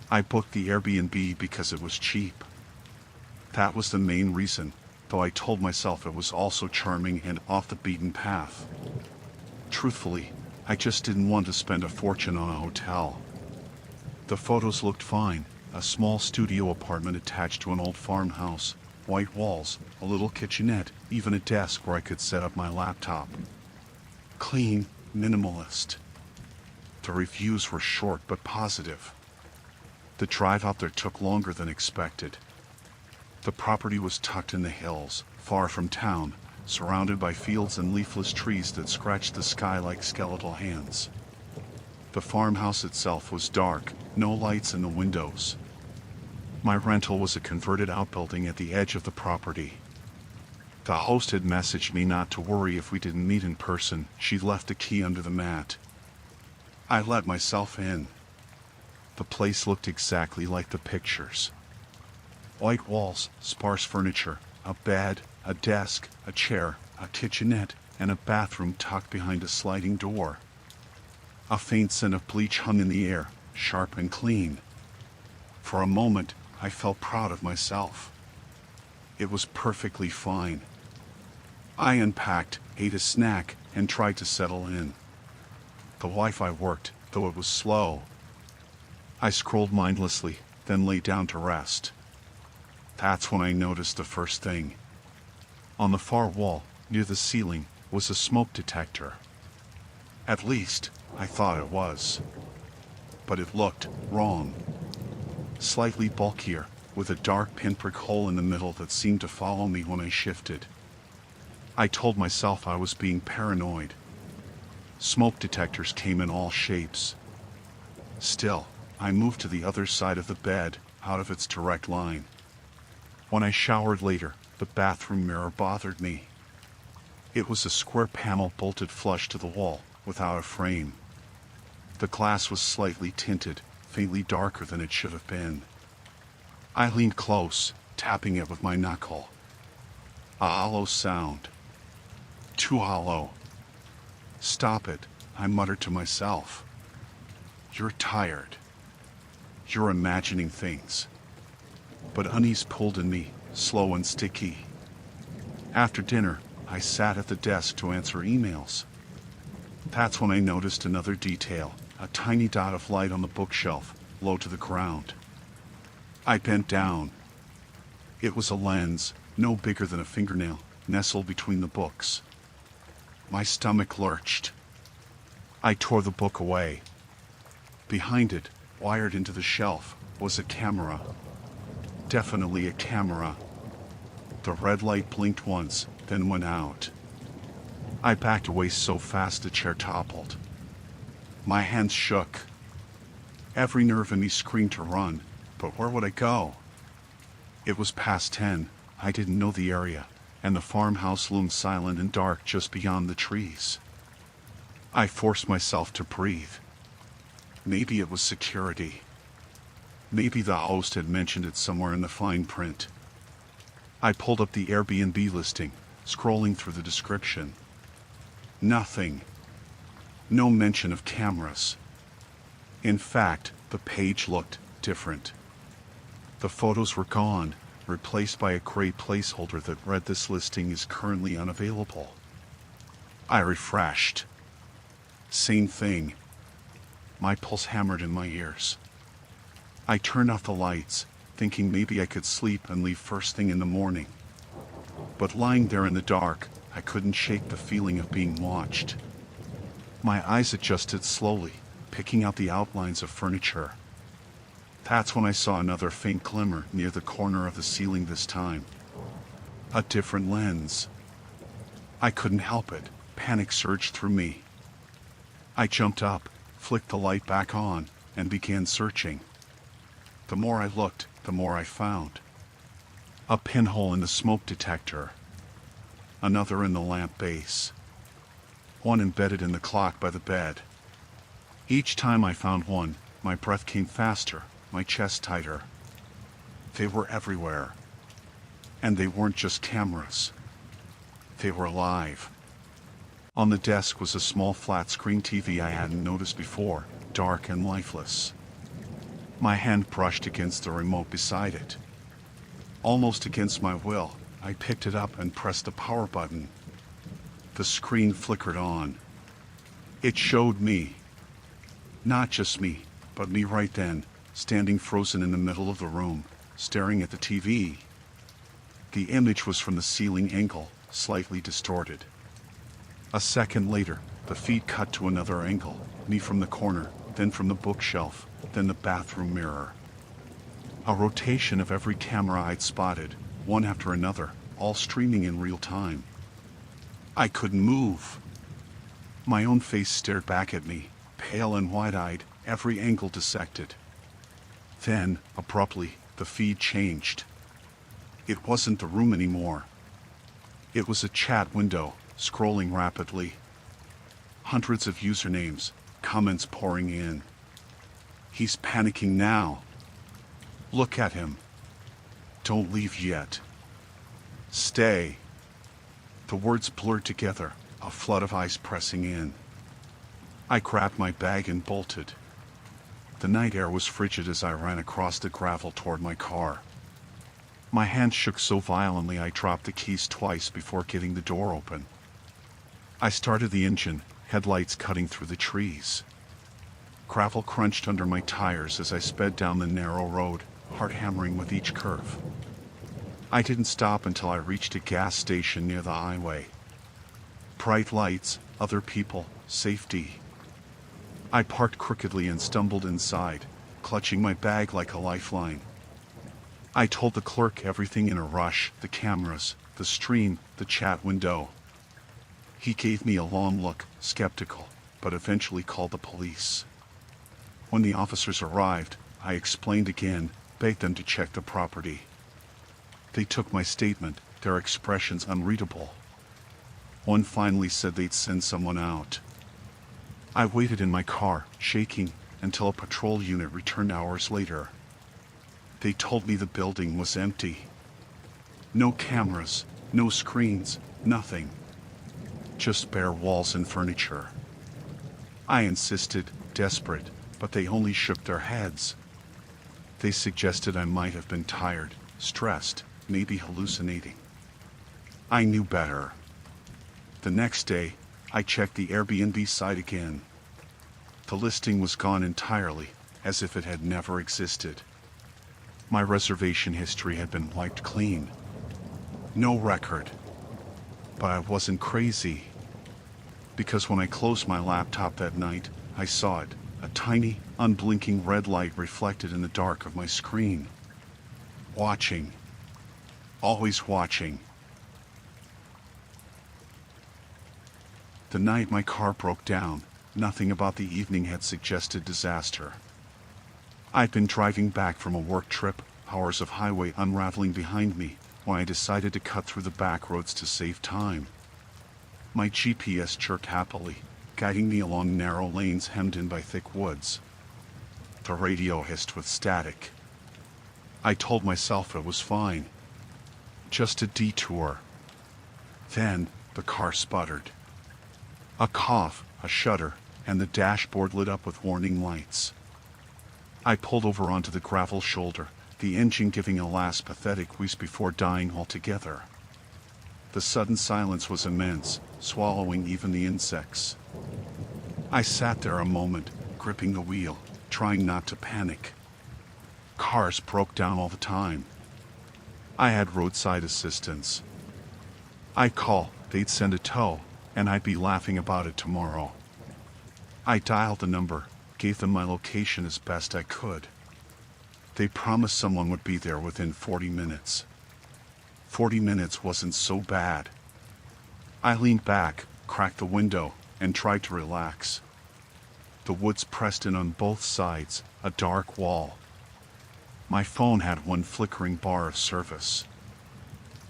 I booked the Airbnb because it was cheap. That was the main reason, though I told myself it was also charming and off the beaten path. Truthfully, I just didn't want to spend a fortune on a hotel. The photos looked fine, a small studio apartment attached to an old farmhouse, white walls, a little kitchenette, even a desk where I could set up my laptop. Clean, minimalist. The reviews were short but positive. The drive out there took longer than expected. The property was tucked in the hills, far from town, surrounded by fields and leafless trees that scratched the sky like skeletal hands. The farmhouse itself was dark, no lights in the windows. My rental was a converted outbuilding at the edge of the property. The host had messaged me not to worry if we didn't meet in person. She'd left a key under the mat. I let myself in. The place looked exactly like the pictures. White walls, sparse furniture, a bed, a desk, a chair, a kitchenette, and a bathroom tucked behind a sliding door. A faint scent of bleach hung in the air, sharp and clean. For a moment, I felt proud of myself. It was perfectly fine. I unpacked, ate a snack, and tried to settle in. The Wi-Fi worked, though it was slow. I scrolled mindlessly, then lay down to rest. That's when I noticed the first thing. On the far wall, near the ceiling, was a smoke detector. At least, I thought it was. But it looked wrong. Slightly bulkier, with a dark pinprick hole in the middle that seemed to follow me when I shifted. I told myself I was being paranoid. Smoke detectors came in all shapes. Still, I moved to the other side of the bed, out of its direct line. When I showered later, the bathroom mirror bothered me. It was a square panel bolted flush to the wall, without a frame. The glass was slightly tinted, faintly darker than it should have been. I leaned close, tapping it with my knuckle. A hollow sound. Too hollow. Stop it, I muttered to myself. You're tired. You're imagining things. But unease pulled in me, slow and sticky. After dinner, I sat at the desk to answer emails. That's when I noticed another detail, a tiny dot of light on the bookshelf, low to the ground. I bent down. It was a lens, no bigger than a fingernail, nestled between the books. My stomach lurched. I tore the book away. Behind it, wired into the shelf, was a camera. Definitely a camera. The red light blinked once, then went out. I backed away so fast the chair toppled. My hands shook. Every nerve in me screamed to run, but where would I go? It was past 10, I didn't know the area, and the farmhouse loomed silent and dark just beyond the trees. I forced myself to breathe. Maybe it was security. Maybe the host had mentioned it somewhere in the fine print. I pulled up the Airbnb listing, scrolling through the description. Nothing. No mention of cameras. In fact, the page looked different. The photos were gone, replaced by a gray placeholder that read this listing is currently unavailable. I refreshed. Same thing. My pulse hammered in my ears. I turned off the lights, thinking maybe I could sleep and leave first thing in the morning. But lying there in the dark, I couldn't shake the feeling of being watched. My eyes adjusted slowly, picking out the outlines of furniture. That's when I saw another faint glimmer near the corner of the ceiling this time. A different lens. I couldn't help it. Panic surged through me. I jumped up, flicked the light back on, and began searching. The more I looked, the more I found. A pinhole in the smoke detector. Another in the lamp base. One embedded in the clock by the bed. Each time I found one, my breath came faster, my chest tighter. They were everywhere. And they weren't just cameras. They were alive. On the desk was a small flat-screen TV I hadn't noticed before, dark and lifeless. My hand brushed against the remote beside it. Almost against my will, I picked it up and pressed the power button. The screen flickered on. It showed me. Not just me, but me right then, standing frozen in the middle of the room, staring at the TV. The image was from the ceiling angle, slightly distorted. A second later, the feed cut to another angle, me from the corner, then from the bookshelf, then the bathroom mirror. A rotation of every camera I'd spotted, one after another, all streaming in real time. I couldn't move. My own face stared back at me, pale and wide-eyed, every angle dissected. Then, abruptly, the feed changed. It wasn't the room anymore. It was a chat window, scrolling rapidly. Hundreds of usernames, comments pouring in. He's panicking now. Look at him. Don't leave yet. Stay. The words blurred together, a flood of ice pressing in. I grabbed my bag and bolted. The night air was frigid as I ran across the gravel toward my car. My hand shook so violently I dropped the keys twice before getting the door open. I started the engine, headlights cutting through the trees. Gravel crunched under my tires as I sped down the narrow road, heart hammering with each curve. I didn't stop until I reached a gas station near the highway. Bright lights, other people, safety. I parked crookedly and stumbled inside, clutching my bag like a lifeline. I told the clerk everything in a rush, the cameras, the stream, the chat window. He gave me a long look, skeptical, but eventually called the police. When the officers arrived, I explained again, begged them to check the property. They took my statement, their expressions unreadable. One finally said they'd send someone out. I waited in my car, shaking, until a patrol unit returned hours later. They told me the building was empty. No cameras, no screens, nothing. Just bare walls and furniture. I insisted, desperate, but they only shook their heads. They suggested I might have been tired, stressed, maybe hallucinating. I knew better. The next day, I checked the Airbnb site again. The listing was gone entirely, as if it had never existed. My reservation history had been wiped clean. No record. But I wasn't crazy. Because when I closed my laptop that night, I saw it, a tiny, unblinking red light reflected in the dark of my screen. Watching. Always watching. The night my car broke down, nothing about the evening had suggested disaster. I'd been driving back from a work trip, hours of highway unraveling behind me, when I decided to cut through the back roads to save time. My GPS chirped happily, guiding me along narrow lanes hemmed in by thick woods. The radio hissed with static. I told myself it was fine. Just a detour. Then, the car sputtered. A cough, a shudder, and the dashboard lit up with warning lights. I pulled over onto the gravel shoulder, the engine giving a last pathetic wheeze before dying altogether. The sudden silence was immense, swallowing even the insects. I sat there a moment, gripping the wheel, trying not to panic. Cars broke down all the time. I had roadside assistance. I'd call, they'd send a tow, and I'd be laughing about it tomorrow. I dialed the number, gave them my location as best I could. They promised someone would be there within 40 minutes. 40 minutes wasn't so bad. I leaned back, cracked the window, and tried to relax. The woods pressed in on both sides, a dark wall. My phone had one flickering bar of service.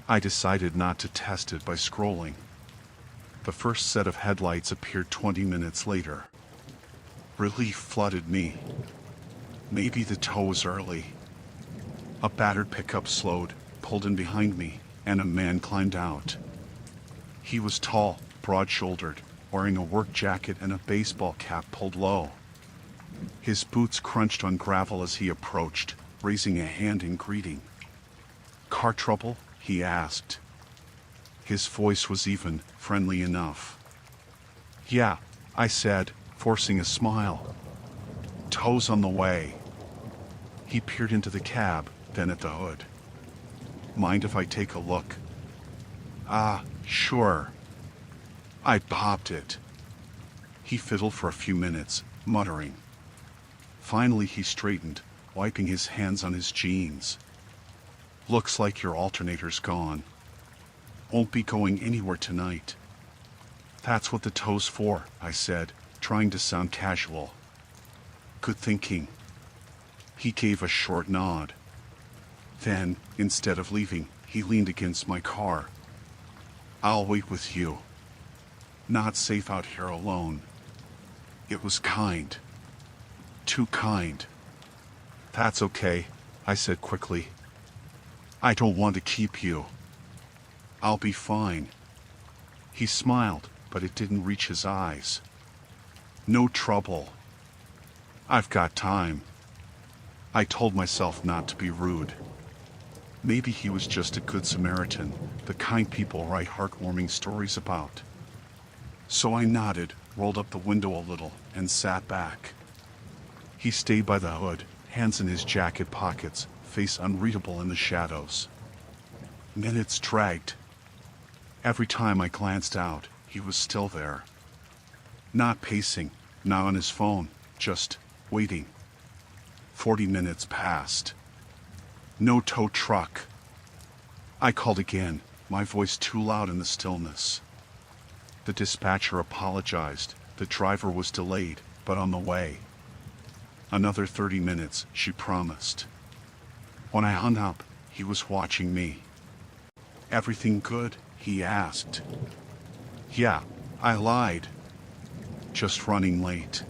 I decided not to test it by scrolling. The first set of headlights appeared 20 minutes later. Relief flooded me. Maybe the tow was early. A battered pickup slowed, pulled in behind me, and a man climbed out. He was tall, broad-shouldered, wearing a work jacket and a baseball cap pulled low. His boots crunched on gravel as he approached, raising a hand in greeting. "Car trouble?" he asked. His voice was even, friendly enough. "Yeah," I said, forcing a smile. "Tow's on the way." He peered into the cab, then at the hood. "Mind if I take a look?" "Ah, sure." I popped it. He fiddled for a few minutes, muttering. Finally he straightened, wiping his hands on his jeans. "Looks like your alternator's gone. Won't be going anywhere tonight." "That's what the tow's for," I said, trying to sound casual. "Good thinking." He gave a short nod. Then, instead of leaving, he leaned against my car. "I'll wait with you. Not safe out here alone." It was kind. Too kind. "That's okay," I said quickly. "I don't want to keep you. I'll be fine." He smiled, but it didn't reach his eyes. "No trouble. I've got time." I told myself not to be rude. Maybe he was just a good Samaritan, the kind people write heartwarming stories about. So I nodded, rolled up the window a little, and sat back. He stayed by the hood, hands in his jacket pockets, face unreadable in the shadows. Minutes dragged. Every time I glanced out, he was still there. Not pacing, not on his phone, just waiting. 40 minutes passed. No tow truck. I called again, my voice too loud in the stillness. The dispatcher apologized. The driver was delayed, but on the way. Another 30 minutes, she promised. When I hung up, he was watching me. "Everything good?" he asked. "Yeah, I lied. Just running late."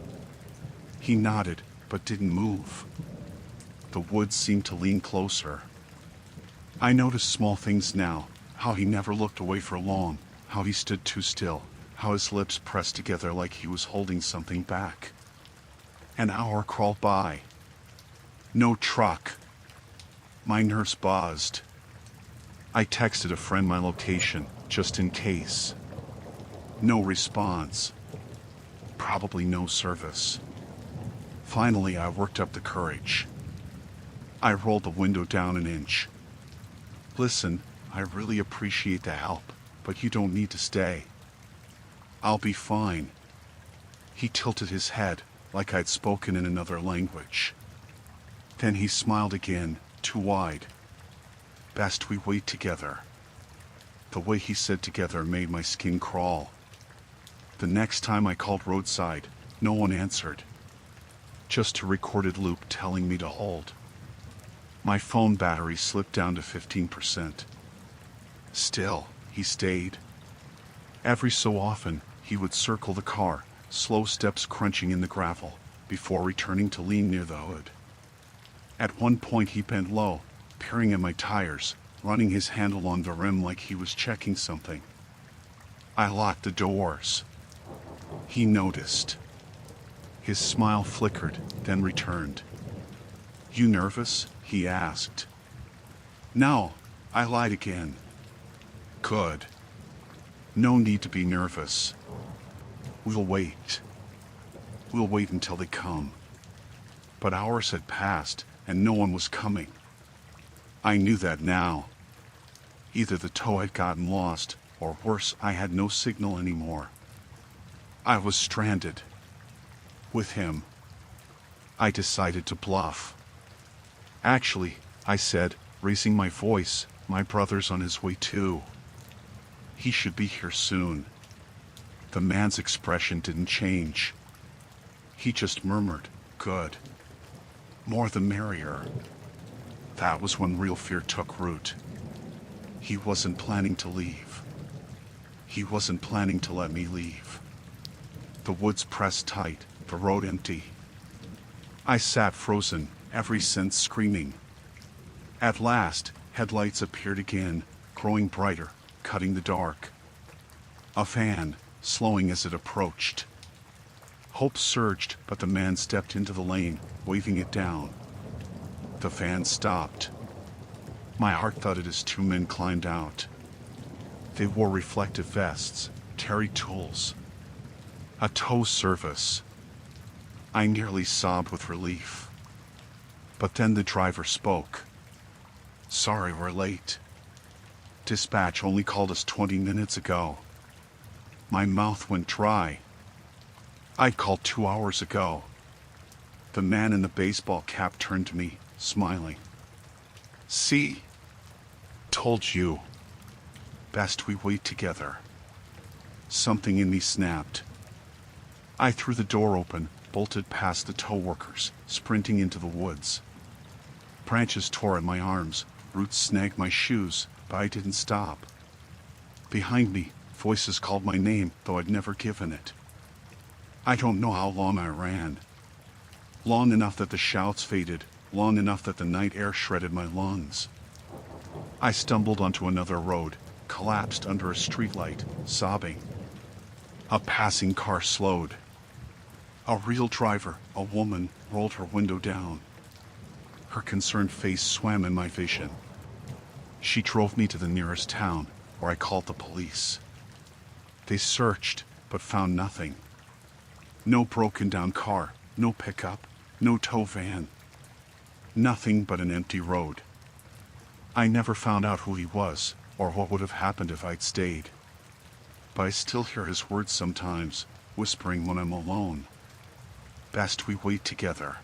He nodded, but didn't move. The woods seemed to lean closer. I noticed small things now, how he never looked away for long, how he stood too still, how his lips pressed together like he was holding something back. An hour crawled by. No truck. My nerves buzzed. I texted a friend my location, just in case. No response. Probably no service. Finally, I worked up the courage. I rolled the window down an inch. Listen, I really appreciate the help, but you don't need to stay. I'll be fine. He tilted his head, like I'd spoken in another language. Then he smiled again, too wide. Best we wait together. The way he said together made my skin crawl. The next time I called roadside, no one answered. Just a recorded loop telling me to hold. My phone battery slipped down to 15%. Still, he stayed. Every so often, he would circle the car, slow steps crunching in the gravel, before returning to lean near the hood. At one point he bent low, peering at my tires, running his hand along the rim like he was checking something. I locked the doors. He noticed. His smile flickered, then returned. "You nervous?" he asked. "No," I lied again. "Good. No need to be nervous. We'll wait. We'll wait until they come." But hours had passed, and no one was coming. I knew that now. Either the tow had gotten lost, or worse, I had no signal anymore. I was stranded. With him. I decided to bluff. "Actually," I said, raising my voice, "my brother's on his way too. He should be here soon." The man's expression didn't change. He just murmured, "Good. More the merrier." That was when real fear took root. He wasn't planning to leave. He wasn't planning to let me leave. The woods pressed tight, the road empty. I sat frozen, every sense screaming. At last, headlights appeared again, growing brighter, cutting the dark. A van, slowing as it approached. Hope surged, but the man stepped into the lane, waving it down. The van stopped. My heart thudded as two men climbed out. They wore reflective vests, Terry tools. A tow service. I nearly sobbed with relief. But then the driver spoke. "Sorry we're late. Dispatch only called us 20 minutes ago." My mouth went dry. "I'd called 2 hours ago." The man in the baseball cap turned to me, smiling. "See? Told you. Best we wait together." Something in me snapped. I threw the door open, bolted past the tow workers, sprinting into the woods. Branches tore at my arms, roots snagged my shoes, but I didn't stop. Behind me, voices called my name, though I'd never given it. I don't know how long I ran. Long enough that the shouts faded, long enough that the night air shredded my lungs. I stumbled onto another road, collapsed under a streetlight, sobbing. A passing car slowed. A real driver, a woman, rolled her window down. Her concerned face swam in my vision. She drove me to the nearest town, where I called the police. They searched, but found nothing. No broken down car, no pickup, no tow van. Nothing but an empty road. I never found out who he was, or what would have happened if I'd stayed. But I still hear his words sometimes, whispering when I'm alone. Best we wait together.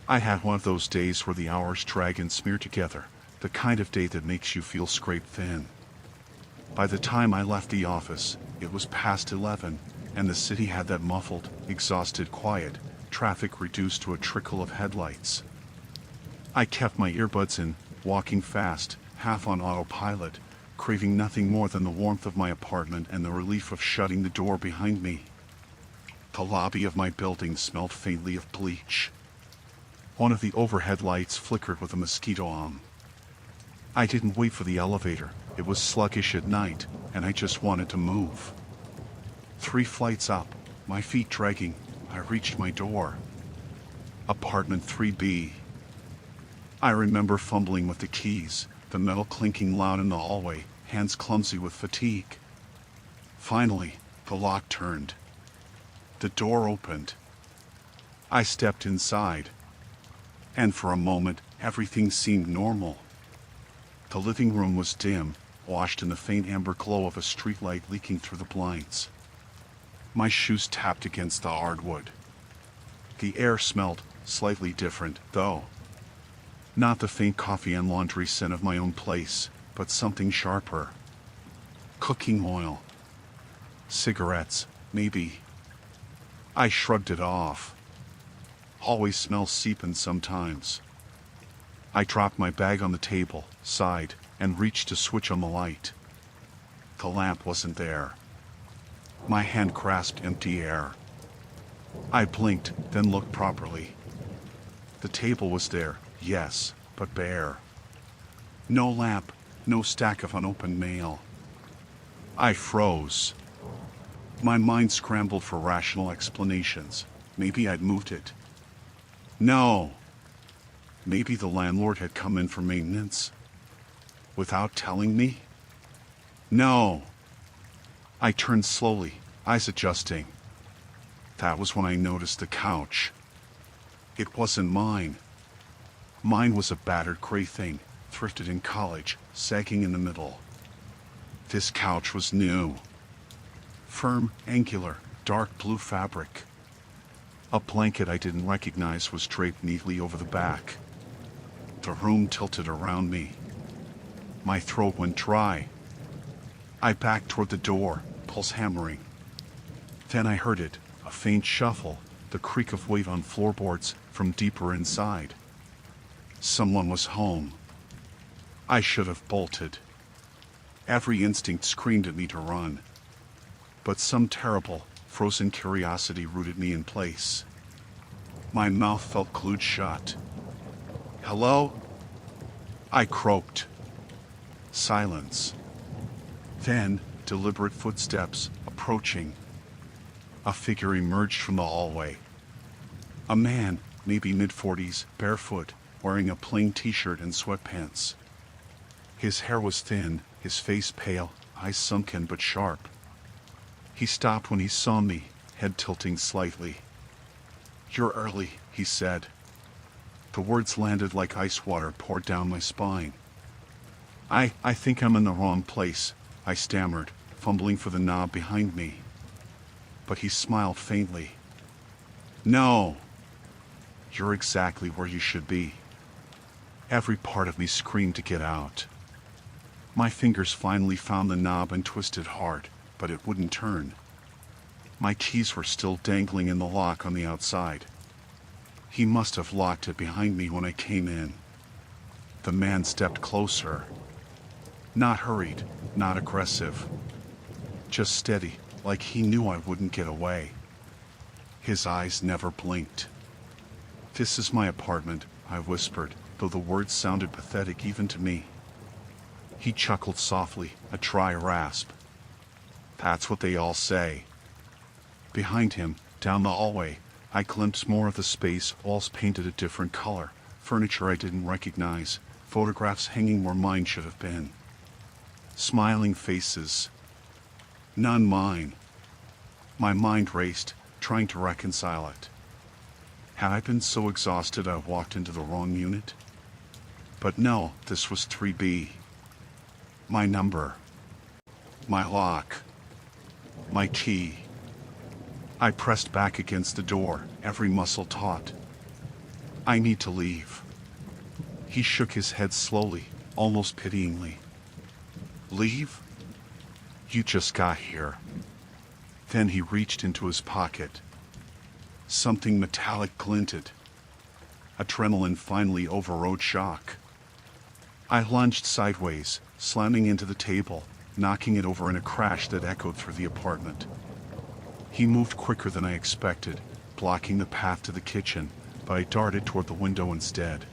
I had one of those days where the hours drag and smear together, the kind of day that makes you feel scraped thin. By the time I left the office, it was past 11, and the city had that muffled, exhausted quiet, traffic reduced to a trickle of headlights. I kept my earbuds in, walking fast, half on autopilot, craving nothing more than the warmth of my apartment and the relief of shutting the door behind me. The lobby of my building smelled faintly of bleach. One of the overhead lights flickered with a mosquito on. I didn't wait for the elevator. It was sluggish at night, and I just wanted to move. 3 flights up, my feet dragging, I reached my door. Apartment 3B. I remember fumbling with the keys, the metal clinking loud in the hallway, hands clumsy with fatigue. Finally, the lock turned. The door opened. I stepped inside. And for a moment, everything seemed normal. The living room was dim, washed in the faint amber glow of a streetlight leaking through the blinds. My shoes tapped against the hardwood. The air smelled slightly different, though. Not the faint coffee and laundry scent of my own place, but something sharper. Cooking oil. Cigarettes, maybe. I shrugged it off. Always smells seeping sometimes. I dropped my bag on the table, sighed, and reached to switch on the light. The lamp wasn't there. My hand grasped empty air. I blinked, then looked properly. The table was there, yes, but bare. No lamp, no stack of unopened mail. I froze. My mind scrambled for rational explanations. Maybe I'd moved it. No. Maybe the landlord had come in for maintenance. Without telling me? No. I turned slowly, eyes adjusting. That was when I noticed the couch. It wasn't mine. Mine was a battered gray thing, thrifted in college, sagging in the middle. This couch was new. Firm, angular, dark blue fabric. A blanket I didn't recognize was draped neatly over the back. The room tilted around me. My throat went dry. I backed toward the door, pulse hammering. Then I heard it, a faint shuffle, the creak of weight on floorboards from deeper inside. Someone was home. I should have bolted. Every instinct screamed at me to run. But some terrible, frozen curiosity rooted me in place. My mouth felt glued shut. Hello? I croaked. Silence. Then, deliberate footsteps, approaching. A figure emerged from the hallway. A man, maybe mid-40s, barefoot, wearing a plain t-shirt and sweatpants. His hair was thin, his face pale, eyes sunken but sharp. He stopped when he saw me, head tilting slightly. "You're early," he said. The words landed like ice water poured down my spine. I think I'm in the wrong place," I stammered, fumbling for the knob behind me. But he smiled faintly. "No. You're exactly where you should be." Every part of me screamed to get out. My fingers finally found the knob and twisted hard, but it wouldn't turn. My keys were still dangling in the lock on the outside. He must have locked it behind me when I came in. The man stepped closer. Not hurried, not aggressive. Just steady, like he knew I wouldn't get away. His eyes never blinked. "This is my apartment," I whispered, though the words sounded pathetic even to me. He chuckled softly, a dry rasp. "That's what they all say." Behind him, down the hallway, I glimpsed more of the space, walls painted a different color, furniture I didn't recognize, photographs hanging where mine should have been. Smiling faces. None mine. My mind raced, trying to reconcile it. Had I been so exhausted I walked into the wrong unit? But no, this was 3B. My number. My lock. My key. I pressed back against the door, every muscle taut. "I need to leave." He shook his head slowly, almost pityingly. "Leave? You just got here." Then he reached into his pocket. Something metallic glinted. Adrenaline finally overrode shock. I lunged sideways, slamming into the table, knocking it over in a crash that echoed through the apartment. He moved quicker than I expected, blocking the path to the kitchen, but I darted toward the window instead.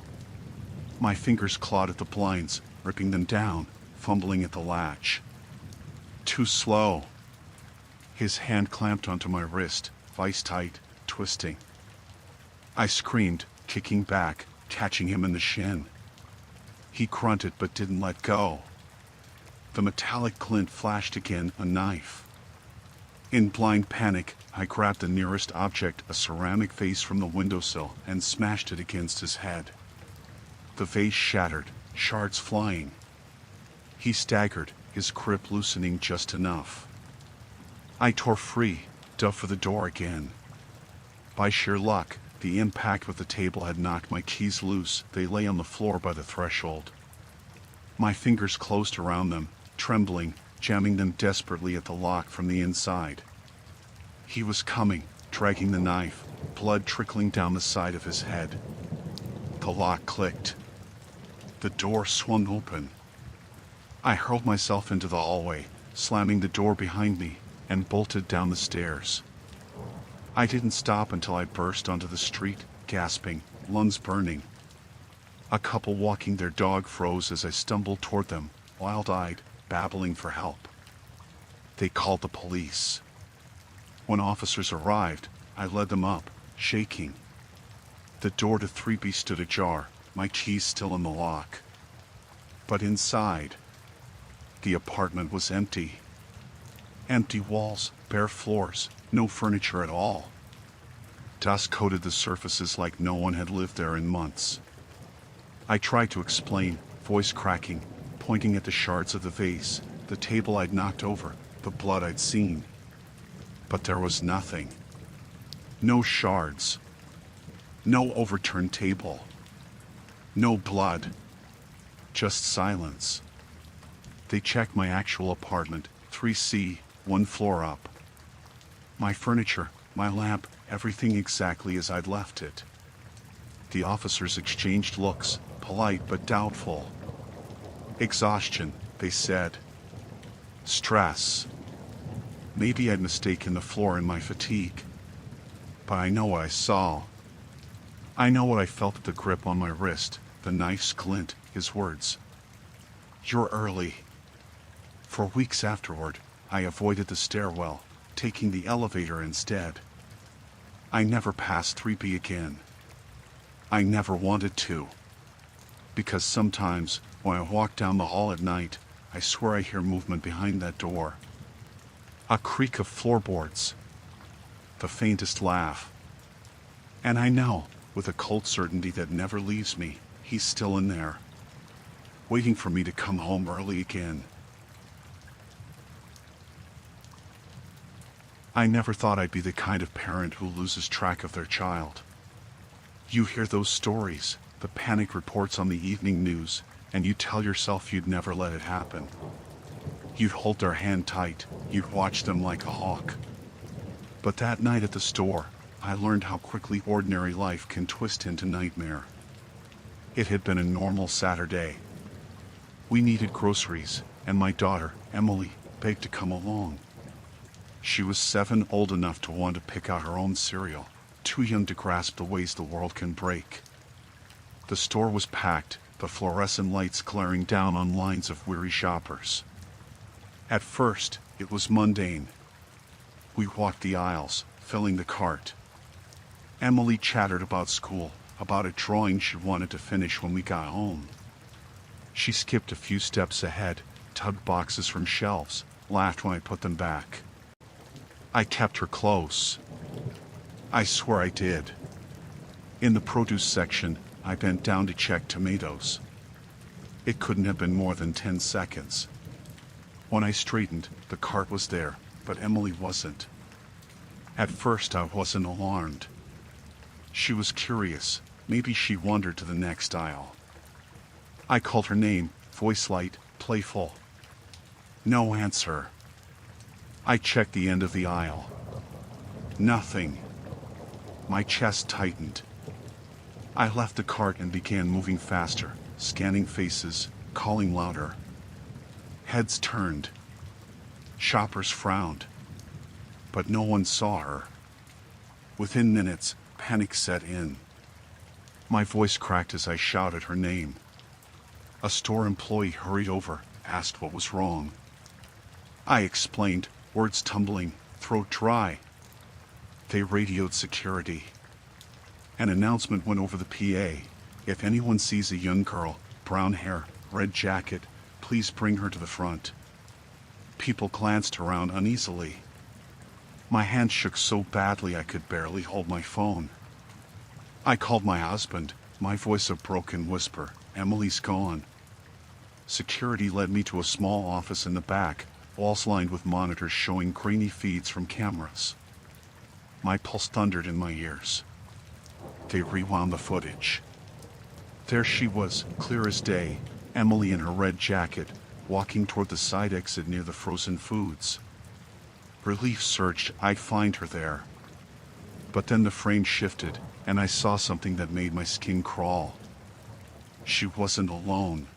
My fingers clawed at the blinds, ripping them down, fumbling at the latch. Too slow. His hand clamped onto my wrist, vice tight, twisting. I screamed, kicking back, catching him in the shin. He grunted but didn't let go. The metallic glint flashed again, a knife. In blind panic, I grabbed the nearest object, a ceramic vase from the windowsill, and smashed it against his head. The vase shattered, shards flying. He staggered, his grip loosening just enough. I tore free, dove for the door again. By sheer luck, the impact with the table had knocked my keys loose. They lay on the floor by the threshold. My fingers closed around them, trembling, jamming them desperately at the lock from the inside. He was coming, dragging the knife, blood trickling down the side of his head. The lock clicked. The door swung open. I hurled myself into the hallway, slamming the door behind me, and bolted down the stairs. I didn't stop until I burst onto the street, gasping, lungs burning. A couple walking their dog froze as I stumbled toward them, wild-eyed, babbling for help. They called the police. When officers arrived, I led them up, shaking. The door to 3B stood ajar, my keys still in the lock. But inside, the apartment was empty. Empty walls, bare floors, no furniture at all. Dust coated the surfaces like no one had lived there in months. I tried to explain, voice cracking, pointing at the shards of the vase, the table I'd knocked over, the blood I'd seen. But there was nothing. No shards. No overturned table. No blood. Just silence. They checked my actual apartment, 3C, 1 floor up. My furniture, my lamp, everything exactly as I'd left it. The officers exchanged looks, polite but doubtful. Exhaustion, they said. Stress. Maybe I'd mistaken the floor in my fatigue. But I know what I saw. I know what I felt at the grip on my wrist, the knife's glint, his words. You're early. For weeks afterward, I avoided the stairwell, taking the elevator instead. I never passed 3B again. I never wanted to. Because sometimes, when I walk down the hall at night, I swear I hear movement behind that door. A creak of floorboards. The faintest laugh. And I know, with a cold certainty that never leaves me, he's still in there, waiting for me to come home early again. I never thought I'd be the kind of parent who loses track of their child. You hear those stories, the panic reports on the evening news, and you tell yourself you'd never let it happen. You'd hold their hand tight, you'd watch them like a hawk. But that night at the store, I learned how quickly ordinary life can twist into nightmare. It had been a normal Saturday. We needed groceries, and my daughter, Emily, begged to come along. She was 7, old enough to want to pick out her own cereal, too young to grasp the ways the world can break. The store was packed, the fluorescent lights glaring down on lines of weary shoppers. At first, it was mundane. We walked the aisles, filling the cart. Emily chattered about school, about a drawing she wanted to finish when we got home. She skipped a few steps ahead, tugged boxes from shelves, laughed when I put them back. I kept her close. I swear I did. In the produce section, I bent down to check tomatoes. It couldn't have been more than 10 seconds. When I straightened, the cart was there, but Emily wasn't. At first I wasn't alarmed. She was curious. Maybe she wandered to the next aisle. I called her name, voice light, playful. No answer. I checked the end of the aisle. Nothing. My chest tightened. I left the cart and began moving faster, scanning faces, calling louder. Heads turned. Shoppers frowned. But no one saw her. Within minutes, panic set in. My voice cracked as I shouted her name. A store employee hurried over, asked what was wrong. I explained, words tumbling, throat dry. They radioed security. An announcement went over the PA. If anyone sees a young girl, brown hair, red jacket, please bring her to the front. People glanced around uneasily. My hand shook so badly I could barely hold my phone. I called my husband, my voice a broken whisper. Emily's gone. Security led me to a small office in the back, walls lined with monitors showing grainy feeds from cameras. My pulse thundered in my ears. They rewound the footage. There she was, clear as day, Emily in her red jacket, walking toward the side exit near the frozen foods. Relief surged. I'd find her there. But then the frame shifted, and I saw something that made my skin crawl. She wasn't alone.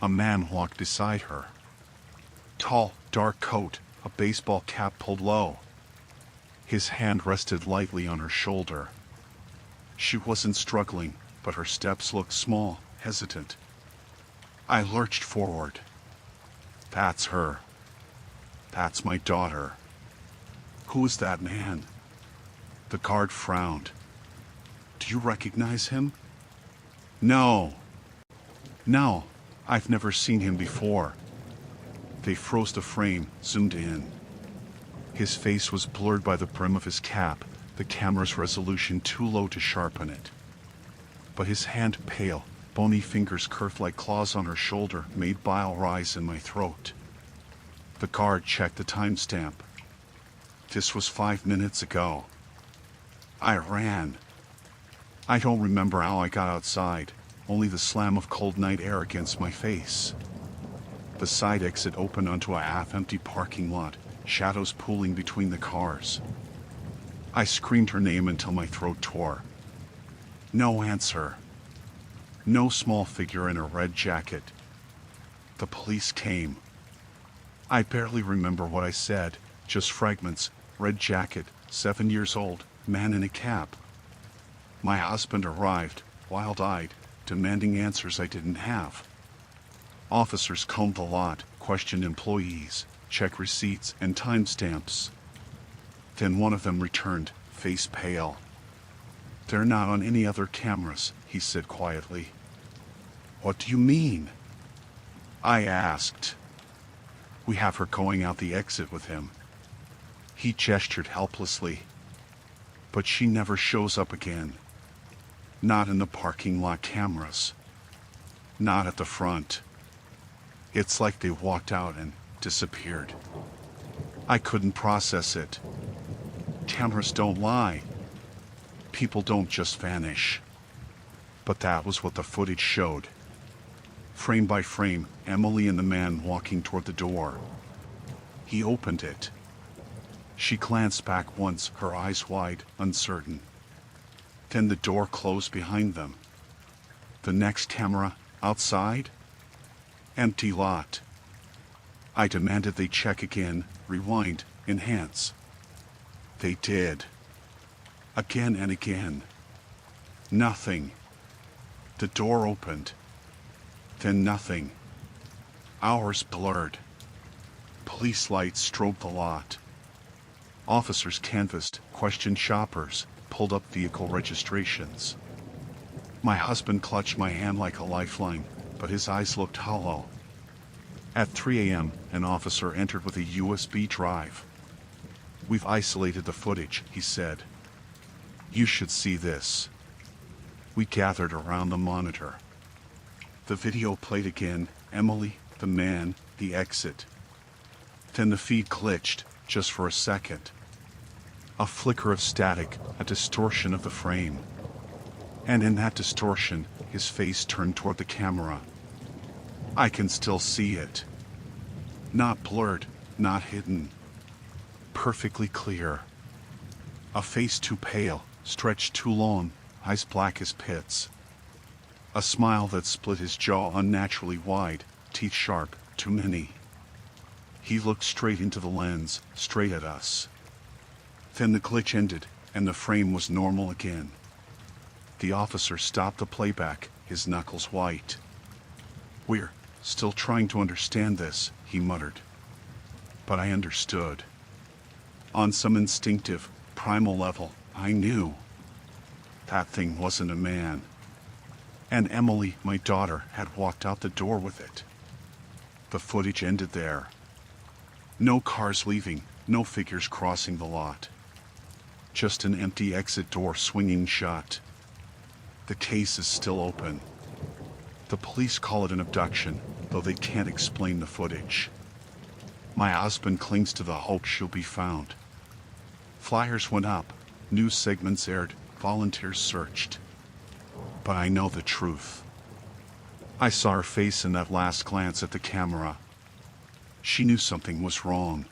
A man walked beside her. Tall, dark coat, a baseball cap pulled low. His hand rested lightly on her shoulder. She wasn't struggling, but her steps looked small, hesitant. I lurched forward. That's her. That's my daughter. Who is that man? The guard frowned. Do you recognize him? No. No, I've never seen him before. They froze the frame, zoomed in. His face was blurred by the brim of his cap, the camera's resolution too low to sharpen it. But his hand pale, bony fingers curved like claws on her shoulder made bile rise in my throat. The guard checked the timestamp. This was 5 minutes ago. I ran. I don't remember how I got outside, only the slam of cold night air against my face. The side exit opened onto a half-empty parking lot, shadows pooling between the cars. I screamed her name until my throat tore. No answer. No small figure in a red jacket. The police came. I barely remember what I said, just fragments. Red jacket, 7 years old, man in a cap. My husband arrived, wild-eyed, demanding answers I didn't have. Officers combed the lot, questioned employees, checked receipts and timestamps. Then one of them returned, face pale. They're not on any other cameras, he said quietly. What do you mean? I asked. We have her going out the exit with him. He gestured helplessly. But she never shows up again. Not in the parking lot cameras. Not at the front. It's like they walked out and disappeared. I couldn't process it. Cameras don't lie. People don't just vanish. But that was what the footage showed. Frame by frame, Emily and the man walking toward the door. He opened it. She glanced back once, her eyes wide, uncertain. Then the door closed behind them. The next camera, outside? Empty lot. I demanded they check again, rewind, enhance. They did. Again and again. Nothing. The door opened. Then nothing. Hours blurred. Police lights strobed the lot. Officers canvassed, questioned shoppers, pulled up vehicle registrations. My husband clutched my hand like a lifeline, but his eyes looked hollow. At 3 a.m., an officer entered with a USB drive. We've isolated the footage, he said. You should see this. We gathered around the monitor. The video played again, Emily, the man, the exit. Then the feed glitched, just for a second. A flicker of static, a distortion of the frame. And in that distortion, his face turned toward the camera. I can still see it. Not blurred, not hidden. Perfectly clear. A face too pale, stretched too long, eyes black as pits. A smile that split his jaw unnaturally wide, teeth sharp, too many. He looked straight into the lens, straight at us. Then the glitch ended, and the frame was normal again. The officer stopped the playback, his knuckles white. "We're still trying to understand this," he muttered. But I understood. On some instinctive, primal level, I knew. That thing wasn't a man. And Emily, my daughter, had walked out the door with it. The footage ended there. No cars leaving, no figures crossing the lot. Just an empty exit door swinging shut. The case is still open. The police call it an abduction, though they can't explain the footage. My husband clings to the hope she'll be found. Flyers went up, news segments aired, volunteers searched. But I know the truth. I saw her face in that last glance at the camera. She knew something was wrong.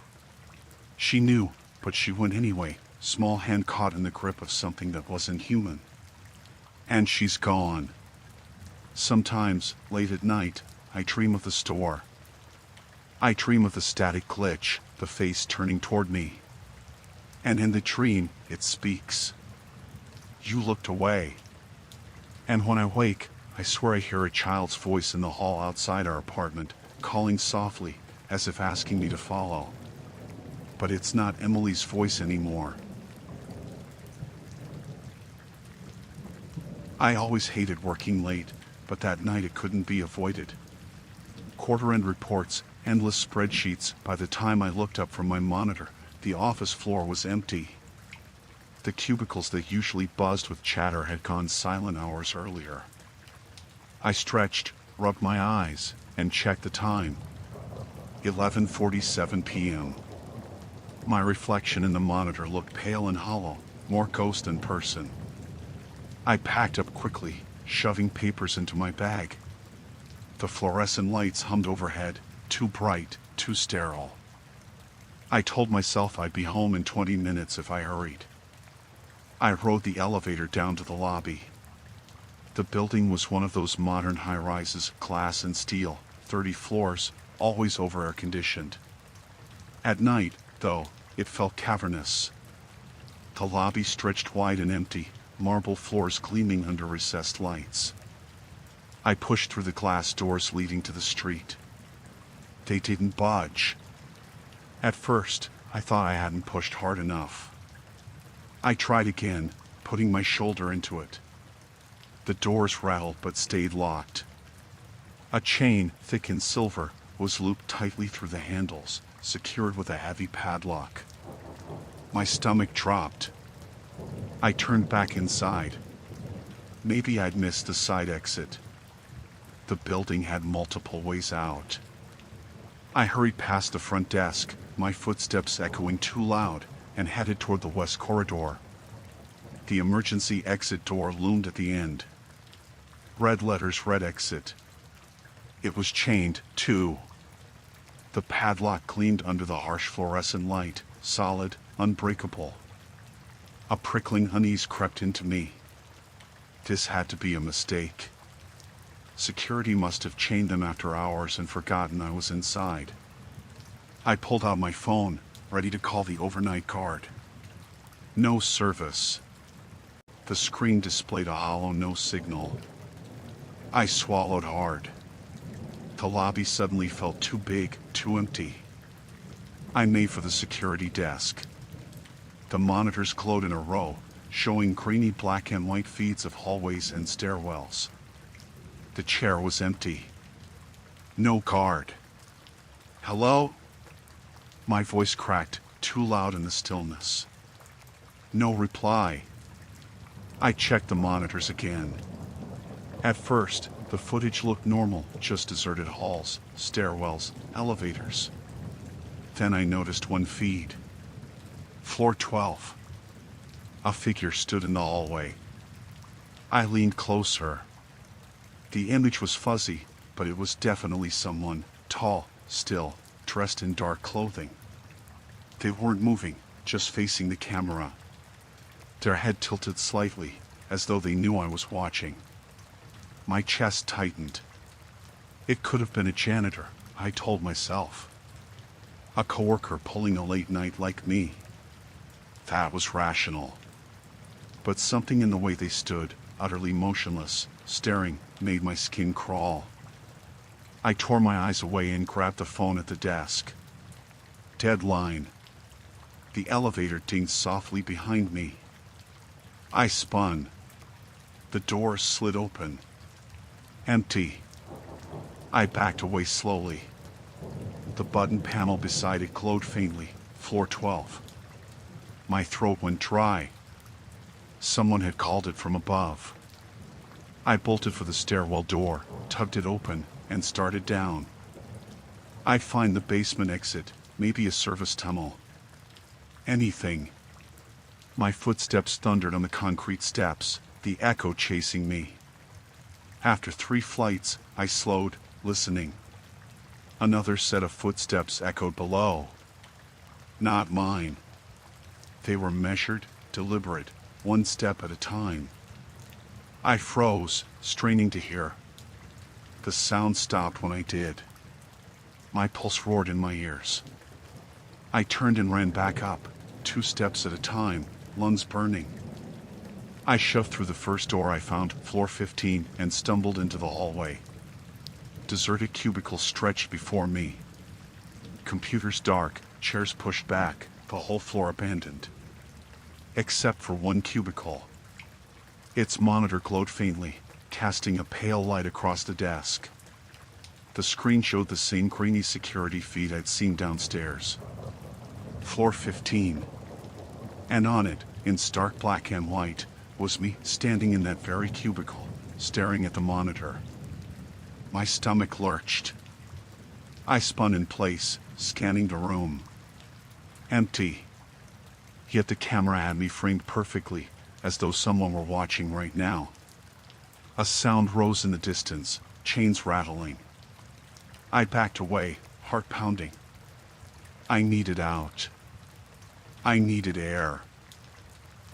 She knew, but she went anyway, small hand caught in the grip of something that wasn't human. And she's gone. Sometimes, late at night, I dream of the store. I dream of the static glitch, the face turning toward me. And in the dream, it speaks. You looked away. And when I wake, I swear I hear a child's voice in the hall outside our apartment, calling softly, as if asking me to follow. But it's not Emily's voice anymore. I always hated working late, but that night it couldn't be avoided. Quarter-end reports, endless spreadsheets. By the time I looked up from my monitor, the office floor was empty. The cubicles that usually buzzed with chatter had gone silent hours earlier. I stretched, rubbed my eyes, and checked the time. 11:47 p.m. My reflection in the monitor looked pale and hollow, more ghost than person. I packed up quickly, shoving papers into my bag. The fluorescent lights hummed overhead, too bright, too sterile. I told myself I'd be home in 20 minutes if I hurried. I rode the elevator down to the lobby. The building was one of those modern high-rises, glass and steel, 30 floors, always over air-conditioned. At night, though, it felt cavernous. The lobby stretched wide and empty, marble floors gleaming under recessed lights. I pushed through the glass doors leading to the street. They didn't budge. At first, I thought I hadn't pushed hard enough. I tried again, putting my shoulder into it. The doors rattled but stayed locked. A chain, thick and silver, was looped tightly through the handles, secured with a heavy padlock. My stomach dropped. I turned back inside. Maybe I'd missed the side exit. The building had multiple ways out. I hurried past the front desk, my footsteps echoing too loud, and headed toward the west corridor. The emergency exit door loomed at the end. Red letters read exit. It was chained, too. The padlock gleamed under the harsh fluorescent light, solid, unbreakable. A prickling unease crept into me. This had to be a mistake. Security must have chained them after hours and forgotten I was inside. I pulled out my phone, ready to call the overnight guard. No service. The screen displayed a hollow no signal. I swallowed hard. The lobby suddenly felt too big, too empty. I made for the security desk. The monitors glowed in a row, showing grainy black and white feeds of hallways and stairwells. The chair was empty. No guard. Hello? My voice cracked, too loud in the stillness. No reply. I checked the monitors again. At first, the footage looked normal, just deserted halls, stairwells, elevators. Then I noticed one feed. Floor 12. A figure stood in the hallway. I leaned closer. The image was fuzzy, but it was definitely someone, tall, still, dressed in dark clothing. They weren't moving, just facing the camera. Their head tilted slightly, as though they knew I was watching. My chest tightened. It could have been a janitor, I told myself. A coworker pulling a late night like me. That was rational. But something in the way they stood, utterly motionless, staring, made my skin crawl. I tore my eyes away and grabbed the phone at the desk. Deadline. The elevator dinged softly behind me. I spun. The door slid open. Empty. I backed away slowly. The button panel beside it glowed faintly. Floor 12. My throat went dry. Someone had called it from above. I bolted for the stairwell door, tugged it open, and started down. I'd find the basement exit, maybe a service tunnel. Anything. My footsteps thundered on the concrete steps, the echo chasing me. After 3 flights, I slowed, listening. Another set of footsteps echoed below. Not mine. They were measured, deliberate, 1 step at a time. I froze, straining to hear. The sound stopped when I did. My pulse roared in my ears. I turned and ran back up, 2 steps at a time, lungs burning. I shoved through the first door I found, floor 15, and stumbled into the hallway. Deserted cubicles stretched before me. Computers dark, chairs pushed back, the whole floor abandoned. Except for 1 cubicle. Its monitor glowed faintly, casting a pale light across the desk. The screen showed the same grainy security feed I'd seen downstairs. Floor 15. And on it, in stark black and white, was me standing in that very cubicle, staring at the monitor. My stomach lurched. I spun in place, scanning the room. Empty. Yet the camera had me framed perfectly, as though someone were watching right now. A sound rose in the distance, chains rattling. I backed away, heart pounding. I needed out. I needed air.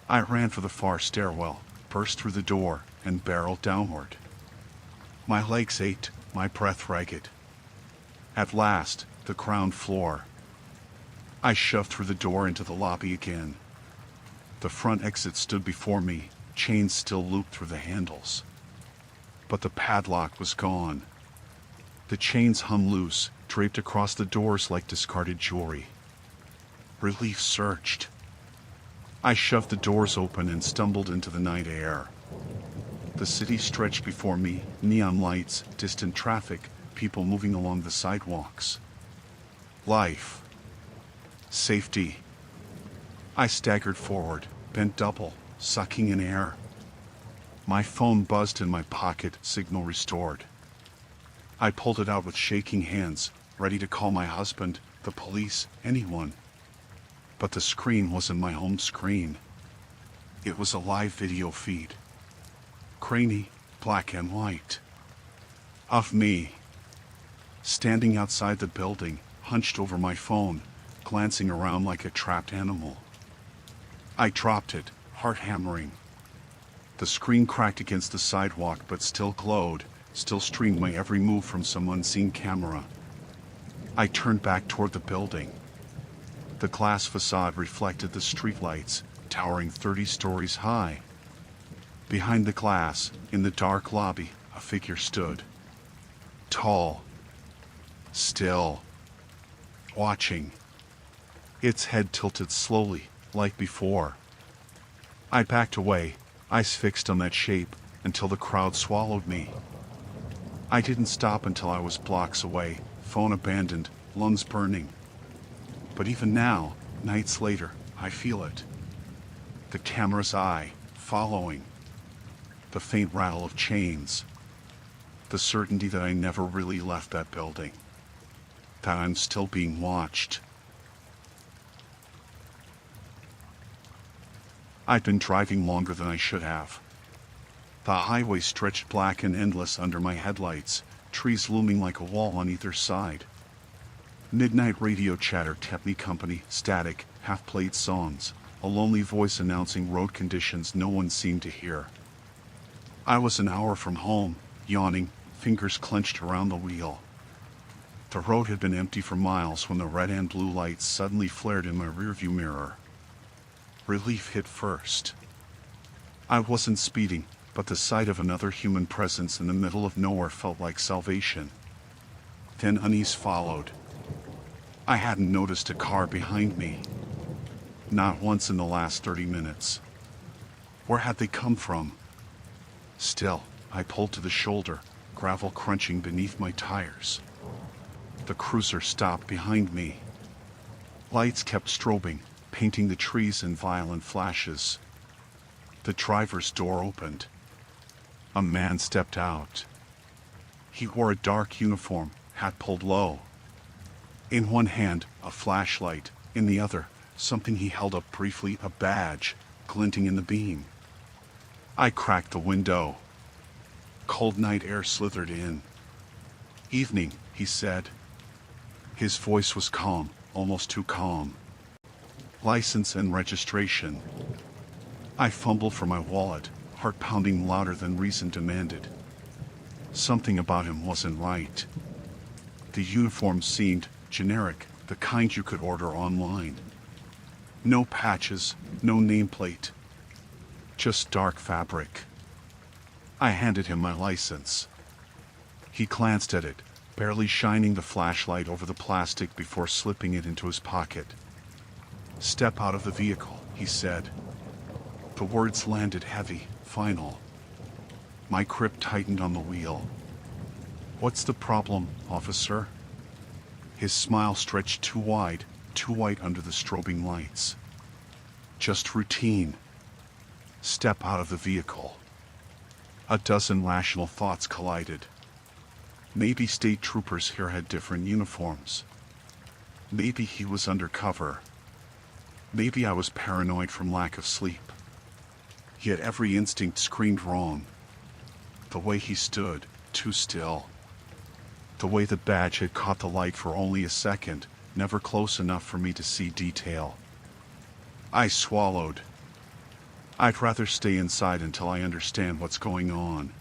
I ran for the far stairwell, burst through the door, and barreled downward. My legs ached, my breath ragged. At last, the ground floor. I shoved through the door into the lobby again. The front exit stood before me, chains still looped through the handles. But the padlock was gone. The chains hung loose, draped across the doors like discarded jewelry. Relief surged. I shoved the doors open and stumbled into the night air. The city stretched before me, neon lights, distant traffic, people moving along the sidewalks. Life. Safety. I staggered forward, bent double, sucking in air. My phone buzzed in my pocket, signal restored. I pulled it out with shaking hands, ready to call my husband, the police, anyone. But the screen wasn't my home screen. It was a live video feed. Grainy, black and white. Of me. Standing outside the building, hunched over my phone, glancing around like a trapped animal. I dropped it, heart hammering. The screen cracked against the sidewalk but still glowed, still streamed my every move from some unseen camera. I turned back toward the building. The glass facade reflected the streetlights, towering 30 stories high. Behind the glass, in the dark lobby, a figure stood. Tall. Still. Watching. Its head tilted slowly, like before. I backed away, eyes fixed on that shape, until the crowd swallowed me. I didn't stop until I was blocks away, phone abandoned, lungs burning. But even now, nights later, I feel it. The camera's eye, following. The faint rattle of chains. The certainty that I never really left that building. That I'm still being watched. I'd been driving longer than I should have. The highway stretched black and endless under my headlights, trees looming like a wall on either side. Midnight radio chatter kept me company, static, half-played songs, a lonely voice announcing road conditions no one seemed to hear. I was an hour from home, yawning, fingers clenched around the wheel. The road had been empty for miles when the red and blue lights suddenly flared in my rearview mirror. Relief hit first. I wasn't speeding, but the sight of another human presence in the middle of nowhere felt like salvation. Then unease followed. I hadn't noticed a car behind me. Not once in the last 30 minutes. Where had they come from? Still, I pulled to the shoulder, gravel crunching beneath my tires. The cruiser stopped behind me. Lights kept strobing, painting the trees in violent flashes. The driver's door opened. A man stepped out. He wore a dark uniform, hat pulled low. In one hand, a flashlight, in the other, something he held up briefly, a badge, glinting in the beam. I cracked the window. Cold night air slithered in. "Evening," he said. His voice was calm, almost too calm. "License and registration." I fumbled for my wallet, heart pounding louder than reason demanded. Something about him wasn't right. The uniform seemed generic, the kind you could order online. No patches, no nameplate. Just dark fabric. I handed him my license. He glanced at it, barely shining the flashlight over the plastic before slipping it into his pocket. "Step out of the vehicle," he said. The words landed heavy, final. My grip tightened on the wheel. "What's the problem, officer?" His smile stretched too wide, too white under the strobing lights. "Just routine." "Step out of the vehicle." A dozen rational thoughts collided. Maybe state troopers here had different uniforms. Maybe he was undercover. Maybe I was paranoid from lack of sleep. Yet every instinct screamed wrong. The way he stood, too still. The way the badge had caught the light for only a second, never close enough for me to see detail. I swallowed. I'd rather stay inside until I understand what's going on.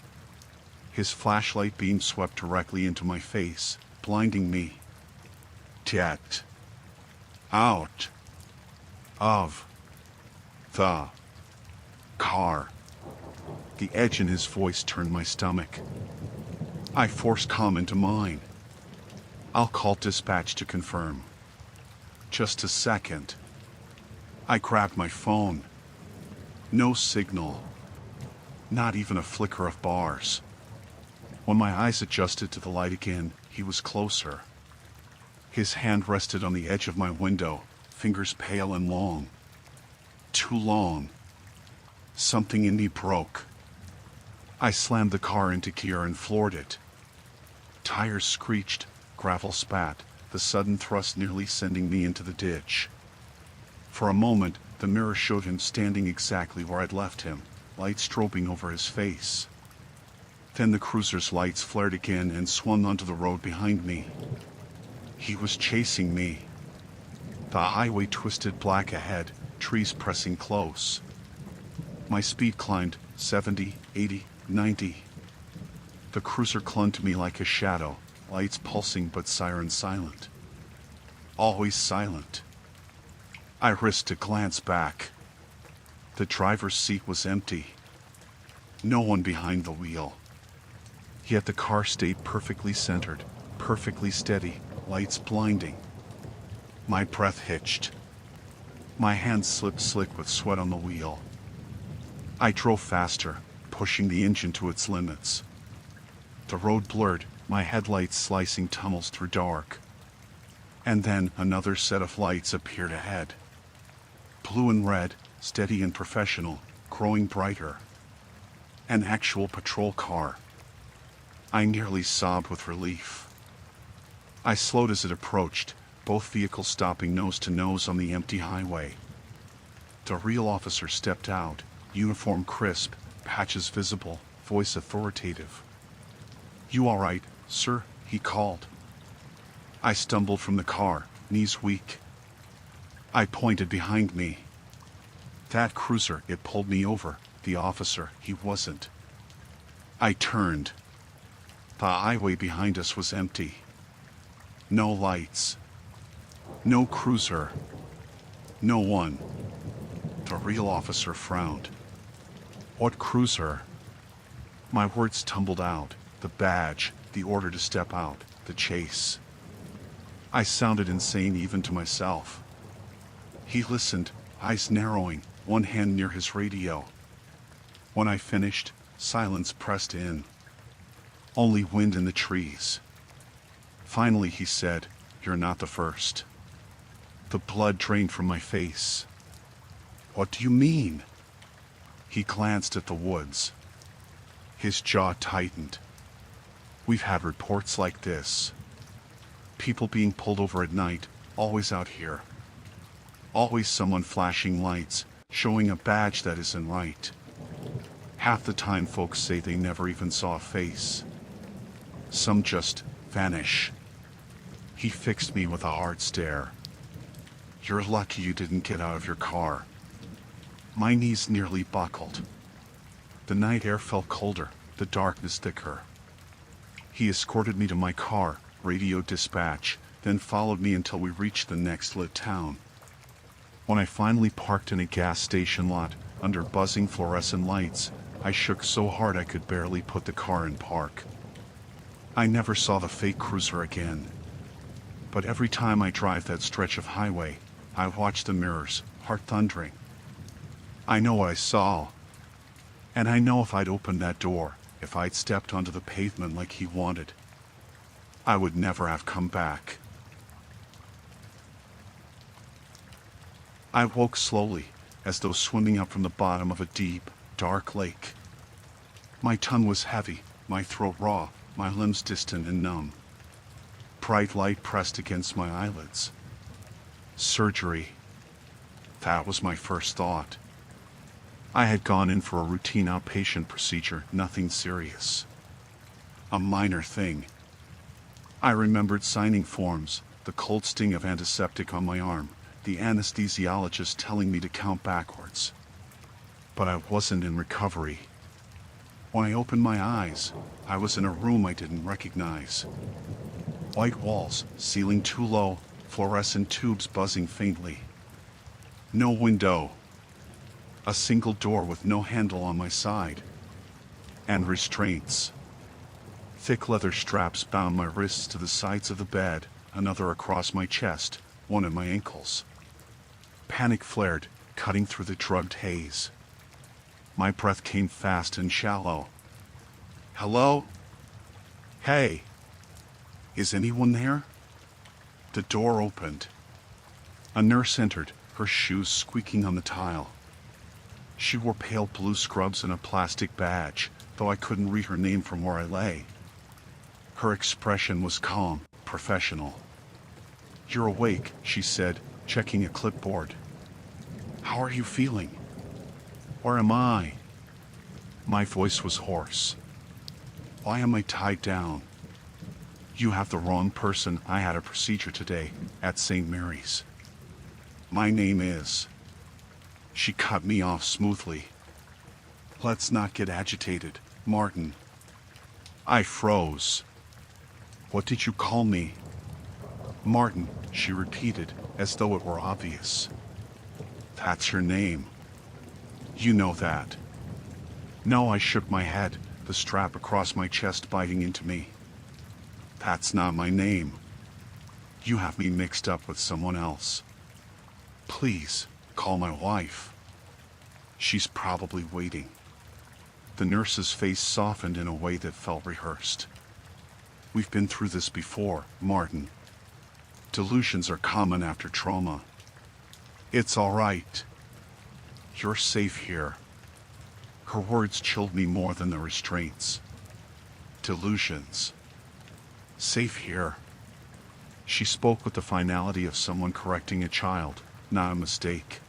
His flashlight beam swept directly into my face, blinding me. "Get out of the car." The edge in his voice turned my stomach. I forced calm into mine. "I'll call dispatch to confirm." "Just a second." I grabbed my phone. No signal. Not even a flicker of bars. When my eyes adjusted to the light again, he was closer. His hand rested on the edge of my window, fingers pale and long. Too long. Something in me broke. I slammed the car into gear and floored it. Tires screeched, gravel spat, the sudden thrust nearly sending me into the ditch. For a moment, the mirror showed him standing exactly where I'd left him, light strobing over his face. Then the cruiser's lights flared again and swung onto the road behind me. He was chasing me. The highway twisted black ahead, trees pressing close. My speed climbed 70, 80, 90. The cruiser clung to me like a shadow, lights pulsing but sirens silent. Always silent. I risked a glance back. The driver's seat was empty. No one behind the wheel. Yet the car stayed perfectly centered, perfectly steady, lights blinding. My breath hitched. My hands slipped slick with sweat on the wheel. I drove faster, pushing the engine to its limits. The road blurred, my headlights slicing tunnels through dark. And then another set of lights appeared ahead. Blue and red, steady and professional, growing brighter. An actual patrol car. I nearly sobbed with relief. I slowed as it approached, both vehicles stopping nose to nose on the empty highway. The real officer stepped out, uniform crisp, patches visible, voice authoritative. "You all right, sir?" he called. I stumbled from the car, knees weak. I pointed behind me. That cruiser, it pulled me over. The officer, he wasn't. I turned. The highway behind us was empty. No lights. No cruiser. No one. The real officer frowned. "What cruiser?" My words tumbled out, the badge, the order to step out, the chase. I sounded insane even to myself. He listened, eyes narrowing, one hand near his radio. When I finished, silence pressed in. Only wind in the trees. Finally he said, "You're not the first." The blood drained from my face. "What do you mean?" He glanced at the woods. His jaw tightened. "We've had reports like this. People being pulled over at night, always out here. Always someone flashing lights, showing a badge that isn't right. Half the time folks say they never even saw a face. Some just vanish." He fixed me with a hard stare. "You're lucky you didn't get out of your car." My knees nearly buckled. The night air felt colder, the darkness thicker. He escorted me to my car, radio dispatch, then followed me until we reached the next lit town. When I finally parked in a gas station lot, under buzzing fluorescent lights, I shook so hard I could barely put the car in park. I never saw the fake cruiser again. But every time I drive that stretch of highway, I watch the mirrors, heart thundering. I know what I saw. And I know if I'd opened that door, if I'd stepped onto the pavement like he wanted, I would never have come back. I woke slowly, as though swimming up from the bottom of a deep, dark lake. My tongue was heavy, my throat raw, my limbs distant and numb. Bright light pressed against my eyelids. Surgery. That was my first thought. I had gone in for a routine outpatient procedure, nothing serious. A minor thing. I remembered signing forms, the cold sting of antiseptic on my arm, the anesthesiologist telling me to count backwards. But I wasn't in recovery. When I opened my eyes, I was in a room I didn't recognize. White walls, ceiling too low, fluorescent tubes buzzing faintly. No window. A single door with no handle on my side. And restraints. Thick leather straps bound my wrists to the sides of the bed, another across my chest, one at my ankles. Panic flared, cutting through the drugged haze. My breath came fast and shallow. "Hello? Hey. Is anyone there?" The door opened. A nurse entered, her shoes squeaking on the tile. She wore pale blue scrubs and a plastic badge, though I couldn't read her name from where I lay. Her expression was calm, professional. "You're awake," she said, checking a clipboard. "How are you feeling?" "Where am I?" My voice was hoarse. "Why am I tied down?" "You have the wrong person. I had a procedure today, at St. Mary's. My name is..." She cut me off smoothly. "Let's not get agitated, Martin." I froze. "What did you call me?" "Martin," she repeated, as though it were obvious. "That's your name. You know that." "No," I shook my head, the strap across my chest biting into me. "That's not my name. You have me mixed up with someone else. Please, call my wife. She's probably waiting." The nurse's face softened in a way that felt rehearsed. "We've been through this before, Martin. Delusions are common after trauma. It's all right. You're safe here." Her words chilled me more than the restraints. Delusions. Safe here. She spoke with the finality of someone correcting a child, not a mistake.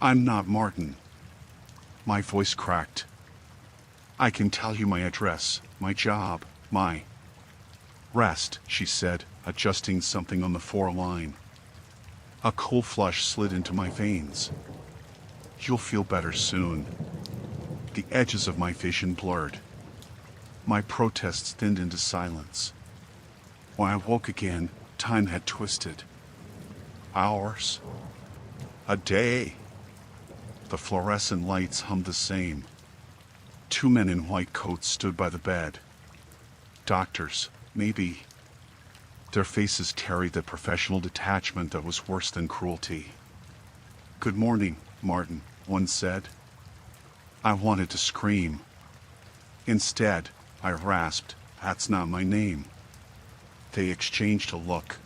"I'm not Martin." My voice cracked. "I can tell you my address, my job, my..." "Rest," she said, adjusting something on the 4 line. A cool flush slid into my veins. "You'll feel better soon." The edges of my vision blurred. My protests thinned into silence. When I woke again, time had twisted. Hours. A day. The fluorescent lights hummed the same. Two men in white coats stood by the bed. Doctors, maybe. Their faces carried the professional detachment that was worse than cruelty. "Good morning, Martin," one said. I wanted to scream. Instead, I rasped, "That's not my name." They exchanged a look.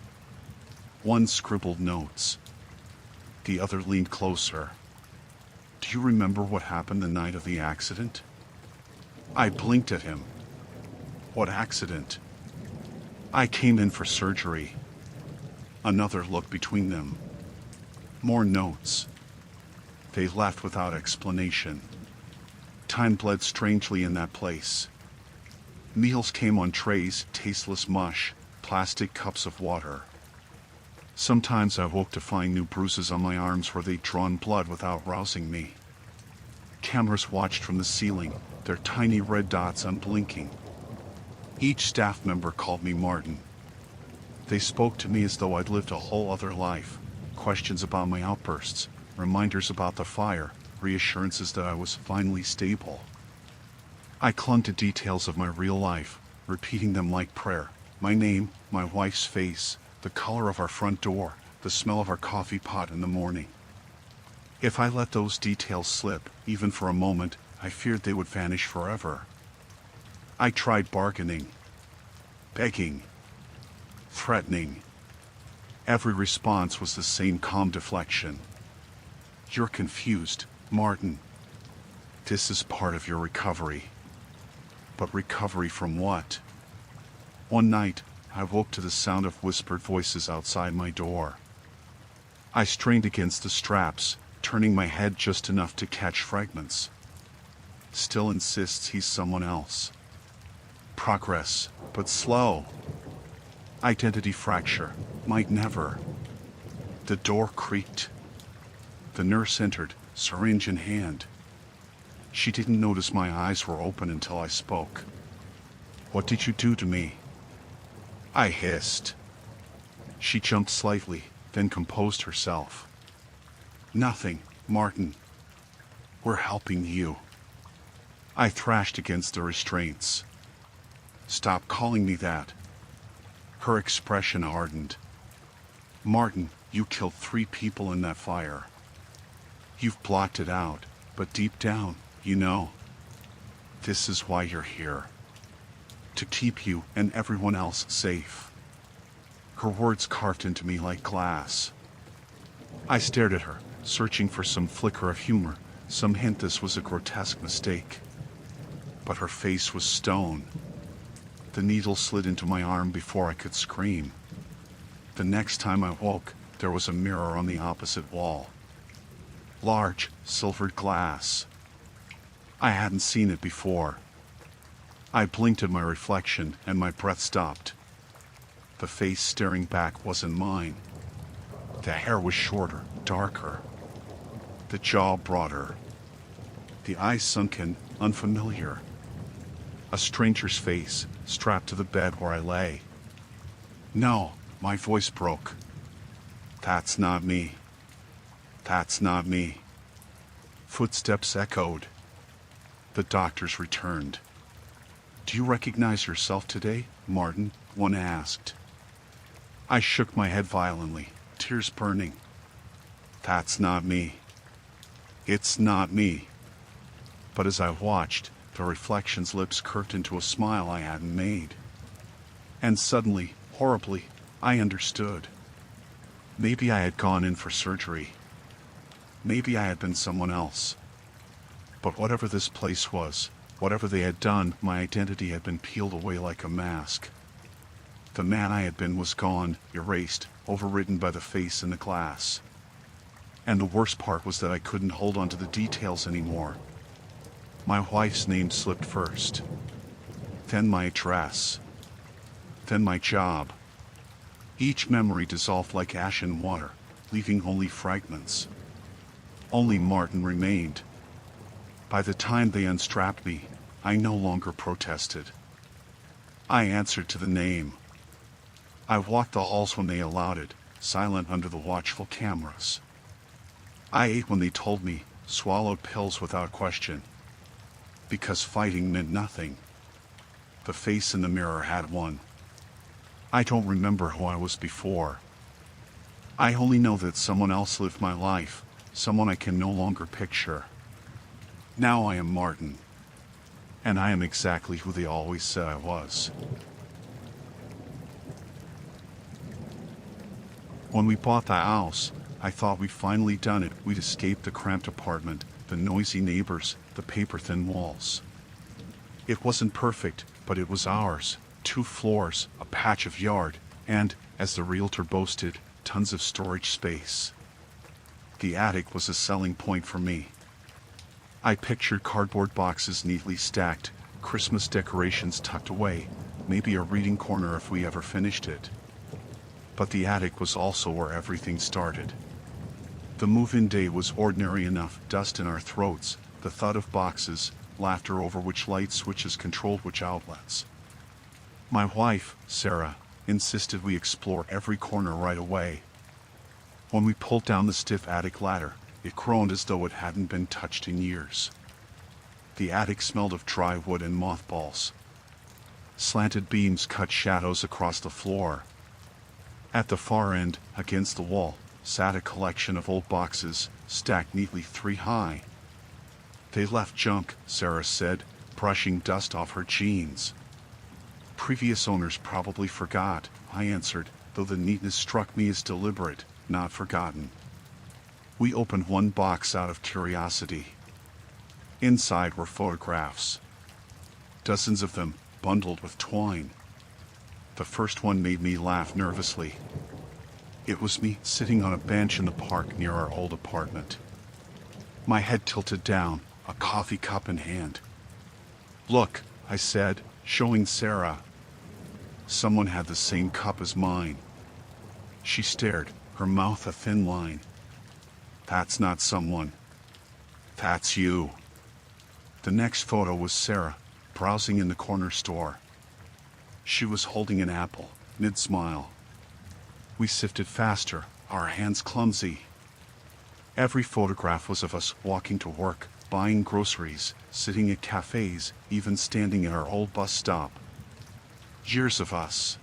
One scribbled notes. The other leaned closer. "Do you remember what happened the night of the accident?" I blinked at him. "What accident?" "I came in for surgery." Another look between them. More notes. They left without explanation. Time bled strangely in that place. Meals came on trays, tasteless mush, plastic cups of water. Sometimes I woke to find new bruises on my arms where they'd drawn blood without rousing me. Cameras watched from the ceiling, their tiny red dots unblinking. Each staff member called me Martin. They spoke to me as though I'd lived a whole other life. Questions about my outbursts, reminders about the fire, reassurances that I was finally stable. I clung to details of my real life, repeating them like prayer. My name, my wife's face, the color of our front door, the smell of our coffee pot in the morning. If I let those details slip, even for a moment, I feared they would vanish forever. I tried bargaining, begging, threatening. Every response was the same calm deflection. "You're confused, Martin. This is part of your recovery." But recovery from what? One night, I woke to the sound of whispered voices outside my door. I strained against the straps, turning my head just enough to catch fragments. "Still insists he's someone else." Progress, but slow. Identity fracture, might never. The door creaked. The nurse entered, syringe in hand. She didn't notice my eyes were open until I spoke. "What did you do to me?" I hissed. She jumped slightly, then composed herself. "Nothing, Martin. We're helping you." I thrashed against the restraints. "Stop calling me that." Her expression hardened. "Martin, you killed 3 people in that fire. You've blocked it out, but deep down, you know. This is why you're here. To keep you and everyone else safe." Her words carved into me like glass. I stared at her, searching for some flicker of humor, some hint this was a grotesque mistake. But her face was stone. The needle slid into my arm before I could scream. The next time I woke, there was a mirror on the opposite wall. Large, silvered glass. I hadn't seen it before. I blinked at my reflection, and my breath stopped. The face staring back wasn't mine. The hair was shorter, darker. The jaw broader. The eyes sunken, unfamiliar. A stranger's face, strapped to the bed where I lay. "No," my voice broke. "That's not me. That's not me." Footsteps echoed. The doctors returned. "Do you recognize yourself today, Martin?" one asked. I shook my head violently, tears burning. "That's not me. It's not me." But as I watched, the reflection's lips curved into a smile I hadn't made. And suddenly, horribly, I understood. Maybe I had gone in for surgery. Maybe I had been someone else. But whatever this place was, whatever they had done, my identity had been peeled away like a mask. The man I had been was gone, erased, overridden by the face in the glass. And the worst part was that I couldn't hold on to the details anymore. My wife's name slipped first. Then my address. Then my job. Each memory dissolved like ash in water, leaving only fragments. Only Martin remained. By the time they unstrapped me, I no longer protested. I answered to the name. I walked the halls when they allowed it, silent under the watchful cameras. I ate when they told me, swallowed pills without question. because fighting meant nothing. The face in the mirror had won. I don't remember who I was before. I only know that someone else lived my life, someone I can no longer picture. Now I am Martin. And I am exactly who they always said I was. When we bought the house, I thought we'd finally done it. We'd escaped the cramped apartment, the noisy neighbors, the paper-thin walls. It wasn't perfect, but it was ours. 2 floors, a patch of yard, and, as the realtor boasted, tons of storage space. The attic was a selling point for me. I pictured cardboard boxes neatly stacked, Christmas decorations tucked away, maybe a reading corner if we ever finished it. But the attic was also where everything started. The move-in day was ordinary enough, dust in our throats, the thud of boxes, laughter over which light switches controlled which outlets. My wife, Sarah, insisted we explore every corner right away. When we pulled down the stiff attic ladder, it groaned as though it hadn't been touched in years. The attic smelled of dry wood and mothballs. Slanted beams cut shadows across the floor. At the far end, against the wall, sat a collection of old boxes, stacked neatly 3 high. They left junk, Sarah said, brushing dust off her jeans. Previous owners probably forgot, I answered, though the neatness struck me as deliberate, not forgotten. We opened one box out of curiosity. Inside were photographs. Dozens of them, bundled with twine. The first one made me laugh nervously. It was me sitting on a bench in the park near our old apartment. My head tilted down, a coffee cup in hand. "Look," I said, showing Sarah. Someone had the same cup as mine. She stared, her mouth a thin line. "That's not someone. That's you." The next photo was Sarah, browsing in the corner store. She was holding an apple, mid-smile. We sifted faster, our hands clumsy. Every photograph was of us walking to work, buying groceries, sitting at cafes, even standing at our old bus stop. Years of us.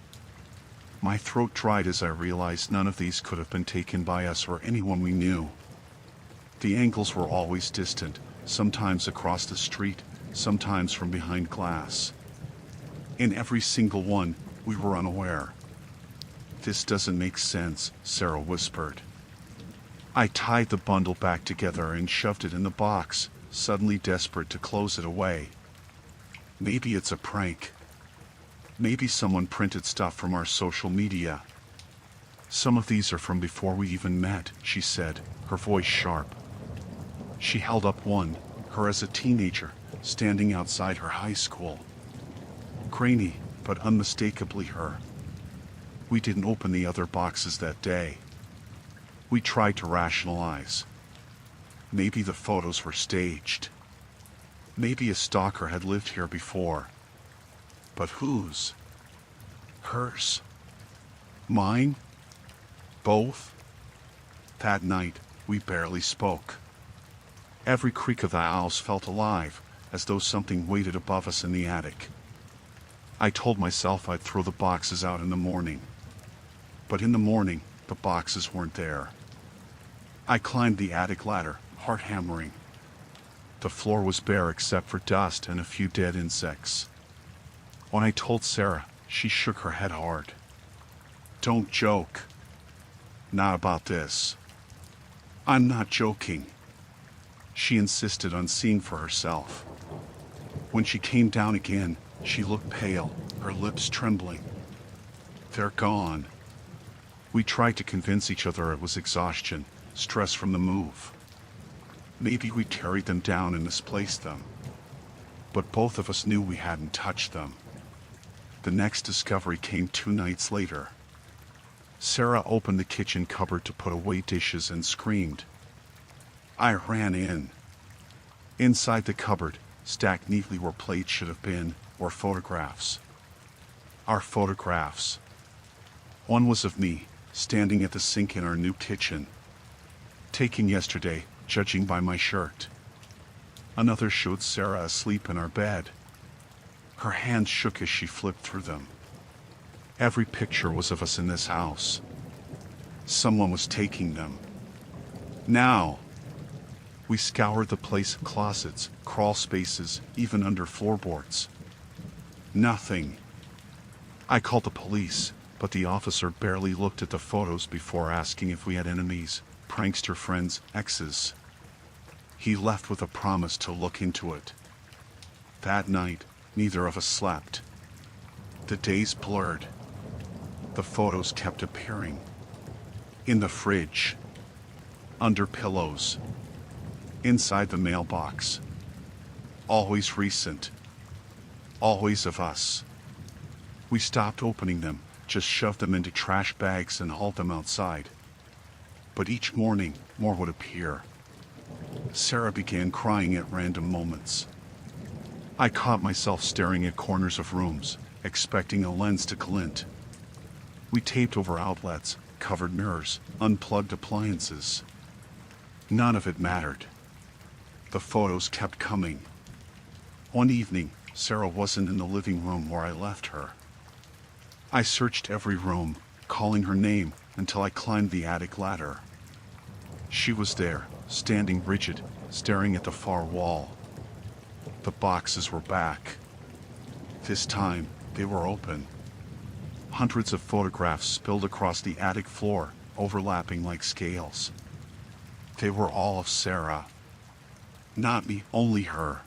My throat dried as I realized none of these could have been taken by us or anyone we knew. The angles were always distant, sometimes across the street, sometimes from behind glass. In every single one, we were unaware. "This doesn't make sense," Sarah whispered. I tied the bundle back together and shoved it in the box, suddenly desperate to close it away. Maybe it's a prank. Maybe someone printed stuff from our social media. "Some of these are from before we even met," she said, her voice sharp. She held up one, her as a teenager, standing outside her high school. Grainy, but unmistakably her. We didn't open the other boxes that day. We tried to rationalize. Maybe the photos were staged. Maybe a stalker had lived here before. But whose? Hers? Mine? Both? That night, we barely spoke. Every creak of the house felt alive, as though something waited above us in the attic. I told myself I'd throw the boxes out in the morning. But in the morning, the boxes weren't there. I climbed the attic ladder, heart hammering. The floor was bare except for dust and a few dead insects. When I told Sarah, she shook her head hard. "Don't joke. Not about this." "I'm not joking." She insisted on seeing for herself. When she came down again, she looked pale, her lips trembling. "They're gone." We tried to convince each other it was exhaustion, stress from the move. Maybe we carried them down and misplaced them. But both of us knew we hadn't touched them. The next discovery came 2 nights later. Sarah opened the kitchen cupboard to put away dishes and screamed. I ran in. Inside the cupboard, stacked neatly where plates should have been, were photographs. Our photographs. One was of me, standing at the sink in our new kitchen. Taken yesterday, judging by my shirt. Another showed Sarah asleep in our bed. Her hands shook as she flipped through them. Every picture was of us in this house. Someone was taking them. Now. We scoured the place, closets, crawl spaces, even under floorboards. Nothing. I called the police, but the officer barely looked at the photos before asking if we had enemies, prankster friends, exes. He left with a promise to look into it. That night, neither of us slept. The days blurred. The photos kept appearing. In the fridge. Under pillows. Inside the mailbox. Always recent. Always of us. We stopped opening them, just shoved them into trash bags and hauled them outside. But each morning, more would appear. Sarah began crying at random moments. I caught myself staring at corners of rooms, expecting a lens to glint. We taped over outlets, covered mirrors, unplugged appliances. None of it mattered. The photos kept coming. One evening, Sarah wasn't in the living room where I left her. I searched every room, calling her name until I climbed the attic ladder. She was there, standing rigid, staring at the far wall. The boxes were back. This time, they were open. Hundreds of photographs spilled across the attic floor, overlapping like scales. They were all of Sarah. Not me, only her.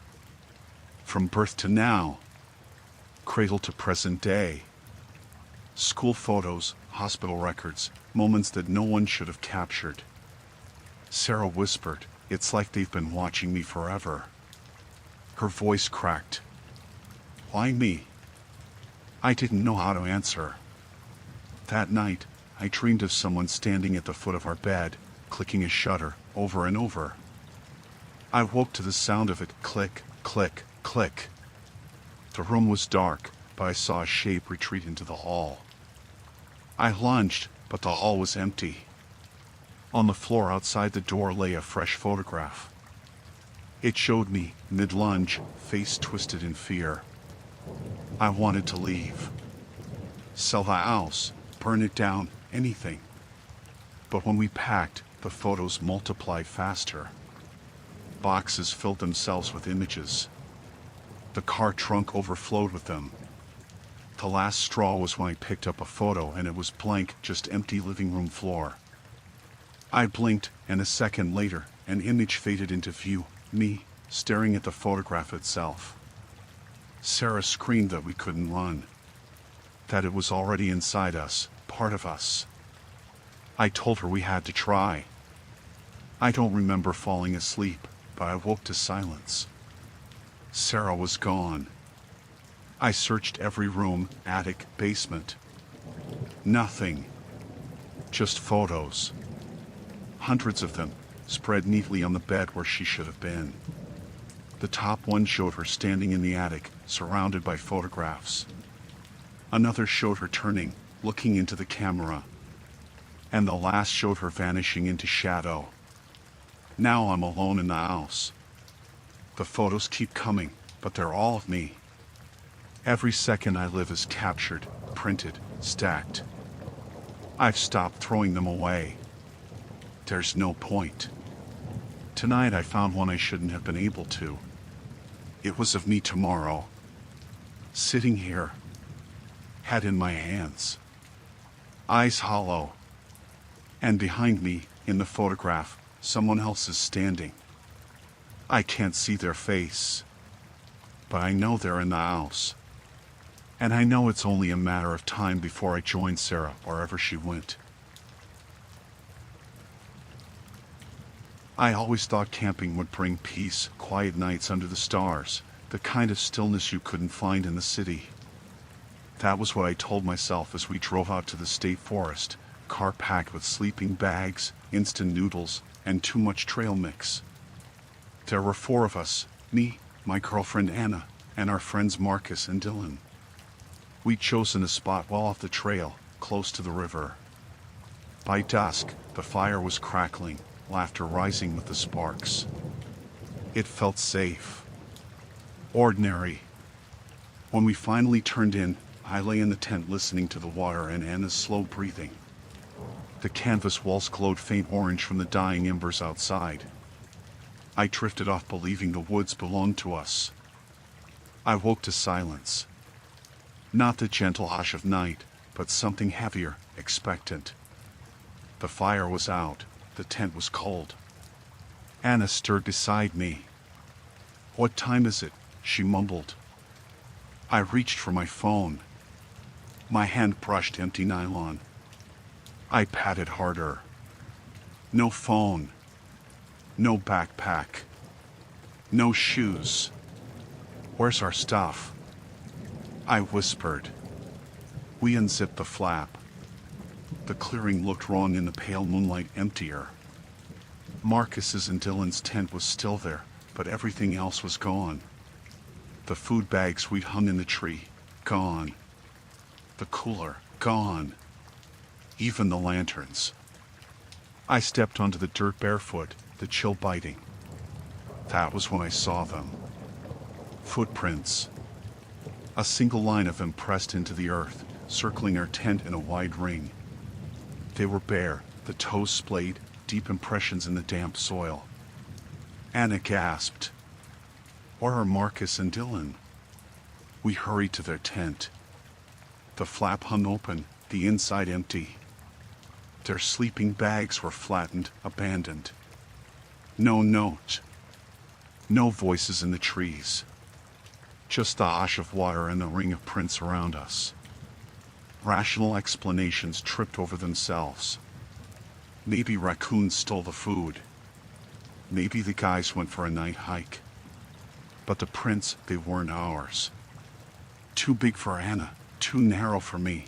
From birth to now. Cradle to present day. School photos, hospital records, moments that no one should have captured. Sarah whispered, "It's like they've been watching me forever." Her voice cracked. Why me? I didn't know how to answer. That night, I dreamed of someone standing at the foot of our bed, clicking a shutter, over and over. I woke to the sound of it, click, click, click. The room was dark, but I saw a shape retreat into the hall. I lunged, but the hall was empty. On the floor outside the door lay a fresh photograph. It showed me, mid-lunge, face twisted in fear. I wanted to leave. Sell the house, burn it down, anything. But when we packed, the photos multiplied faster. Boxes filled themselves with images. The car trunk overflowed with them. The last straw was when I picked up a photo and it was blank, just empty living room floor. I blinked, and a second later, an image faded into view, me, staring at the photograph itself. Sarah screamed that we couldn't run. That it was already inside us, part of us. I told her we had to try. I don't remember falling asleep, but I woke to silence. Sarah was gone. I searched every room, attic, basement. Nothing. Just photos. Hundreds of them, spread neatly on the bed where she should have been. The top one showed her standing in the attic, surrounded by photographs. Another showed her turning, looking into the camera. And the last showed her vanishing into shadow. Now I'm alone in the house. The photos keep coming, but they're all of me. Every second I live is captured, printed, stacked. I've stopped throwing them away. There's no point. Tonight I found one I shouldn't have been able to. It was of me tomorrow. Sitting here. Head in my hands. Eyes hollow. And behind me, in the photograph, someone else is standing. I can't see their face. But I know they're in the house. And I know it's only a matter of time before I join Sarah wherever she went. I always thought camping would bring peace, quiet nights under the stars, the kind of stillness you couldn't find in the city. That was what I told myself as we drove out to the state forest, car packed with sleeping bags, instant noodles, and too much trail mix. There were 4 of us, me, my girlfriend Anna, and our friends Marcus and Dylan. We'd chosen a spot well off the trail, close to the river. By dusk, the fire was crackling, laughter rising with the sparks. It felt safe. Ordinary. When we finally turned in, I lay in the tent listening to the water and Anna's slow breathing. The canvas walls glowed faint orange from the dying embers outside. I drifted off believing the woods belonged to us. I woke to silence. Not the gentle hush of night, but something heavier, expectant. The fire was out. The tent was cold. Anna stirred beside me. "What time is it?" she mumbled. I reached for my phone. My hand brushed empty nylon. I patted harder. No phone. No backpack. No shoes. "Where's our stuff?" I whispered. We unzipped the flap. The clearing looked wrong in the pale moonlight, emptier. Marcus's and Dylan's tent was still there, but everything else was gone. The food bags we'd hung in the tree, gone. The cooler, gone. Even the lanterns. I stepped onto the dirt barefoot, the chill biting. That was when I saw them. Footprints. A single line of them pressed into the earth, circling our tent in a wide ring. They were bare, the toes splayed, deep impressions in the damp soil. Anna gasped. "Where are Marcus and Dylan?" We hurried to their tent. The flap hung open, the inside empty. Their sleeping bags were flattened, abandoned. No note. No voices in the trees. Just the hush of water and the ring of prints around us. Rational explanations tripped over themselves. Maybe raccoons stole the food. Maybe the guys went for a night hike. But the prints, they weren't ours. Too big for Anna, too narrow for me.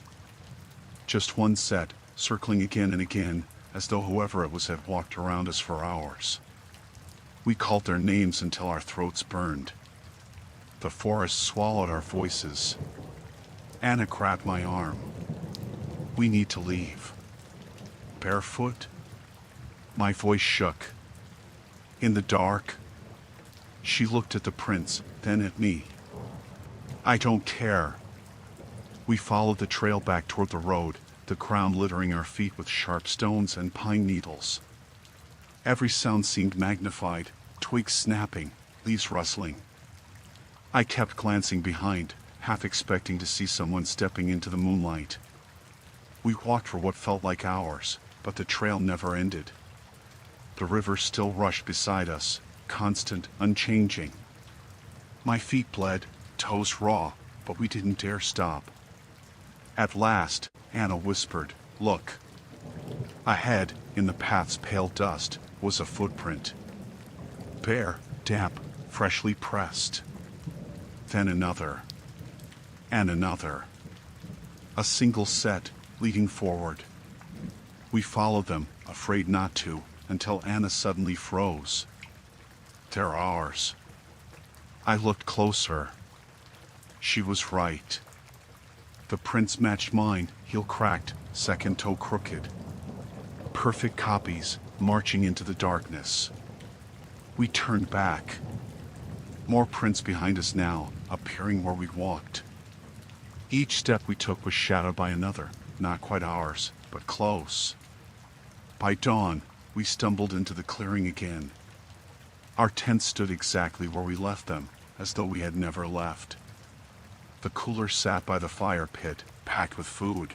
Just one set, circling again and again, as though whoever it was had walked around us for hours. We called their names until our throats burned. The forest swallowed our voices. Anna grabbed my arm. "We need to leave." Barefoot? My voice shook. In the dark? She looked at the prints, then at me. "I don't care." We followed the trail back toward the road, the ground littering our feet with sharp stones and pine needles. Every sound seemed magnified, twigs snapping, leaves rustling. I kept glancing behind, half expecting to see someone stepping into the moonlight. We walked for what felt like hours, but the trail never ended. The river still rushed beside us, constant, unchanging. My feet bled, toes raw, but we didn't dare stop. At last, Anna whispered, "Look." Ahead, in the path's pale dust, was a footprint. Bare, damp, freshly pressed. Then another. And another. A single set, leading forward. We followed them, afraid not to, until Anna suddenly froze. "They're ours." I looked closer. She was right. The prints matched mine, heel cracked, second toe crooked. Perfect copies, marching into the darkness. We turned back. More prints behind us now, appearing where we walked. Each step we took was shadowed by another, not quite ours, but close. By dawn, we stumbled into the clearing again. Our tents stood exactly where we left them, as though we had never left. The cooler sat by the fire pit, packed with food.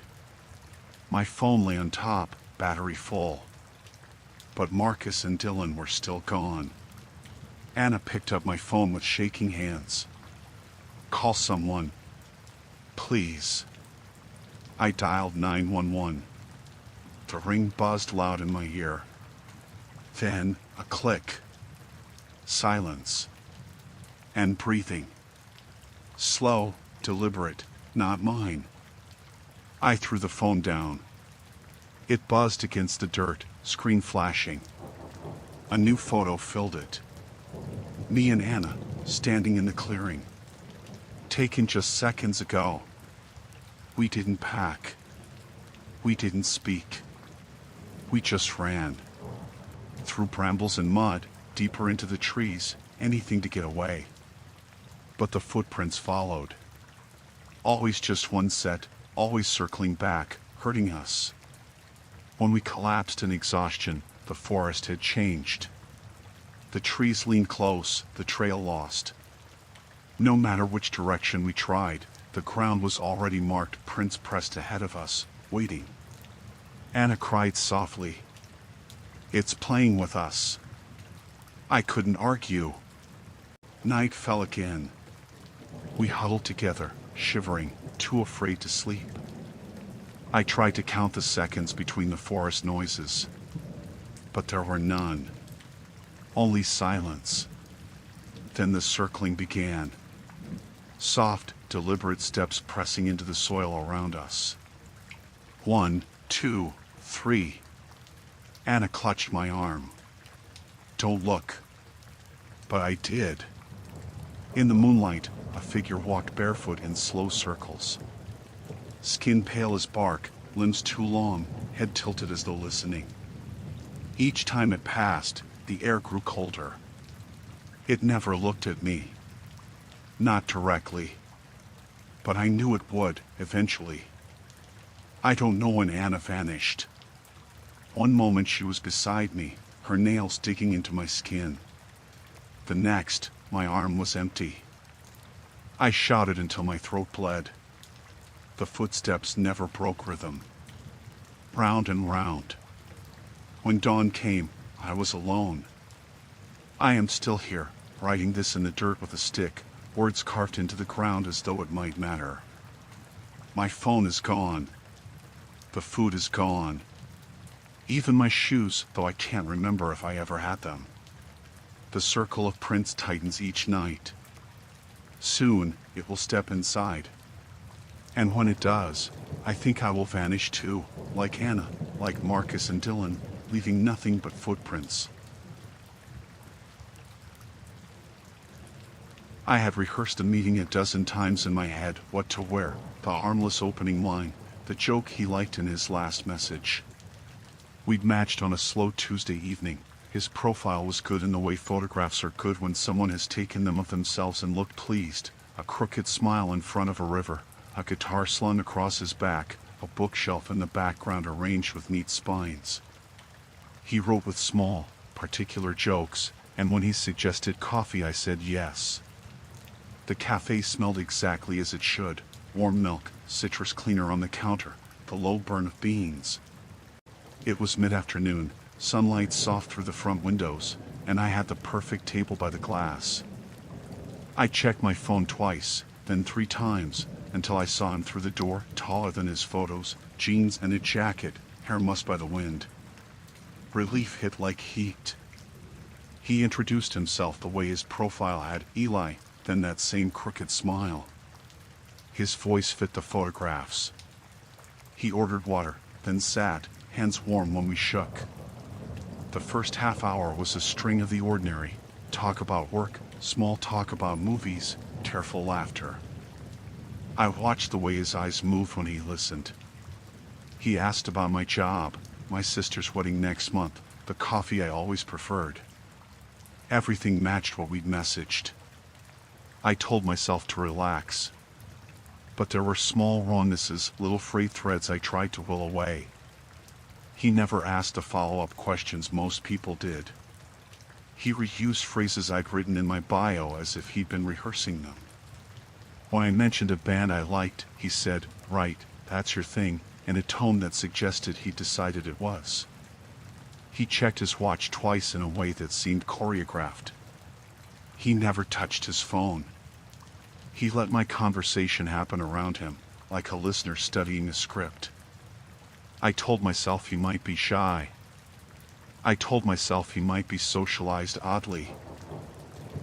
My phone lay on top, battery full. But Marcus and Dylan were still gone. Anna picked up my phone with shaking hands. "Call someone. Please." I dialed 911. The ring buzzed loud in my ear. Then a click. Silence. And breathing. Slow, deliberate, not mine. I threw the phone down. It buzzed against the dirt, screen flashing. A new photo filled it. Me and Anna, standing in the clearing. Taken just seconds ago. We didn't pack. We didn't speak. We just ran. Through brambles and mud, deeper into the trees, anything to get away. But the footprints followed. Always just one set, always circling back, hurting us. When we collapsed in exhaustion, the forest had changed. The trees leaned close, the trail lost. No matter which direction we tried, the ground was already marked, prints pressed ahead of us, waiting. Anna cried softly. "It's playing with us." I couldn't argue. Night fell again. We huddled together, shivering, too afraid to sleep. I tried to count the seconds between the forest noises, but there were none. Only silence. Then the circling began. Soft, deliberate steps pressing into the soil around us. 1, 2, 3. Anna clutched my arm. "Don't look." But I did. In the moonlight, a figure walked barefoot in slow circles. Skin pale as bark, limbs too long, head tilted as though listening. Each time it passed, the air grew colder. It never looked at me. Not directly. But I knew it would, eventually. I don't know when Anna vanished. One moment she was beside me, her nails digging into my skin. The next, my arm was empty. I shouted until my throat bled. The footsteps never broke rhythm. Round and round. When dawn came, I was alone. I am still here, writing this in the dirt with a stick, words carved into the ground as though it might matter. My phone is gone. The food is gone. Even my shoes, though I can't remember if I ever had them. The circle of prints tightens each night. Soon, it will step inside. And when it does, I think I will vanish too, like Anna, like Marcus and Dylan, leaving nothing but footprints. I had rehearsed a meeting a dozen times in my head, what to wear, the harmless opening line, the joke he liked in his last message. We'd matched on a slow Tuesday evening. His profile was good in the way photographs are good when someone has taken them of themselves and looked pleased, a crooked smile in front of a river, a guitar slung across his back, a bookshelf in the background arranged with neat spines. He wrote with small, particular jokes, and when he suggested coffee I said yes. The cafe smelled exactly as it should, warm milk, citrus cleaner on the counter, the low burn of beans. It was mid-afternoon, sunlight soft through the front windows, and I had the perfect table by the glass. I checked my phone twice, then 3 times, until I saw him through the door, taller than his photos, jeans and a jacket, hair mussed by the wind. Relief hit like heat. He introduced himself the way his profile had, Eli, then that same crooked smile. His voice fit the photographs. He ordered water, then sat, hands warm when we shook. The first half hour was a string of the ordinary, talk about work, small talk about movies, tearful laughter. I watched the way his eyes moved when he listened. He asked about my job, my sister's wedding next month, the coffee I always preferred. Everything matched what we'd messaged. I told myself to relax. But there were small wrongnesses, little frayed threads I tried to will away. He never asked the follow-up questions most people did. He reused phrases I'd written in my bio as if he'd been rehearsing them. When I mentioned a band I liked, he said, "Right, that's your thing," in a tone that suggested he'd decided it was. He checked his watch twice in a way that seemed choreographed. He never touched his phone. He let my conversation happen around him, like a listener studying a script. I told myself he might be shy. I told myself he might be socialized oddly.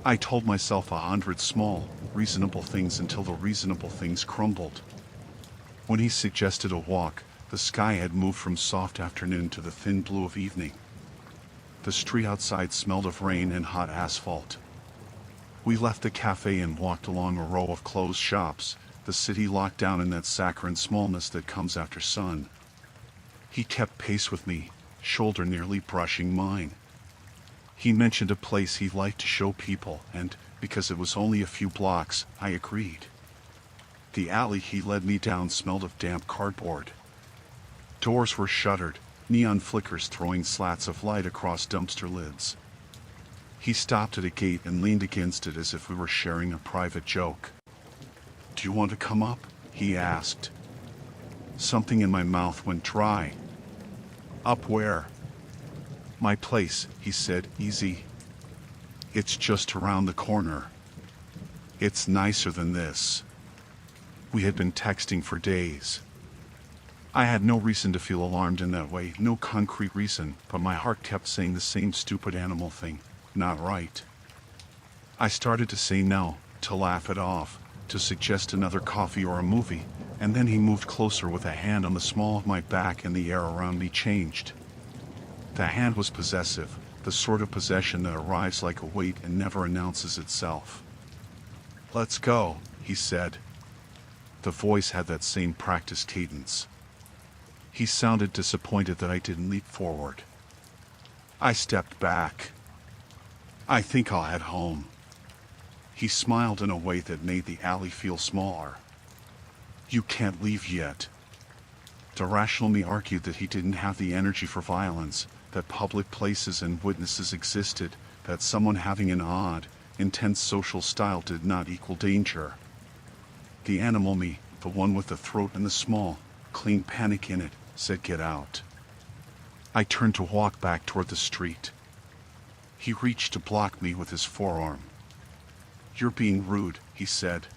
I told myself 100 small, reasonable things until the reasonable things crumbled. When he suggested a walk, the sky had moved from soft afternoon to the thin blue of evening. The street outside smelled of rain and hot asphalt. We left the cafe and walked along a row of closed shops, the city locked down in that saccharine smallness that comes after sun. He kept pace with me, shoulder nearly brushing mine. He mentioned a place he liked to show people, and, because it was only a few blocks, I agreed. The alley he led me down smelled of damp cardboard. Doors were shuttered, neon flickers throwing slats of light across dumpster lids. He stopped at a gate and leaned against it as if we were sharing a private joke. "Do you want to come up?" he asked. Something in my mouth went dry. "Up where?" "My place," he said, easy. "It's just around the corner. It's nicer than this." We had been texting for days. I had no reason to feel alarmed in that way, no concrete reason, but my heart kept saying the same stupid animal thing. Not right. I started to say no, to laugh it off, to suggest another coffee or a movie, and then he moved closer with a hand on the small of my back and the air around me changed. The hand was possessive, the sort of possession that arrives like a weight and never announces itself. "Let's go," he said. The voice had that same practiced cadence. He sounded disappointed that I didn't leap forward. I stepped back. "I think I'll head home." He smiled in a way that made the alley feel smaller. "You can't leave yet." The rational me argued that he didn't have the energy for violence, that public places and witnesses existed, that someone having an odd, intense social style did not equal danger. The animal me, the one with the throat and the small, clean panic in it, said get out. I turned to walk back toward the street. He reached to block me with his forearm. "You're being rude," he said.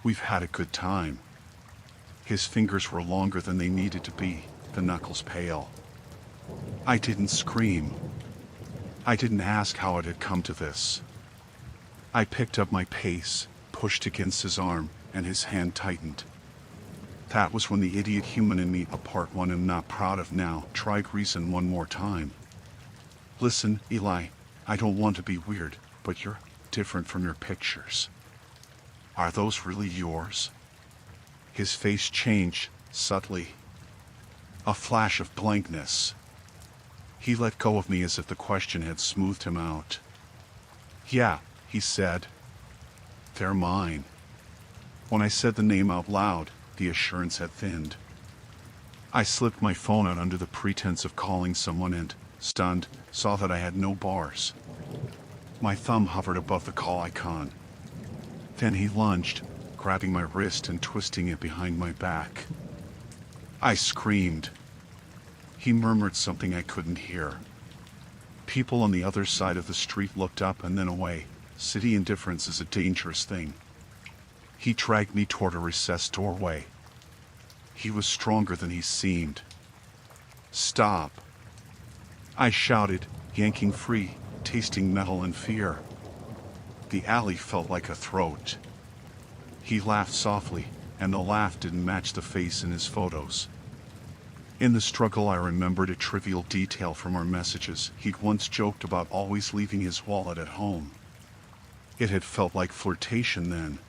"We've had a good time." His fingers were longer than they needed to be, the knuckles pale. I didn't scream. I didn't ask how it had come to this. I picked up my pace, pushed against his arm, and his hand tightened. That was when the idiot human in me, a part one I'm not proud of now, tried reason one more time. "Listen, Eli, I don't want to be weird, but you're different from your pictures. Are those really yours?" His face changed, subtly. A flash of blankness. He let go of me as if the question had smoothed him out. "Yeah," he said. "They're mine." When I said the name out loud, the assurance had thinned. I slipped my phone out under the pretense of calling someone and, stunned, saw that I had no bars. My thumb hovered above the call icon. Then he lunged, grabbing my wrist and twisting it behind my back. I screamed. He murmured something I couldn't hear. People on the other side of the street looked up and then away. City indifference is a dangerous thing. He dragged me toward a recessed doorway. He was stronger than he seemed. "Stop!" I shouted, yanking free, tasting metal and fear. The alley felt like a throat. He laughed softly, and the laugh didn't match the face in his photos. In the struggle I remembered a trivial detail from our messages. He'd once joked about always leaving his wallet at home. It had felt like flirtation then.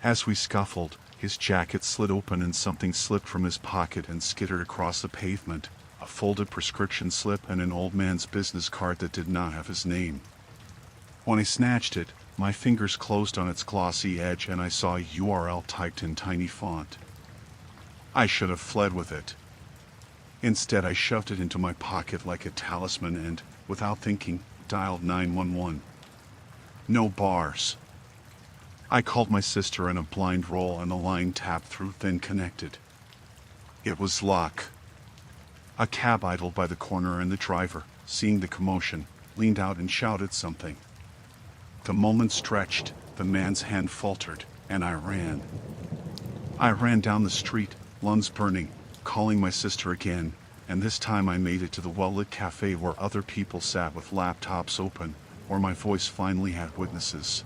As we scuffled, his jacket slid open and something slipped from his pocket and skittered across the pavement, a folded prescription slip and an old man's business card that did not have his name. When I snatched it, my fingers closed on its glossy edge and I saw a URL typed in tiny font. I should have fled with it. Instead, I shoved it into my pocket like a talisman and, without thinking, dialed 911. No bars. I called my sister in a blind roll and the line tapped through, then connected. It was luck. A cab idled by the corner and the driver, seeing the commotion, leaned out and shouted something. The moment stretched, the man's hand faltered, and I ran. I ran down the street, lungs burning, calling my sister again, and this time I made it to the well-lit cafe where other people sat with laptops open, where my voice finally had witnesses.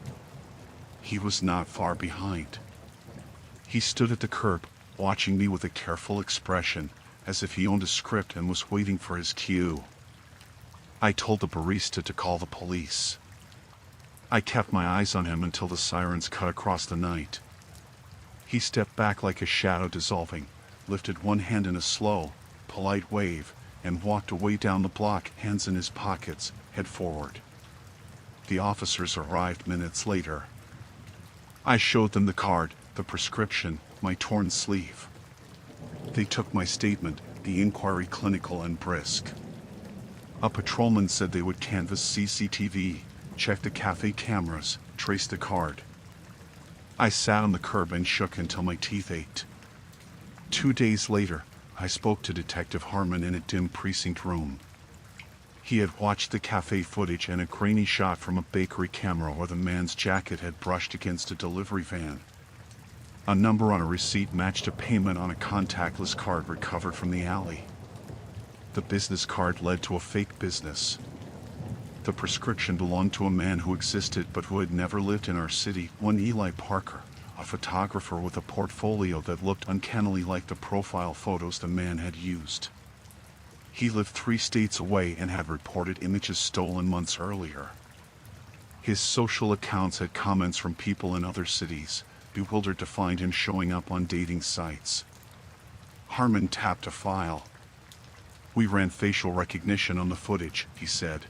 He was not far behind. He stood at the curb, watching me with a careful expression, as if he owned a script and was waiting for his cue. I told the barista to call the police. I kept my eyes on him until the sirens cut across the night. He stepped back like a shadow dissolving, lifted one hand in a slow, polite wave, and walked away down the block, hands in his pockets, head forward. The officers arrived minutes later. I showed them the card, the prescription, my torn sleeve. They took my statement, the inquiry clinical and brisk. A patrolman said they would canvass CCTV, check the cafe cameras, trace the card. I sat on the curb and shook until my teeth ached. 2 days later, I spoke to Detective Harmon in a dim precinct room. He had watched the cafe footage and a grainy shot from a bakery camera where the man's jacket had brushed against a delivery van. A number on a receipt matched a payment on a contactless card recovered from the alley. The business card led to a fake business. The prescription belonged to a man who existed but who had never lived in our city, one Eli Parker, a photographer with a portfolio that looked uncannily like the profile photos the man had used. He lived 3 states away and had reported images stolen months earlier. His social accounts had comments from people in other cities, bewildered to find him showing up on dating sites. Harmon tapped a file. "We ran facial recognition on the footage," he said.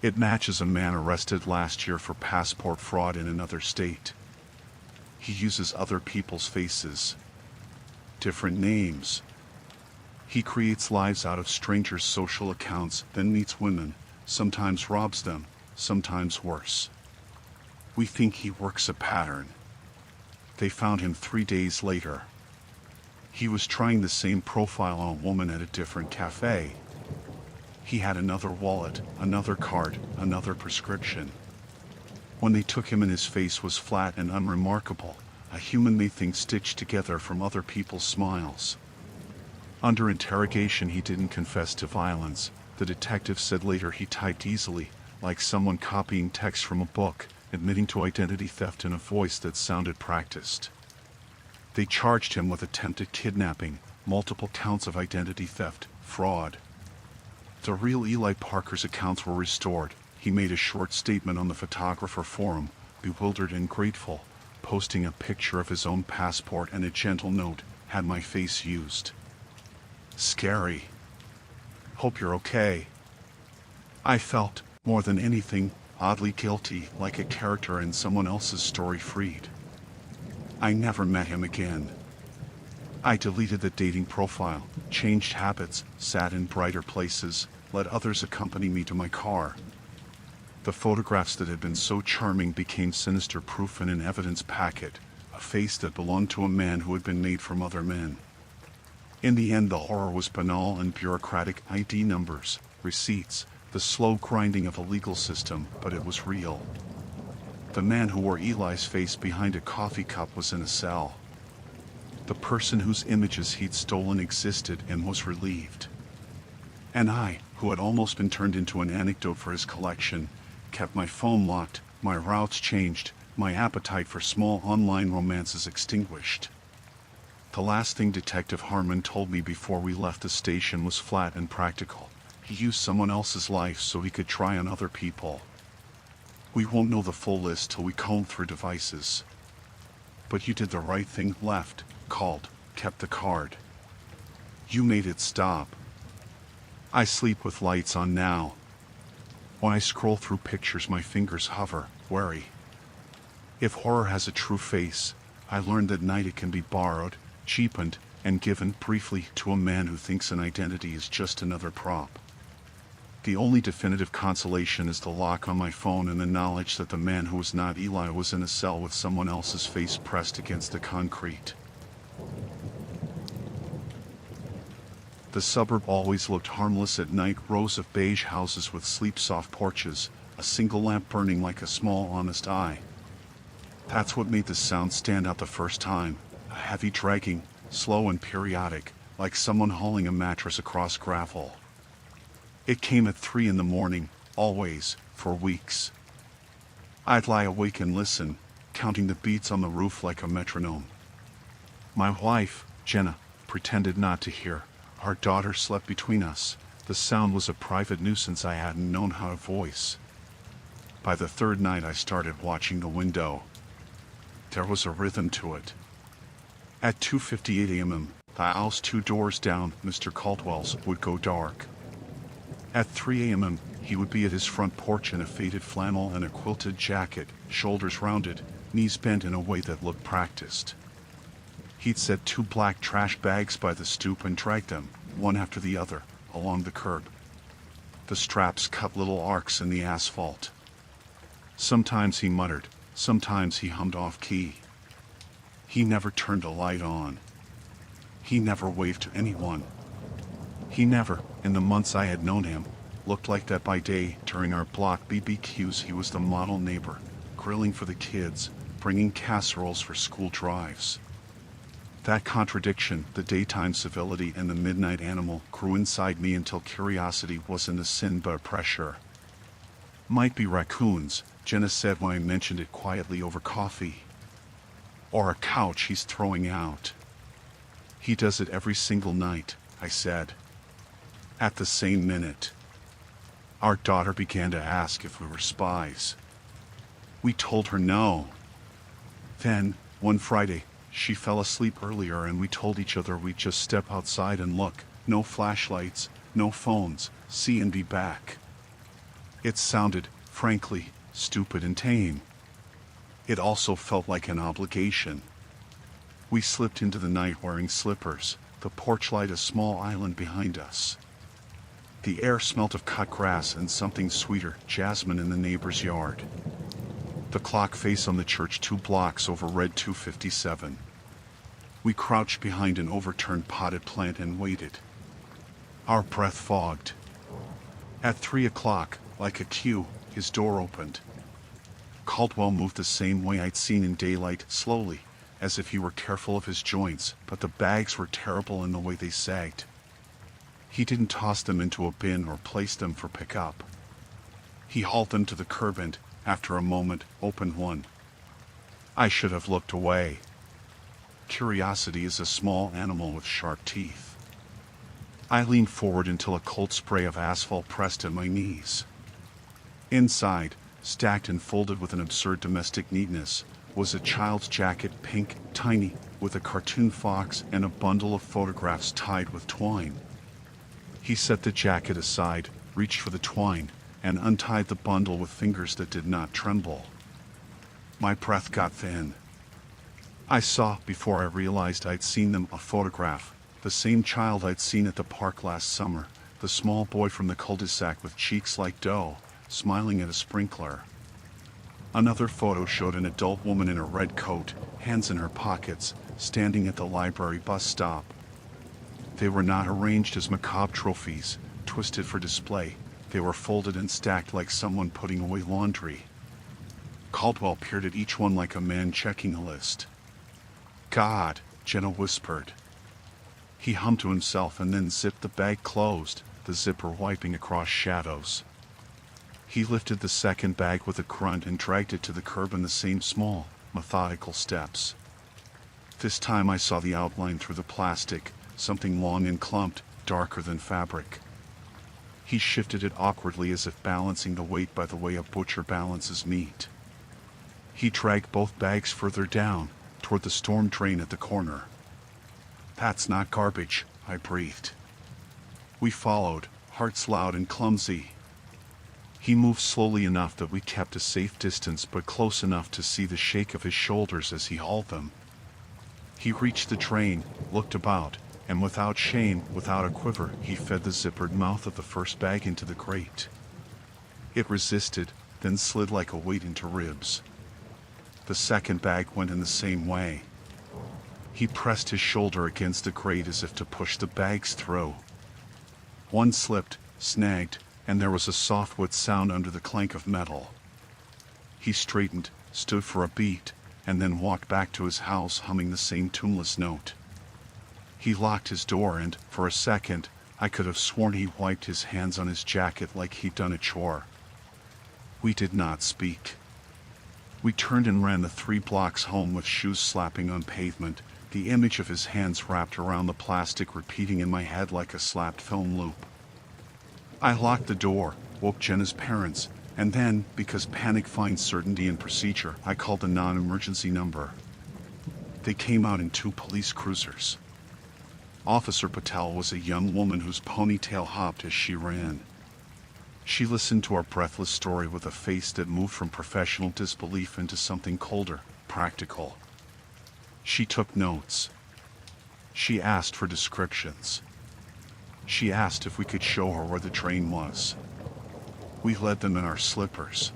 "It matches a man arrested last year for passport fraud in another state. He uses other people's faces. Different names. He creates lives out of strangers' social accounts, then meets women, sometimes robs them, sometimes worse. We think he works a pattern." They found him 3 days later. He was trying the same profile on a woman at a different cafe. He had another wallet, another card, another prescription. When they took him in, his face was flat and unremarkable, a human-made thing stitched together from other people's smiles. Under interrogation, he didn't confess to violence. The detective said later he typed easily, like someone copying text from a book, admitting to identity theft in a voice that sounded practiced. They charged him with attempted kidnapping, multiple counts of identity theft, fraud. The real Eli Parker's accounts were restored. He made a short statement on the photographer forum, bewildered and grateful, posting a picture of his own passport and a gentle note, "Had my face used. Scary. Hope you're okay." I felt, more than anything, oddly guilty, like a character in someone else's story freed. I never met him again. I deleted the dating profile, changed habits, sat in brighter places, let others accompany me to my car. The photographs that had been so charming became sinister proof in an evidence packet, a face that belonged to a man who had been made from other men. In the end, the horror was banal and bureaucratic: ID numbers, receipts, the slow grinding of a legal system, but it was real. The man who wore Eli's face behind a coffee cup was in a cell. The person whose images he'd stolen existed and was relieved. And I, who had almost been turned into an anecdote for his collection, kept my phone locked, my routes changed, my appetite for small online romances extinguished. The last thing Detective Harmon told me before we left the station was flat and practical. He used someone else's life so he could try on other people. We won't know the full list till we comb through devices. But you did the right thing, left, called, kept the card. You made it stop. I sleep with lights on now. When I scroll through pictures, my fingers hover, wary. If horror has a true face, I learned that night it can be borrowed, cheapened, and given briefly to a man who thinks an identity is just another prop. The only definitive consolation is the lock on my phone and the knowledge that the man who was not Eli was in a cell with someone else's face pressed against the concrete. The suburb always looked harmless at night: rows of beige houses with sleep-soft porches, a single lamp burning like a small, honest eye. That's what made the sound stand out the first time: a heavy dragging, slow and periodic, like someone hauling a mattress across gravel. It came at 3 in the morning, always, for weeks. I'd lie awake and listen, counting the beats on the roof like a metronome. My wife, Jenna, pretended not to hear. Our daughter slept between us. The sound was a private nuisance I hadn't known how to voice. By the third night, I started watching the window. There was a rhythm to it. At 2:58 a.m., the house 2 doors down, Mr. Caldwell's, would go dark. At 3 a.m. he would be at his front porch in a faded flannel and a quilted jacket, shoulders rounded, knees bent in a way that looked practiced. He'd set 2 black trash bags by the stoop and dragged them, one after the other, along the curb. The straps cut little arcs in the asphalt. Sometimes he muttered, sometimes he hummed off-key. He never turned a light on. He never waved to anyone. He never, in the months I had known him, looked like that by day. During our block BBQs he was the model neighbor, grilling for the kids, bringing casseroles for school drives. That contradiction, the daytime civility and the midnight animal, grew inside me until curiosity wasn't a sin but a pressure. Might be raccoons, Jenna said when I mentioned it quietly over coffee. Or a couch he's throwing out. He does it every single night, I said. At the same minute, our daughter began to ask if we were spies. We told her no. Then, one Friday, she fell asleep earlier and we told each other we'd just step outside and look. No flashlights, no phones, see and be back. It sounded, frankly, stupid and tame. It also felt like an obligation. We slipped into the night wearing slippers, the porch light a small island behind us. The air smelt of cut grass and something sweeter, jasmine in the neighbor's yard. The clock face on the church 2 blocks over read 2:57. We crouched behind an overturned potted plant and waited. Our breath fogged. At 3 o'clock, like a cue, his door opened. Caldwell moved the same way I'd seen in daylight, slowly, as if he were careful of his joints, but the bags were terrible in the way they sagged. He didn't toss them into a bin or place them for pickup. He hauled them to the curb and, after a moment, opened one. I should have looked away. Curiosity is a small animal with sharp teeth. I leaned forward until a cold spray of asphalt pressed at my knees. Inside, stacked and folded with an absurd domestic neatness, was a child's jacket, pink, tiny, with a cartoon fox and a bundle of photographs tied with twine. He set the jacket aside, reached for the twine, and untied the bundle with fingers that did not tremble. My breath got thin. I saw, before I realized I'd seen them, a photograph, the same child I'd seen at the park last summer, the small boy from the cul-de-sac with cheeks like dough, smiling at a sprinkler. Another photo showed an adult woman in a red coat, hands in her pockets, standing at the library bus stop. They were not arranged as macabre trophies, twisted for display. They were folded and stacked like someone putting away laundry. Caldwell peered at each one like a man checking a list. God, Jenna whispered. He hummed to himself and then zipped the bag closed, the zipper wiping across shadows. He lifted the second bag with a grunt and dragged it to the curb in the same small, methodical steps. This time I saw the outline through the plastic, something long and clumped, darker than fabric. He shifted it awkwardly as if balancing the weight by the way a butcher balances meat. He dragged both bags further down, toward the storm drain at the corner. That's not garbage, I breathed. We followed, hearts loud and clumsy. He moved slowly enough that we kept a safe distance but close enough to see the shake of his shoulders as he hauled them. He reached the drain, looked about, and without shame, without a quiver, he fed the zippered mouth of the first bag into the grate. It resisted, then slid like a weight into ribs. The second bag went in the same way. He pressed his shoulder against the grate as if to push the bags through. One slipped, snagged, and there was a soft wood sound under the clank of metal. He straightened, stood for a beat, and then walked back to his house humming the same tuneless note. He locked his door and, for a second, I could have sworn he wiped his hands on his jacket like he'd done a chore. We did not speak. We turned and ran the 3 blocks home with shoes slapping on pavement, the image of his hands wrapped around the plastic repeating in my head like a slapped film loop. I locked the door, woke Jenna's parents, and then, because panic finds certainty in procedure, I called the non-emergency number. They came out in 2 police cruisers. Officer Patel was a young woman whose ponytail hopped as she ran. She listened to our breathless story with a face that moved from professional disbelief into something colder, practical. She took notes. She asked for descriptions. She asked if we could show her where the train was. We led them in our slippers.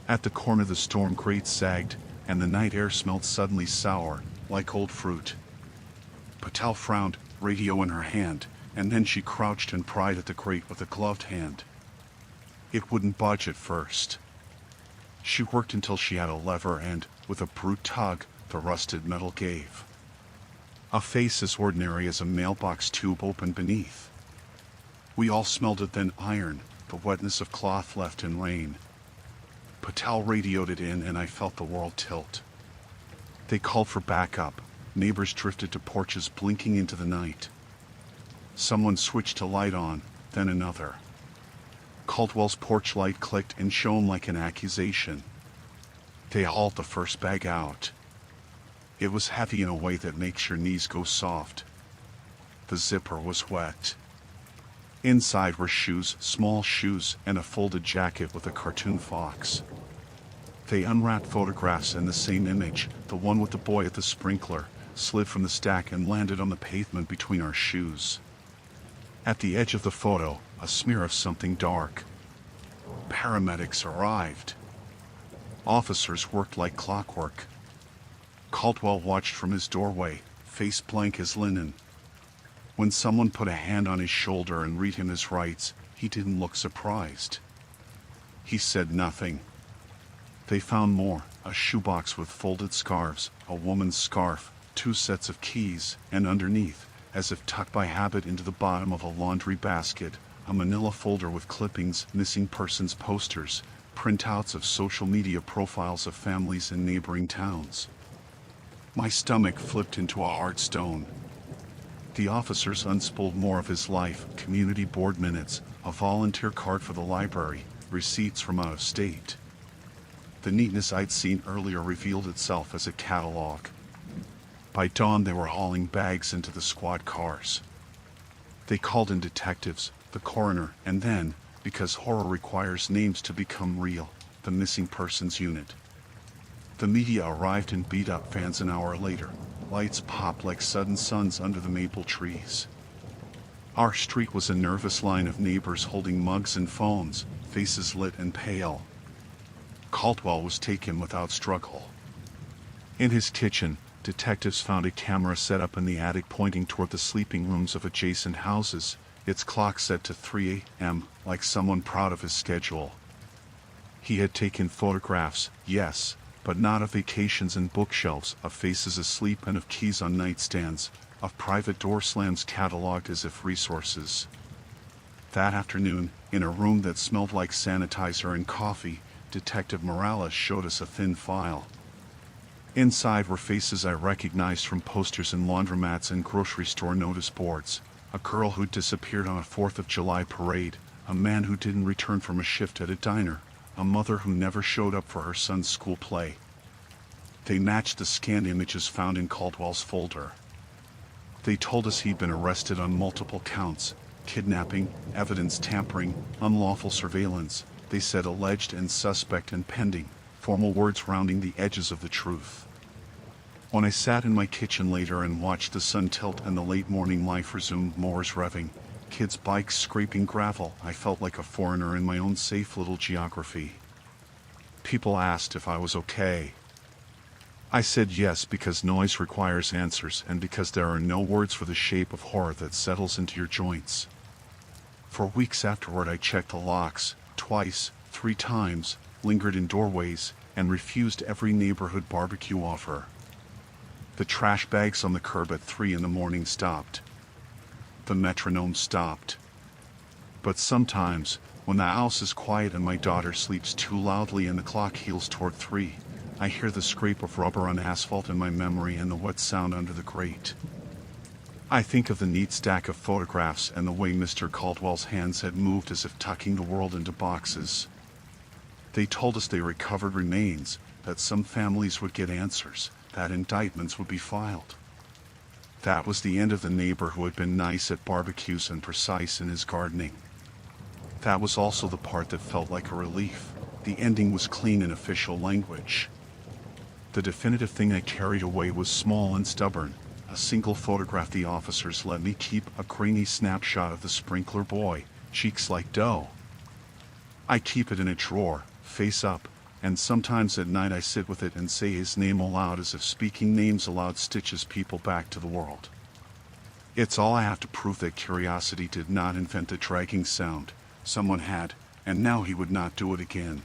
At the corner the storm grate sagged, and the night air smelled suddenly sour, like old fruit. Patel frowned, radio in her hand, and then she crouched and pried at the grate with a gloved hand. It wouldn't budge at first. She worked until she had a lever and, with a brute tug, the rusted metal gave. A face as ordinary as a mailbox tube opened beneath. We all smelled it then: iron, the wetness of cloth left in rain. Patel radioed it in and I felt the world tilt. They called for backup. Neighbors drifted to porches blinking into the night. Someone switched a light on, then another. Caldwell's porch light clicked and shone like an accusation. They hauled the first bag out. It was heavy in a way that makes your knees go soft. The zipper was wet. Inside were shoes, small shoes, and a folded jacket with a cartoon fox. They unwrapped photographs, and the same image, the one with the boy at the sprinkler, slid from the stack and landed on the pavement between our shoes. At the edge of the photo, a smear of something dark. Paramedics arrived. Officers worked like clockwork. Caldwell watched from his doorway, face blank as linen. When someone put a hand on his shoulder and read him his rights, he didn't look surprised. He said nothing. They found more: a shoebox with folded scarves, a woman's scarf, 2 sets of keys, and underneath, as if tucked by habit into the bottom of a laundry basket, a manila folder with clippings, missing persons posters, printouts of social media profiles of families in neighboring towns. My stomach flipped into a hard stone. The officers unspooled more of his life: community board minutes, a volunteer card for the library, receipts from out of state. The neatness I'd seen earlier revealed itself as a catalog. By dawn they were hauling bags into the squad cars. They called in detectives, the coroner, and then, because horror requires names to become real, the missing persons unit. The media arrived in beat-up vans an hour later. Lights popped like sudden suns under the maple trees. Our street was a nervous line of neighbors holding mugs and phones, faces lit and pale. Caldwell was taken without struggle. In his kitchen, detectives found a camera set up in the attic pointing toward the sleeping rooms of adjacent houses, its clock set to 3 a.m., like someone proud of his schedule. He had taken photographs, yes, but not of vacations and bookshelves, of faces asleep and of keys on nightstands, of private door slams cataloged as if resources. That afternoon, in a room that smelled like sanitizer and coffee, Detective Morales showed us a thin file. Inside were faces I recognized from posters in laundromats and grocery store notice boards: a girl who disappeared on a 4th of July parade, a man who didn't return from a shift at a diner, a mother who never showed up for her son's school play. They matched the scanned images found in Caldwell's folder. They told us he'd been arrested on multiple counts: kidnapping, evidence tampering, unlawful surveillance. They said alleged and suspect and pending, formal words rounding the edges of the truth. When I sat in my kitchen later and watched the sun tilt and the late morning life resume, mowers revving, kids' bikes scraping gravel, I felt like a foreigner in my own safe little geography. People asked if I was okay. I said yes, because noise requires answers and because there are no words for the shape of horror that settles into your joints. For weeks afterward I checked the locks, twice, 3 times, lingered in doorways, and refused every neighborhood barbecue offer. The trash bags on the curb at 3 in the morning stopped. The metronome stopped. But sometimes, when the house is quiet and my daughter sleeps too loudly and the clock heels toward 3, I hear the scrape of rubber on asphalt in my memory and the wet sound under the grate. I think of the neat stack of photographs and the way Mr. Caldwell's hands had moved as if tucking the world into boxes. They told us they recovered remains, that some families would get answers, that indictments would be filed. That was the end of the neighbor who had been nice at barbecues and precise in his gardening. That was also the part that felt like a relief. The ending was clean in official language. The definitive thing I carried away was small and stubborn. A single photograph the officers let me keep, a grainy snapshot of the sprinkler boy, cheeks like dough. I keep it in a drawer, face up, and sometimes at night I sit with it and say his name aloud as if speaking names aloud stitches people back to the world. It's all I have to prove that curiosity did not invent the dragging sound. Someone had, and now he would not do it again.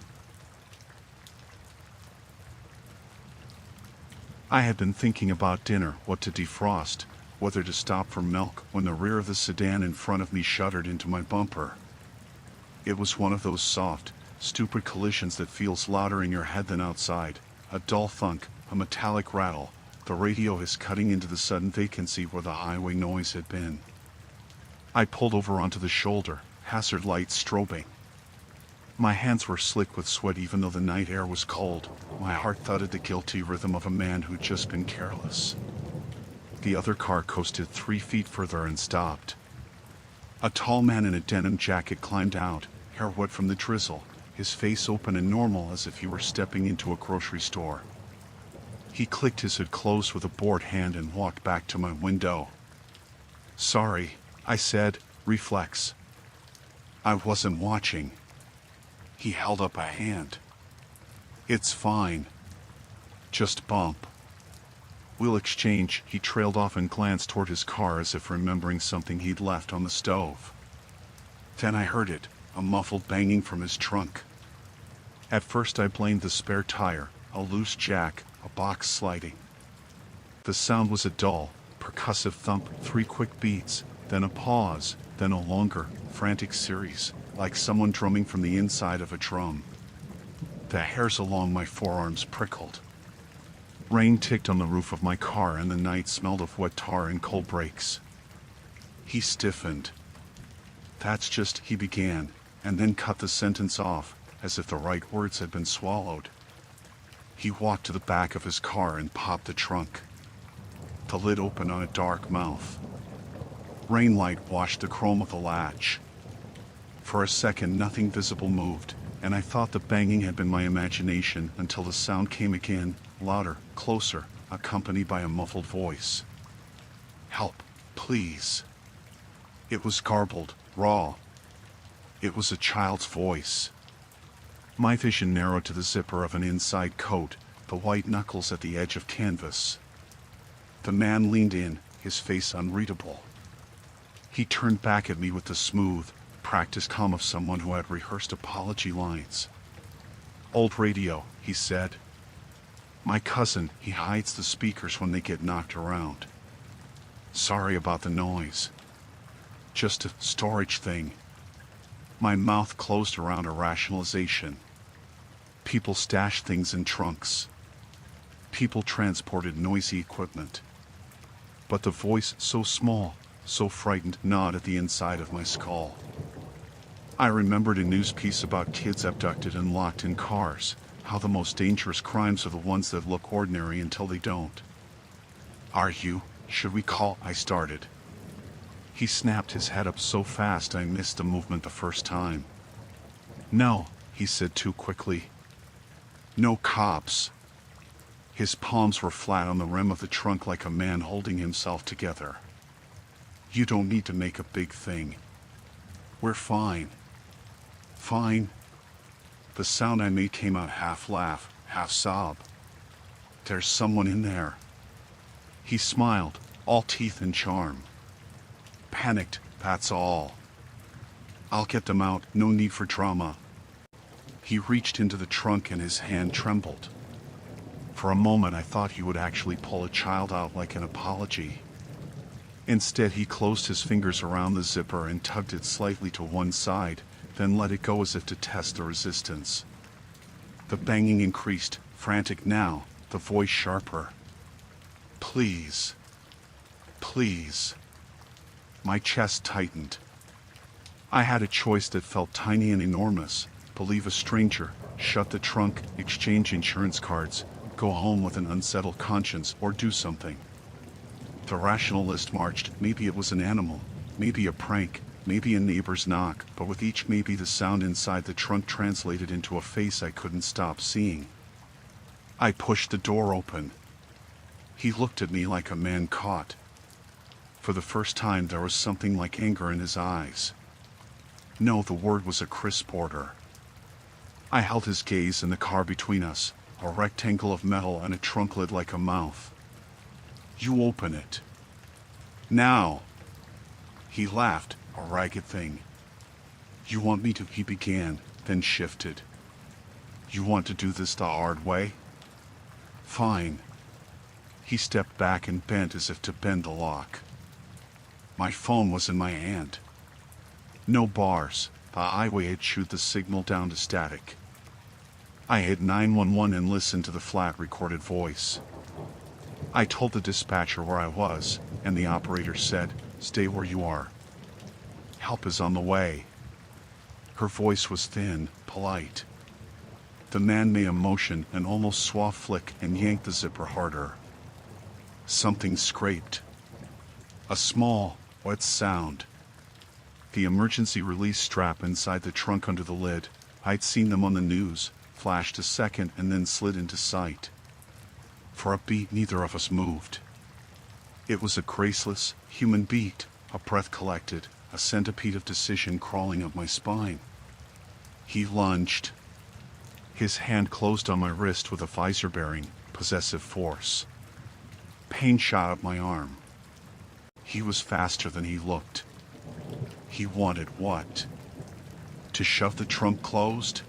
I had been thinking about dinner, what to defrost, whether to stop for milk, when the rear of the sedan in front of me shuddered into my bumper. It was one of those soft, stupid collisions that feels louder in your head than outside. A dull thunk, a metallic rattle, the radio is cutting into the sudden vacancy where the highway noise had been. I pulled over onto the shoulder, hazard lights strobing. My hands were slick with sweat even though the night air was cold. My heart thudded the guilty rhythm of a man who'd just been careless. The other car coasted 3 feet further and stopped. A tall man in a denim jacket climbed out, hair wet from the drizzle, his face open and normal as if he were stepping into a grocery store. He clicked his hood closed with a bored hand and walked back to my window. "Sorry," I said, reflex. "I wasn't watching." He held up a hand. "It's fine. Just bump." "We'll exchange." He trailed off and glanced toward his car as if remembering something he'd left on the stove. Then I heard it, a muffled banging from his trunk. At first I blamed the spare tire, a loose jack, a box sliding. The sound was a dull, percussive thump, 3 quick beats, then a pause, then a longer, frantic series, like someone drumming from the inside of a drum. The hairs along my forearms prickled. Rain ticked on the roof of my car and the night smelled of wet tar and coal brakes. He stiffened. "That's just," he began, and then cut the sentence off, as if the right words had been swallowed. He walked to the back of his car and popped the trunk. The lid opened on a dark mouth. Rainlight washed the chrome of the latch. For a second nothing visible moved, and I thought the banging had been my imagination until the sound came again, louder, closer, accompanied by a muffled voice. "Help, please." It was garbled, raw. It was a child's voice. My vision narrowed to the zipper of an inside coat, the white knuckles at the edge of canvas. The man leaned in, his face unreadable. He turned back at me with the smooth, practiced calm of someone who had rehearsed apology lines. "Old radio," he said. "My cousin, he hides the speakers when they get knocked around. Sorry about the noise. Just a storage thing." My mouth closed around a rationalization. People stashed things in trunks. People transported noisy equipment. But the voice, so small, so frightened, gnawed at the inside of my skull. I remembered a news piece about kids abducted and locked in cars, how the most dangerous crimes are the ones that look ordinary until they don't. Should we call?" I started. He snapped his head up so fast I missed the movement the first time. "No," he said too quickly. "No cops." His palms were flat on the rim of the trunk like a man holding himself together. "You don't need to make a big thing. We're fine." "Fine?" The sound I made came out half laugh, half sob. "There's someone in there." He smiled, all teeth and charm. "Panicked, that's all. I'll get them out, no need for drama." He reached into the trunk and his hand trembled. For a moment I thought he would actually pull a child out like an apology. Instead he closed his fingers around the zipper and tugged it slightly to one side, then let it go as if to test the resistance. The banging increased, frantic now, the voice sharper. "Please. Please." My chest tightened. I had a choice that felt tiny and enormous: believe a stranger, shut the trunk, exchange insurance cards, go home with an unsettled conscience, or do something. The rationalist marched. Maybe it was an animal, maybe a prank, maybe a neighbor's knock, but with each maybe the sound inside the trunk translated into a face I couldn't stop seeing. I pushed the door open. He looked at me like a man caught. For the first time there was something like anger in his eyes. No, the word was a crisp order. I held his gaze in the car between us, a rectangle of metal and a trunk lid like a mouth. You open it. Now. He laughed, a ragged thing. You want me to, he began, then shifted. You want to do this the hard way? Fine. He stepped back and bent as if to bend the lock. My phone was in my hand. No bars, the highway had chewed the signal down to static. I hit 911 and listened to the flat recorded voice. I told the dispatcher where I was, and the operator said, "Stay where you are. Help is on the way." Her voice was thin, polite. The man made a motion, an almost suave flick, and yanked the zipper harder. Something scraped. A small, wet sound. The emergency release strap inside the trunk under the lid, I'd seen them on the news, flashed a second and then slid into sight. For a beat neither of us moved. It was a graceless, human beat, a breath collected, a centipede of decision crawling up my spine. He lunged. His hand closed on my wrist with a visor-bearing, possessive force. Pain shot up my arm. He was faster than he looked. He wanted what? To shove the trunk closed?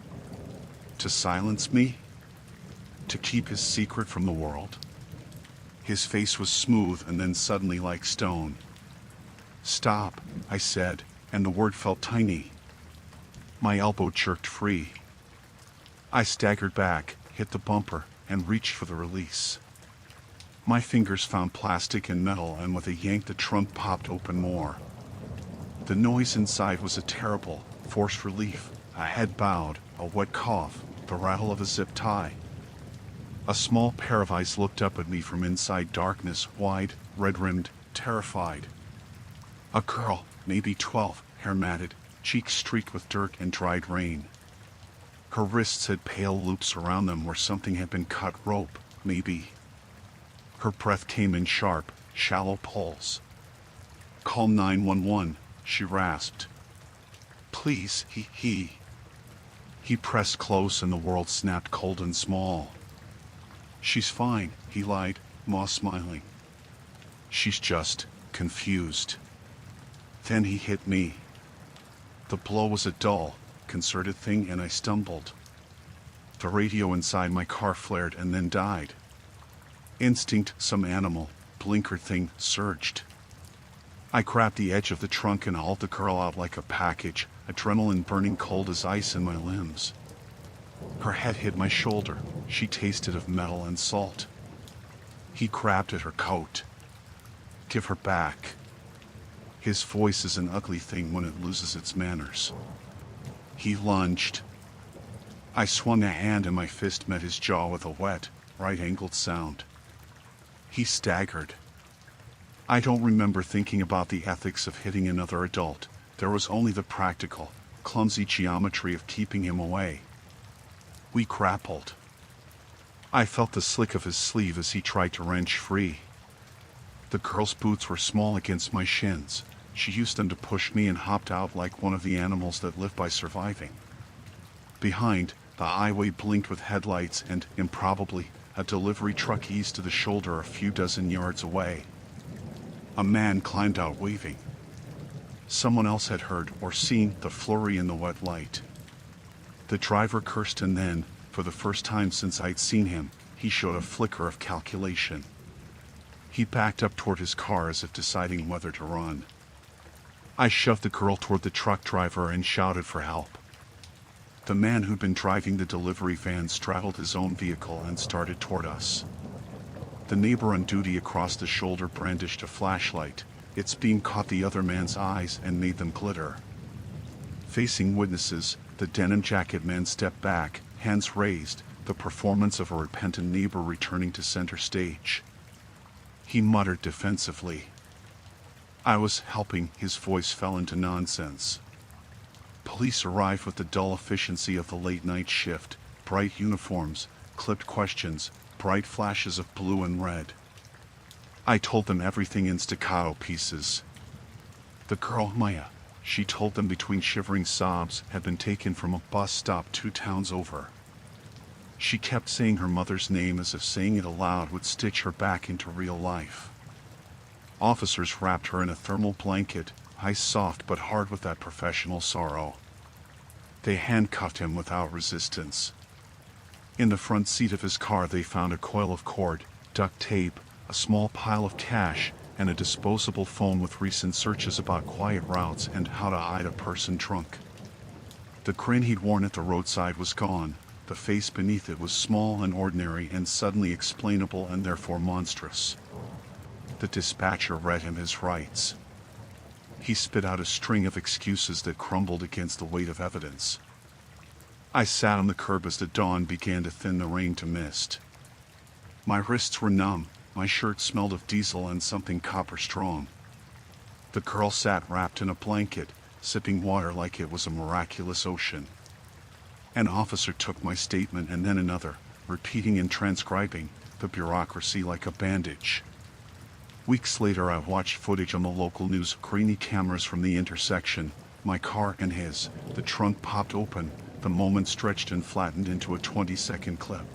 To silence me? To keep his secret from the world? His face was smooth and then suddenly like stone. Stop, I said, and the word felt tiny. My elbow jerked free. I staggered back, hit the bumper, and reached for the release. My fingers found plastic and metal, and with a yank the trunk popped open more. The noise inside was a terrible, forced relief, a head bowed, a wet cough, the rattle of a zip tie. A small pair of eyes looked up at me from inside darkness, wide, red-rimmed, terrified. A girl, maybe 12, hair matted, cheeks streaked with dirt and dried rain. Her wrists had pale loops around them where something had been cut, rope, maybe. Her breath came in sharp, shallow pulls. "Call 911, she rasped. "Please, He pressed close and the world snapped cold and small. "She's fine," he lied, Moss smiling. "She's just confused." Then he hit me. The blow was a dull, concerted thing and I stumbled. The radio inside my car flared and then died. Instinct, some animal, blinker thing, surged. I grabbed the edge of the trunk and hauled the girl out like a package, adrenaline burning cold as ice in my limbs. Her head hit my shoulder. She tasted of metal and salt. He grabbed at her coat. "Give her back." His voice is an ugly thing when it loses its manners. He lunged. I swung a hand and my fist met his jaw with a wet, right-angled sound. He staggered. I don't remember thinking about the ethics of hitting another adult. There was only the practical, clumsy geometry of keeping him away. We grappled. I felt the slick of his sleeve as he tried to wrench free. The girl's boots were small against my shins. She used them to push me and hopped out like one of the animals that live by surviving. Behind, the highway blinked with headlights and, improbably, a delivery truck eased to the shoulder a few dozen yards away. A man climbed out waving. Someone else had heard or seen the flurry in the wet light. The driver cursed and then, for the first time since I'd seen him, he showed a flicker of calculation. He backed up toward his car as if deciding whether to run. I shoved the girl toward the truck driver and shouted for help. The man who'd been driving the delivery van straddled his own vehicle and started toward us. The neighbor on duty across the shoulder brandished a flashlight. Its beam caught the other man's eyes and made them glitter. Facing witnesses, the denim jacket man stepped back, hands raised, the performance of a repentant neighbor returning to center stage. He muttered defensively. I was helping. His voice fell into nonsense. Police arrived with the dull efficiency of the late-night shift, bright uniforms, clipped questions, bright flashes of blue and red. I told them everything in staccato pieces. The girl, Maya, she told them between shivering sobs, had been taken from a bus stop 2 towns over. She kept saying her mother's name as if saying it aloud would stitch her back into real life. Officers wrapped her in a thermal blanket, ice soft but hard with that professional sorrow. They handcuffed him without resistance. In the front seat of his car they found a coil of cord, duct tape, a small pile of cash, and a disposable phone with recent searches about quiet routes and how to hide a purse and trunk. The grin he'd worn at the roadside was gone. The face beneath it was small and ordinary and suddenly explainable and therefore monstrous. The dispatcher read him his rights. He spit out a string of excuses that crumbled against the weight of evidence. I sat on the curb as the dawn began to thin the rain to mist. My wrists were numb, my shirt smelled of diesel and something copper strong. The girl sat wrapped in a blanket, sipping water like it was a miraculous ocean. An officer took my statement and then another, repeating and transcribing, the bureaucracy like a bandage. Weeks later I watched footage on the local news, grainy cameras from the intersection, my car and his. The trunk popped open, the moment stretched and flattened into a 20-second clip.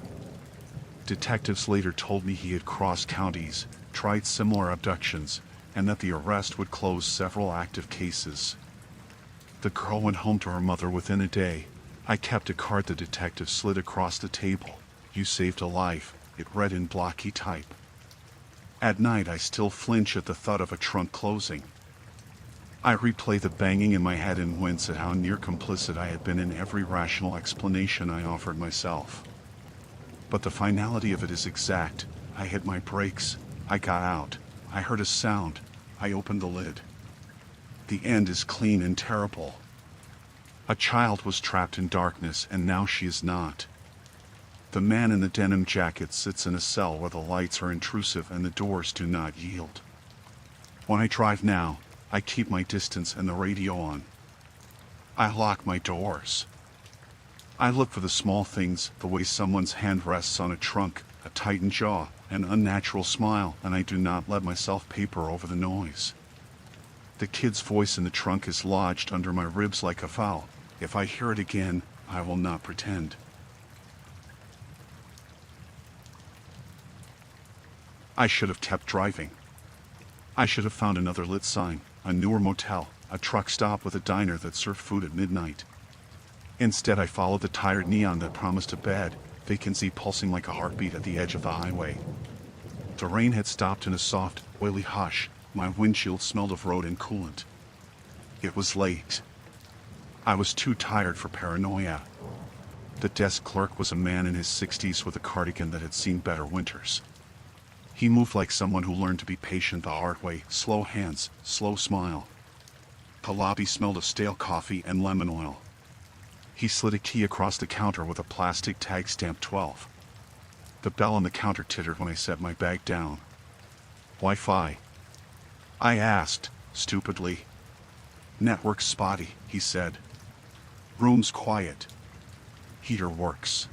Detectives later told me he had crossed counties, tried similar abductions, and that the arrest would close several active cases. The girl went home to her mother within a day. I kept a card the detective slid across the table. "You saved a life," it read in blocky type. At night I still flinch at the thought of a trunk closing. I replay the banging in my head and wince at how near complicit I had been in every rational explanation I offered myself. But the finality of it is exact. I hit my brakes, I got out, I heard a sound, I opened the lid. The end is clean and terrible. A child was trapped in darkness and now she is not. The man in the denim jacket sits in a cell where the lights are intrusive and the doors do not yield. When I drive now, I keep my distance and the radio on. I lock my doors. I look for the small things, the way someone's hand rests on a trunk, a tightened jaw, an unnatural smile, and I do not let myself paper over the noise. The kid's voice in the trunk is lodged under my ribs like a foul. If I hear it again, I will not pretend. I should have kept driving. I should have found another lit sign, a newer motel, a truck stop with a diner that served food at midnight. Instead, I followed the tired neon that promised a bed, vacancy pulsing like a heartbeat at the edge of the highway. The rain had stopped in a soft, oily hush. My windshield smelled of road and coolant. It was late. I was too tired for paranoia. The desk clerk was a man in his 60s with a cardigan that had seen better winters. He moved like someone who learned to be patient the hard way, slow hands, slow smile. The lobby smelled of stale coffee and lemon oil. He slid a key across the counter with a plastic tag stamped 12. The bell on the counter tittered when I set my bag down. "Wi-Fi?" I asked, stupidly. "Network's spotty," he said. "Room's quiet. Heater works."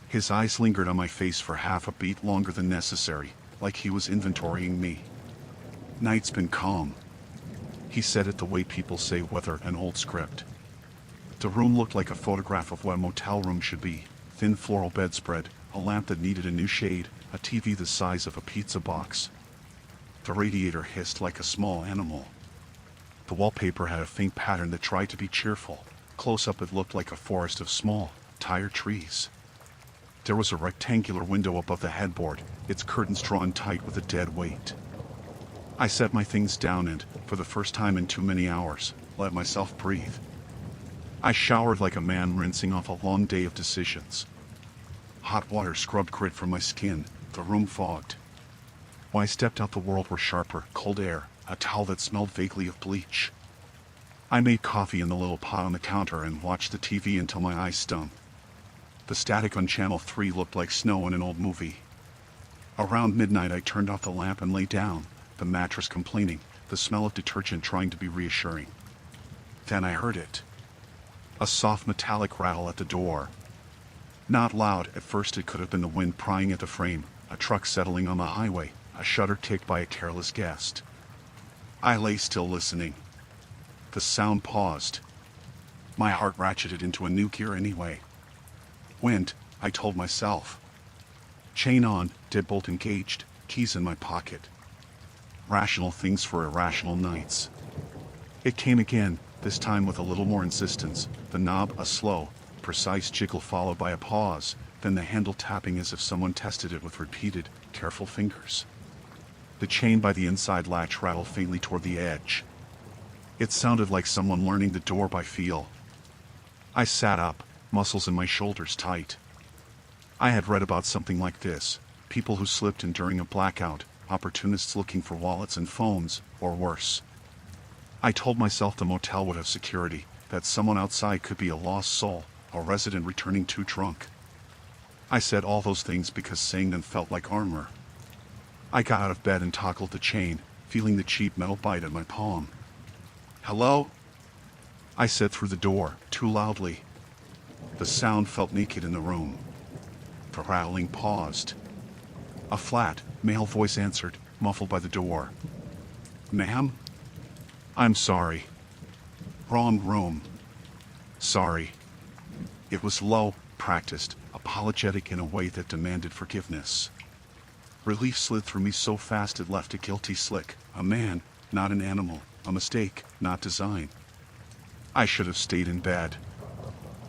His eyes lingered on my face for half a beat longer than necessary, like he was inventorying me. "Night's been calm," he said it the way people say weather, an old script. The room looked like a photograph of what a motel room should be. Thin floral bedspread, a lamp that needed a new shade, a TV the size of a pizza box. The radiator hissed like a small animal. The wallpaper had a faint pattern that tried to be cheerful. Close up it looked like a forest of small, tired trees. There was a rectangular window above the headboard, its curtains drawn tight with a dead weight. I set my things down and, for the first time in too many hours, let myself breathe. I showered like a man rinsing off a long day of decisions. Hot water scrubbed grit from my skin, the room fogged. When I stepped out, the world were sharper, cold air, a towel that smelled vaguely of bleach. I made coffee in the little pot on the counter and watched the TV until my eyes stung. The static on Channel 3 looked like snow in an old movie. Around midnight I turned off the lamp and lay down, the mattress complaining, the smell of detergent trying to be reassuring. Then I heard it. A soft metallic rattle at the door. Not loud, at first it could have been the wind prying at the frame, a truck settling on the highway, a shutter kicked by a careless guest. I lay still listening. The sound paused. My heart ratcheted into a new gear anyway. Wind, I told myself. Chain on, deadbolt engaged, keys in my pocket. Rational things for irrational nights. It came again, this time with a little more insistence, the knob a slow, precise jiggle followed by a pause, then the handle tapping as if someone tested it with repeated, careful fingers. The chain by the inside latch rattled faintly toward the edge. It sounded like someone learning the door by feel. I sat up, muscles in my shoulders tight. I had read about something like this, people who slipped in during a blackout, opportunists looking for wallets and phones, or worse. I told myself the motel would have security, that someone outside could be a lost soul, a resident returning too drunk. I said all those things because saying them felt like armor. I got out of bed and toggled the chain, feeling the cheap metal bite at my palm. "Hello?" I said through the door, too loudly. The sound felt naked in the room. The rattling paused. A flat, male voice answered, muffled by the door. "Ma'am? I'm sorry. Wrong room. Sorry." It was low, practiced, apologetic in a way that demanded forgiveness. Relief slid through me so fast it left a guilty slick. A man, not an animal. A mistake, not design. I should have stayed in bed.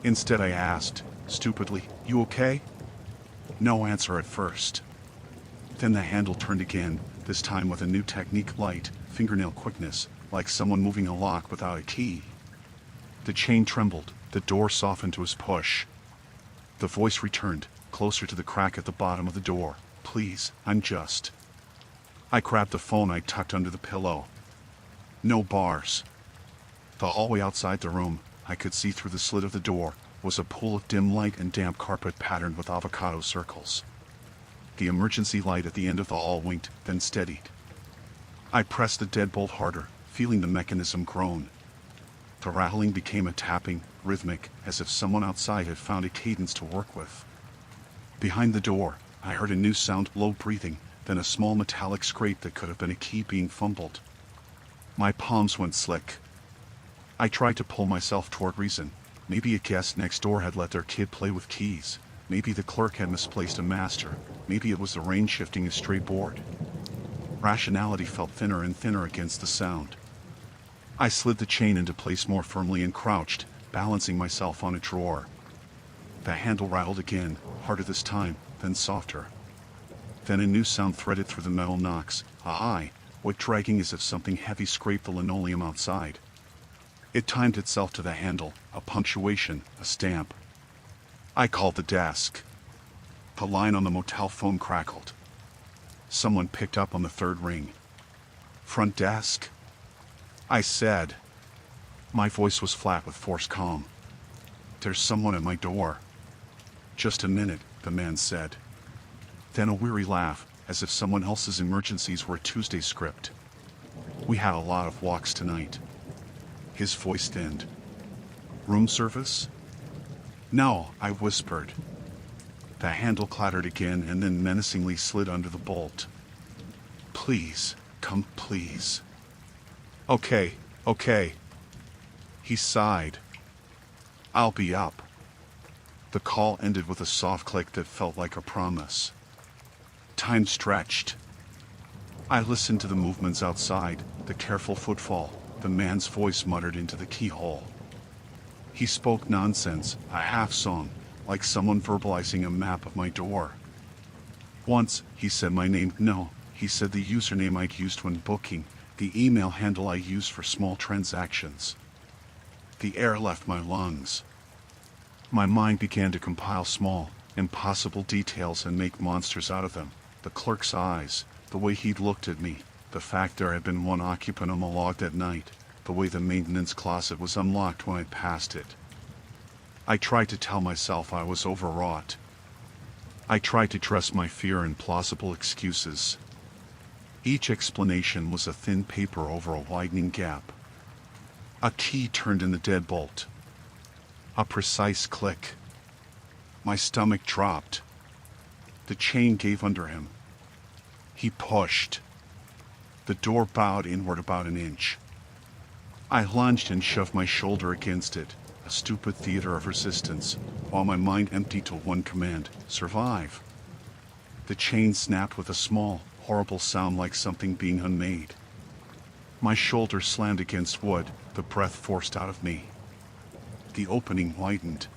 Instead I asked, stupidly, "You okay?" No answer at first. Then the handle turned again, this time with a new technique, light, fingernail quickness, like someone moving a lock without a key. The chain trembled, the door softened to his push. The voice returned, closer to the crack at the bottom of the door. "Please, I'm just..." I grabbed the phone I tucked under the pillow. No bars. The hallway outside the room, I could see through the slit of the door, was a pool of dim light and damp carpet patterned with avocado circles. The emergency light at the end of the hall winked, then steadied. I pressed the deadbolt harder, feeling the mechanism groan. The rattling became a tapping, rhythmic, as if someone outside had found a cadence to work with. Behind the door, I heard a new sound, low breathing, then a small metallic scrape that could have been a key being fumbled. My palms went slick. I tried to pull myself toward reason. Maybe a guest next door had let their kid play with keys. Maybe the clerk had misplaced a master. Maybe it was the rain shifting a stray board. Rationality felt thinner and thinner against the sound. I slid the chain into place more firmly and crouched, balancing myself on a drawer. The handle rattled again, harder this time, then softer. Then a new sound threaded through the metal knocks, a high, white dragging as if something heavy scraped the linoleum outside. It timed itself to the handle, a punctuation, a stamp. I called the desk. The line on the motel phone crackled. Someone picked up on the third ring. "Front desk?" I said. My voice was flat with forced calm. "There's someone at my door." "Just a minute," the man said. Then a weary laugh, as if someone else's emergencies were a Tuesday script. "We had a lot of walks tonight." His voice thinned. "Room service?" "No," I whispered. The handle clattered again and then menacingly slid under the bolt. "Please, come please." Okay. He sighed. "I'll be up." The call ended with a soft click that felt like a promise. Time stretched. I listened to the movements outside, the careful footfall, the man's voice muttered into the keyhole. He spoke nonsense, a half-song, like someone verbalizing a map of my door. Once, he said my name. No, he said the username I'd used when booking, the email handle I used for small transactions. The air left my lungs. My mind began to compile small, impossible details and make monsters out of them. The clerk's eyes, the way he'd looked at me, the fact there had been one occupant on the log that night, the way the maintenance closet was unlocked when I passed it. I tried to tell myself I was overwrought. I tried to dress my fear in plausible excuses. Each explanation was a thin paper over a widening gap. A key turned in the deadbolt. A precise click. My stomach dropped. The chain gave under him. He pushed. The door bowed inward about an inch. I lunged and shoved my shoulder against it, a stupid theater of resistance, while my mind emptied to one command: survive. The chain snapped with a small, horrible sound like something being unmade. My shoulder slammed against wood, the breath forced out of me. The opening widened.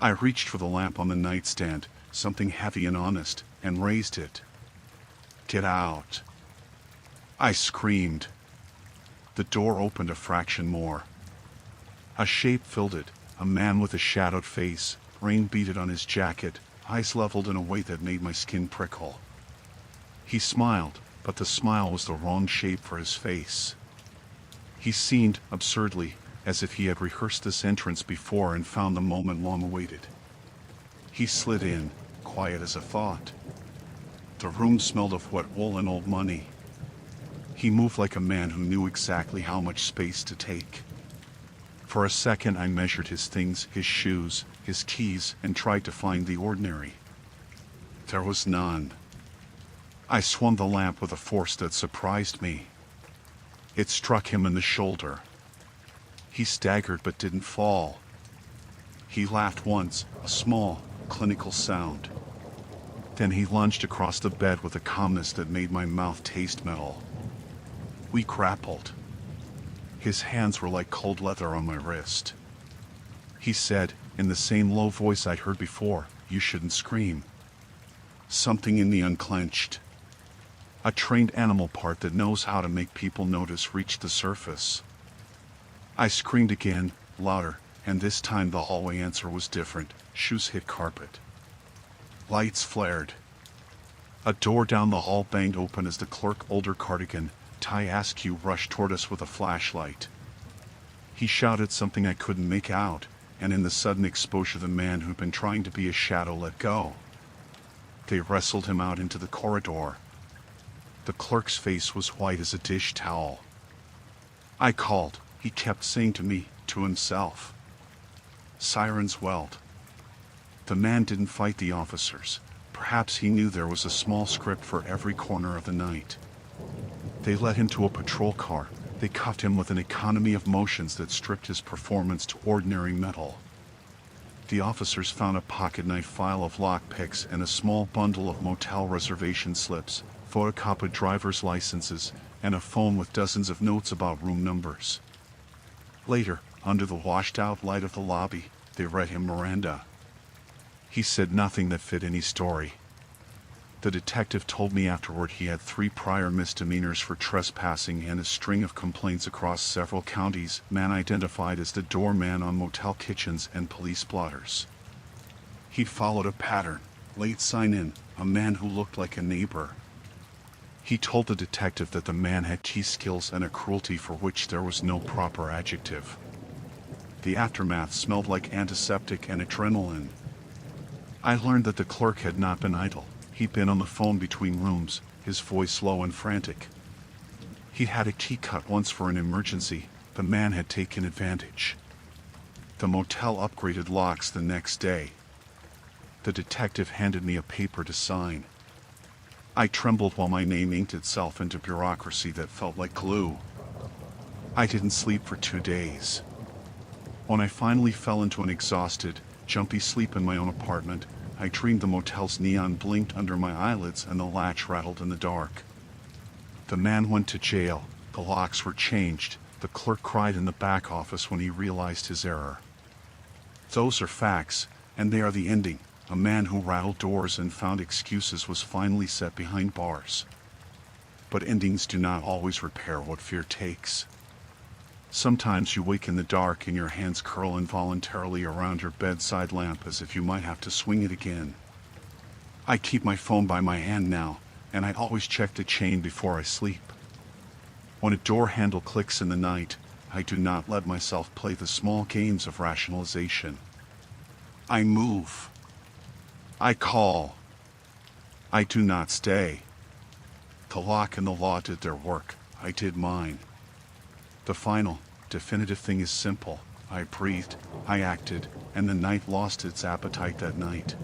I reached for the lamp on the nightstand, something heavy and honest, and raised it. Get out. I screamed. The door opened a fraction more. A shape filled it, a man with a shadowed face, rain beaded on his jacket, eyes leveled in a way that made my skin prickle. He smiled, but the smile was the wrong shape for his face. He seemed, absurdly, as if he had rehearsed this entrance before and found the moment long awaited. He slid in, quiet as a thought. The room smelled of wet wool and old money. He moved like a man who knew exactly how much space to take. For a second I measured his things, his shoes, his keys, and tried to find the ordinary. There was none. I swung the lamp with a force that surprised me. It struck him in the shoulder. He staggered but didn't fall. He laughed once, a small, clinical sound. Then he lunged across the bed with a calmness that made my mouth taste metal. We grappled. His hands were like cold leather on my wrist. He said, in the same low voice I'd heard before, "You shouldn't scream." Something in me unclenched. A trained animal part that knows how to make people notice reached the surface. I screamed again, louder, and this time the hallway answer was different. Shoes hit carpet. Lights flared. A door down the hall banged open as the clerk, older cardigan, Ty Askew, rushed toward us with a flashlight. He shouted something I couldn't make out, and in the sudden exposure the man who'd been trying to be a shadow let go. They wrestled him out into the corridor. The clerk's face was white as a dish towel. I called, he kept saying to me, to himself. Sirens welled. The man didn't fight the officers. Perhaps he knew there was a small script for every corner of the night. They led him to a patrol car. They cuffed him with an economy of motions that stripped his performance to ordinary metal. The officers found a pocket-knife file of lockpicks and a small bundle of motel reservation slips, photocopied driver's licenses, and a phone with dozens of notes about room numbers. Later, under the washed-out light of the lobby, they read him Miranda. He said nothing that fit any story. The detective told me afterward he had 3 prior misdemeanors for trespassing and a string of complaints across several counties, man identified as the doorman on motel kitchens and police blotters. He followed a pattern, late sign-in, a man who looked like a neighbor. He told the detective that the man had key skills and a cruelty for which there was no proper adjective. The aftermath smelled like antiseptic and adrenaline. I learned that the clerk had not been idle. He'd been on the phone between rooms, his voice low and frantic. He'd had a key cut once for an emergency. The man had taken advantage. The motel upgraded locks the next day. The detective handed me a paper to sign. I trembled while my name inked itself into bureaucracy that felt like glue. I didn't sleep for 2 days. When I finally fell into an exhausted, jumpy sleep in my own apartment, I dreamed the motel's neon blinked under my eyelids and the latch rattled in the dark. The man went to jail, the locks were changed, the clerk cried in the back office when he realized his error. Those are facts, and they are the ending. A man who rattled doors and found excuses was finally set behind bars. But endings do not always repair what fear takes. Sometimes you wake in the dark and your hands curl involuntarily around your bedside lamp as if you might have to swing it again. I keep my phone by my hand now, and I always check the chain before I sleep. When a door handle clicks in the night, I do not let myself play the small games of rationalization. I move. I call. I do not stay. The lock and the law did their work, I did mine. The final, definitive thing is simple. I breathed, I acted, and the night lost its appetite that night.